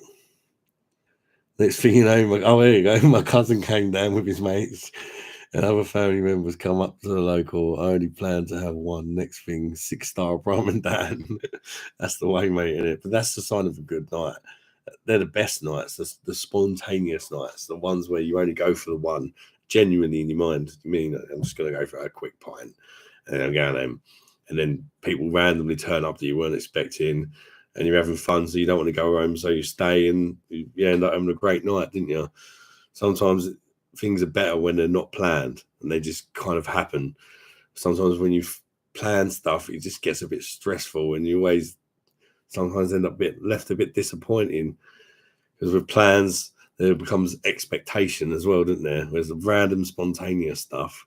Next thing you know, oh, here you go. My cousin came down with his mates, And other family members come up to the local. I only plan to have one. Next thing, 6-star prom and dan. That's the way, mate, innit? But that's the sign of a good night. They're the best nights, the spontaneous nights, the ones where you only go for the one, genuinely in your mind. You mean I'm just going to go for a quick pint and I'm going home. And then people randomly turn up that you weren't expecting, and you're having fun, so you don't want to go home, so you stay and you end up having a great night, didn't you? Sometimes things are better when they're not planned and they just kind of happen. Sometimes when you plan stuff, it just gets a bit stressful, and you always sometimes end up left a bit disappointing, because with plans there becomes expectation as well, doesn't there? Whereas the random spontaneous stuff,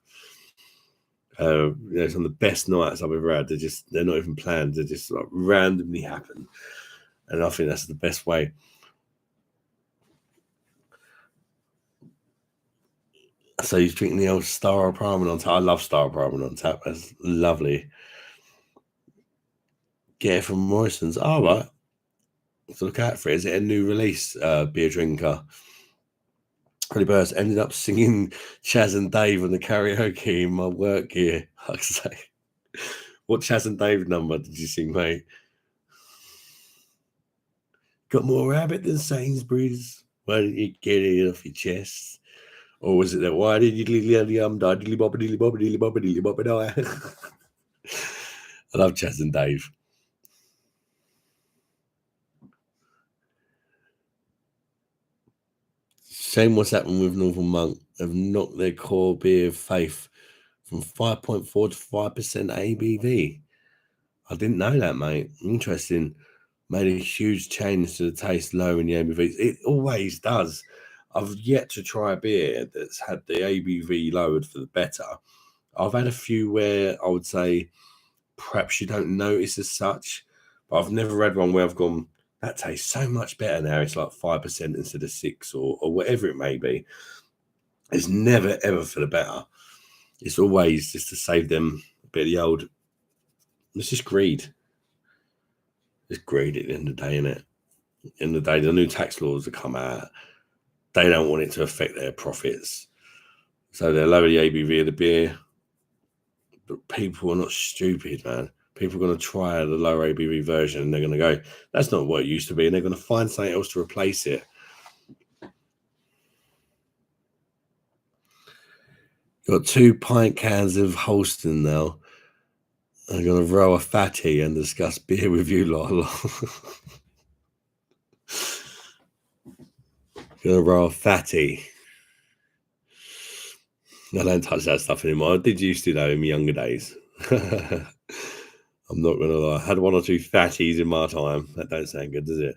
some of the best nights I've ever had, they're not even planned, they just like randomly happen, and I think that's the best way. So you're drinking the old Star of Ramen on tap. I love Star of Ramen on tap. That's lovely. Get it from Morrison's. All right. So look out for it. Is it a new release beer drinker? Holly Burst ended up singing Chaz and Dave on the karaoke in my work gear. I'd say. What Chaz and Dave number did you sing, mate? Got more rabbit than Sainsbury's. Why didn't you get it off your chest? Or was it that why did you diddly bobby diddly bobby diddly bobby diddly bobby die? I love Chaz and Dave. Shame what's happened with Northern Monk. Have knocked their core beer faith from 5.4 to 5% ABV. I didn't know that, mate. Interesting. Made a huge change to the taste low in the ABV. It always does. I've yet to try a beer that's had the ABV lowered for the better. I've had a few where I would say perhaps you don't notice as such, but I've never had one where I've gone, that tastes so much better now. It's like 5% instead of 6 or whatever it may be. It's never, ever for the better. It's always just to save them a bit of the old. It's just greed. It's greed at the end of the day, innit? At the end of the day, the new tax laws that come out, they don't want it to affect their profits. So they lower the ABV of the beer. But people are not stupid, man. People are going to try the lower ABV version and they're going to go, that's not what it used to be. And they're going to find something else to replace it. Got 2 pint cans of Holston now. I'm going to roll a fatty and discuss beer with you, Lolo. Going to roll a fatty. I don't touch that stuff anymore. I did used to, though, in my younger days. I'm not going to lie. I had 1 or 2 fatties in my time. That don't sound good, does it?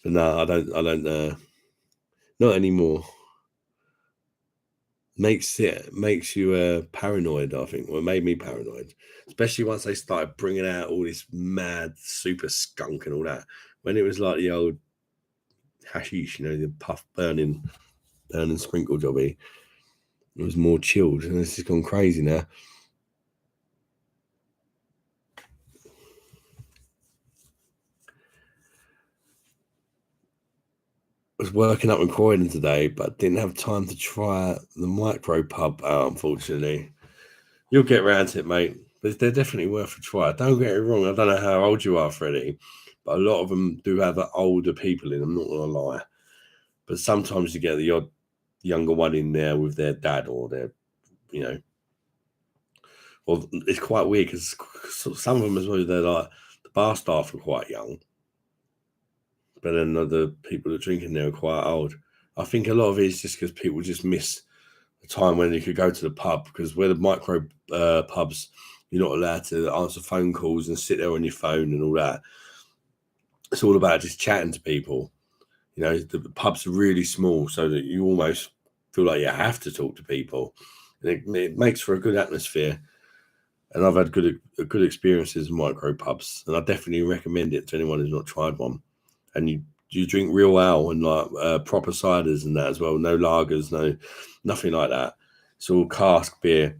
But no, I don't, not anymore. Makes you paranoid, I think. Well, it made me paranoid, especially once they started bringing out all this mad super skunk and all that. When it was like the old hashish, the puff burning sprinkle jobby, it was more chilled, and it's just gone crazy now. I was working up in Croydon today, but didn't have time to try the micro pub out, unfortunately. You'll get round to it, mate. But they're definitely worth a try. Don't get it wrong. I don't know how old you are, Freddie, but a lot of them do have older people in them, not going to lie. But sometimes you get the odd younger one in there with their dad or their, Well, it's quite weird because some of them as well, they're like, the bar staff are quite young. But then the people that are drinking there are quite old. I think a lot of it is just because people just miss the time when you could go to the pub, because where the micro pubs, you're not allowed to answer phone calls and sit there on your phone and all that. It's all about just chatting to people. The pubs are really small, so that you almost feel like you have to talk to people. And it makes for a good atmosphere. And I've had good experiences in micro pubs, and I definitely recommend it to anyone who's not tried one. And you drink real ale and like proper ciders and that as well. No lagers, nothing like that. It's all cask beer,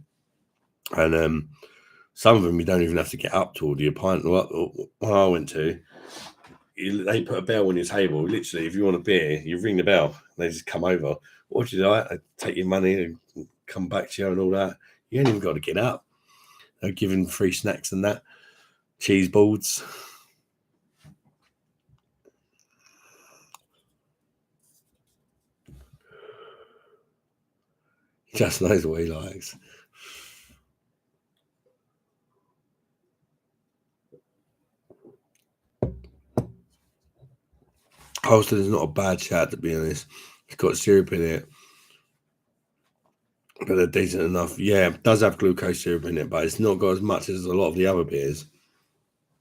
and some of them you don't even have to get up to order your pint. What I went to, they put a bell on your table. Literally, if you want a beer, you ring the bell. And they just come over. What would you like? They take your money and come back to you and all that. You ain't even got to get up. They're giving free snacks and that. Cheese boards. He just knows what he likes. Holston is not a bad chat, to be honest. It's got syrup in it, but they're decent enough. Yeah, it does have glucose syrup in it, but it's not got as much as a lot of the other beers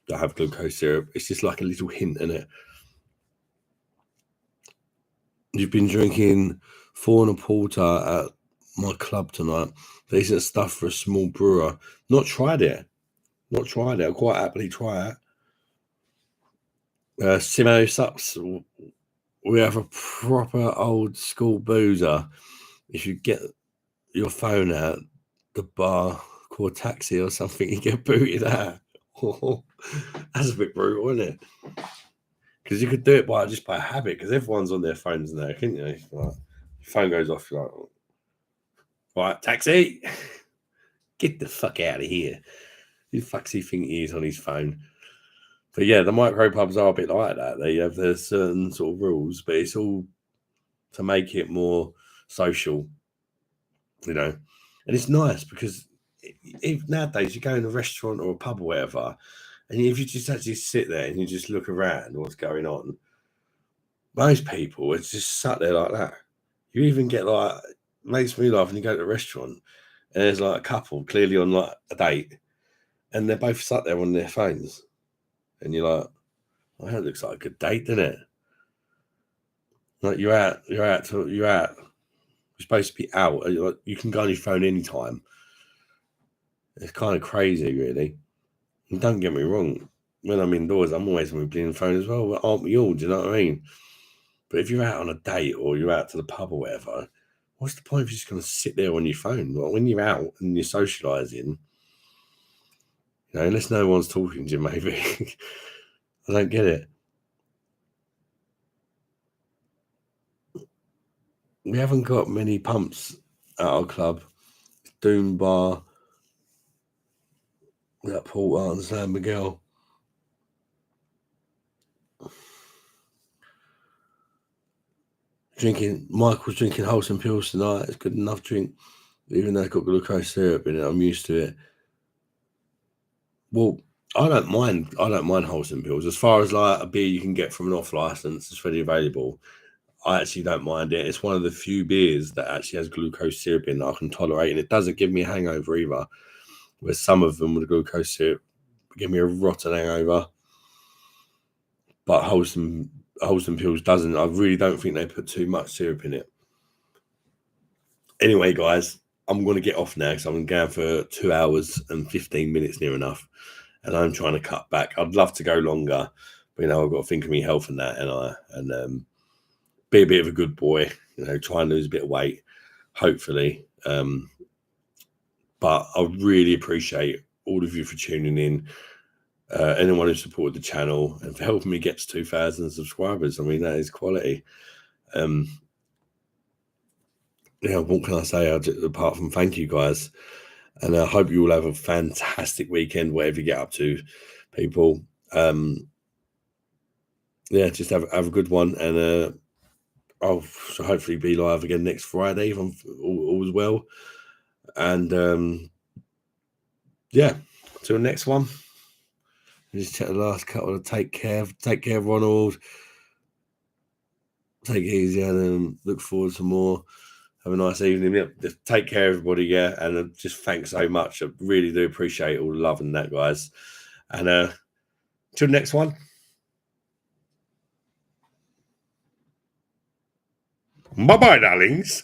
that have glucose syrup. It's just like a little hint in it. You've been drinking 4 and a porter at my club tonight. Decent stuff for a small brewer. Not tried it. I'll quite happily try it. Simo sucks. We have a proper old school boozer. If you get your phone out the bar, call a taxi or something, you get booted out. That's a bit brutal, isn't it? Because you could do it just by habit, because everyone's on their phones now, couldn't you? Like, your phone goes off, you're like, right, taxi, get the fuck out of here. Who the fuck's he think he is on his phone? But yeah, the micro pubs are a bit like that. They have their certain sort of rules, but it's all to make it more social, you know. And it's nice because if nowadays you go in a restaurant or a pub or whatever, and if you just actually sit there and you just look around what's going on, most people it's just sat there like that. You even get like, makes me laugh when you go to a restaurant and there's like a couple clearly on like a date and they're both sat there on their phones. And you're like, oh, that looks like a good date, doesn't it? Like you're out. You're supposed to be out. Like, you can go on your phone anytime. It's kind of crazy, really. And don't get me wrong. When I'm indoors, I'm always on my blinking phone as well. But aren't we all? Do you know what I mean? But if you're out on a date or you're out to the pub or whatever, what's the point if you're just going to sit there on your phone? Like when you're out and you're socialising, you know, unless no one's talking to you, maybe. I don't get it. We haven't got many pumps at our club. Doom Bar, that Port Art and San Miguel. Michael's drinking wholesome pills tonight. It's good enough drink, even though it's got glucose syrup in it. I'm used to it. Well, I don't mind wholesome pills. As far as like a beer you can get from an off license, it's readily available. I actually don't mind it. It's one of the few beers that actually has glucose syrup in that I can tolerate, and it doesn't give me a hangover either. Where some of them with the glucose syrup give me a rotten hangover, but wholesome pills doesn't. I really don't think they put too much syrup in it. Anyway, guys, I'm going to get off now because I'm going for 2 hours and 15 minutes near enough, and I'm trying to cut back. I'd love to go longer, but you know I've got to think of my health and that, and be a bit of a good boy. You know, try and lose a bit of weight, hopefully. But I really appreciate all of you for tuning in. Anyone who supported the channel and for helping me get to 2,000 subscribers. I mean, that is quality. Yeah, what can I say apart from thank you, guys? And I hope you all have a fantastic weekend, whatever you get up to, people. Yeah, just have a good one. And I'll hopefully be live again next Friday if I'm all well. And yeah, till the next one. Just check the last couple of take care, Ronald. Take it easy and look forward to more. Have a nice evening. Yeah, just take care, everybody. Yeah, and just thanks so much. I really do appreciate all the love and that, guys. And till the next one. Bye-bye, darlings.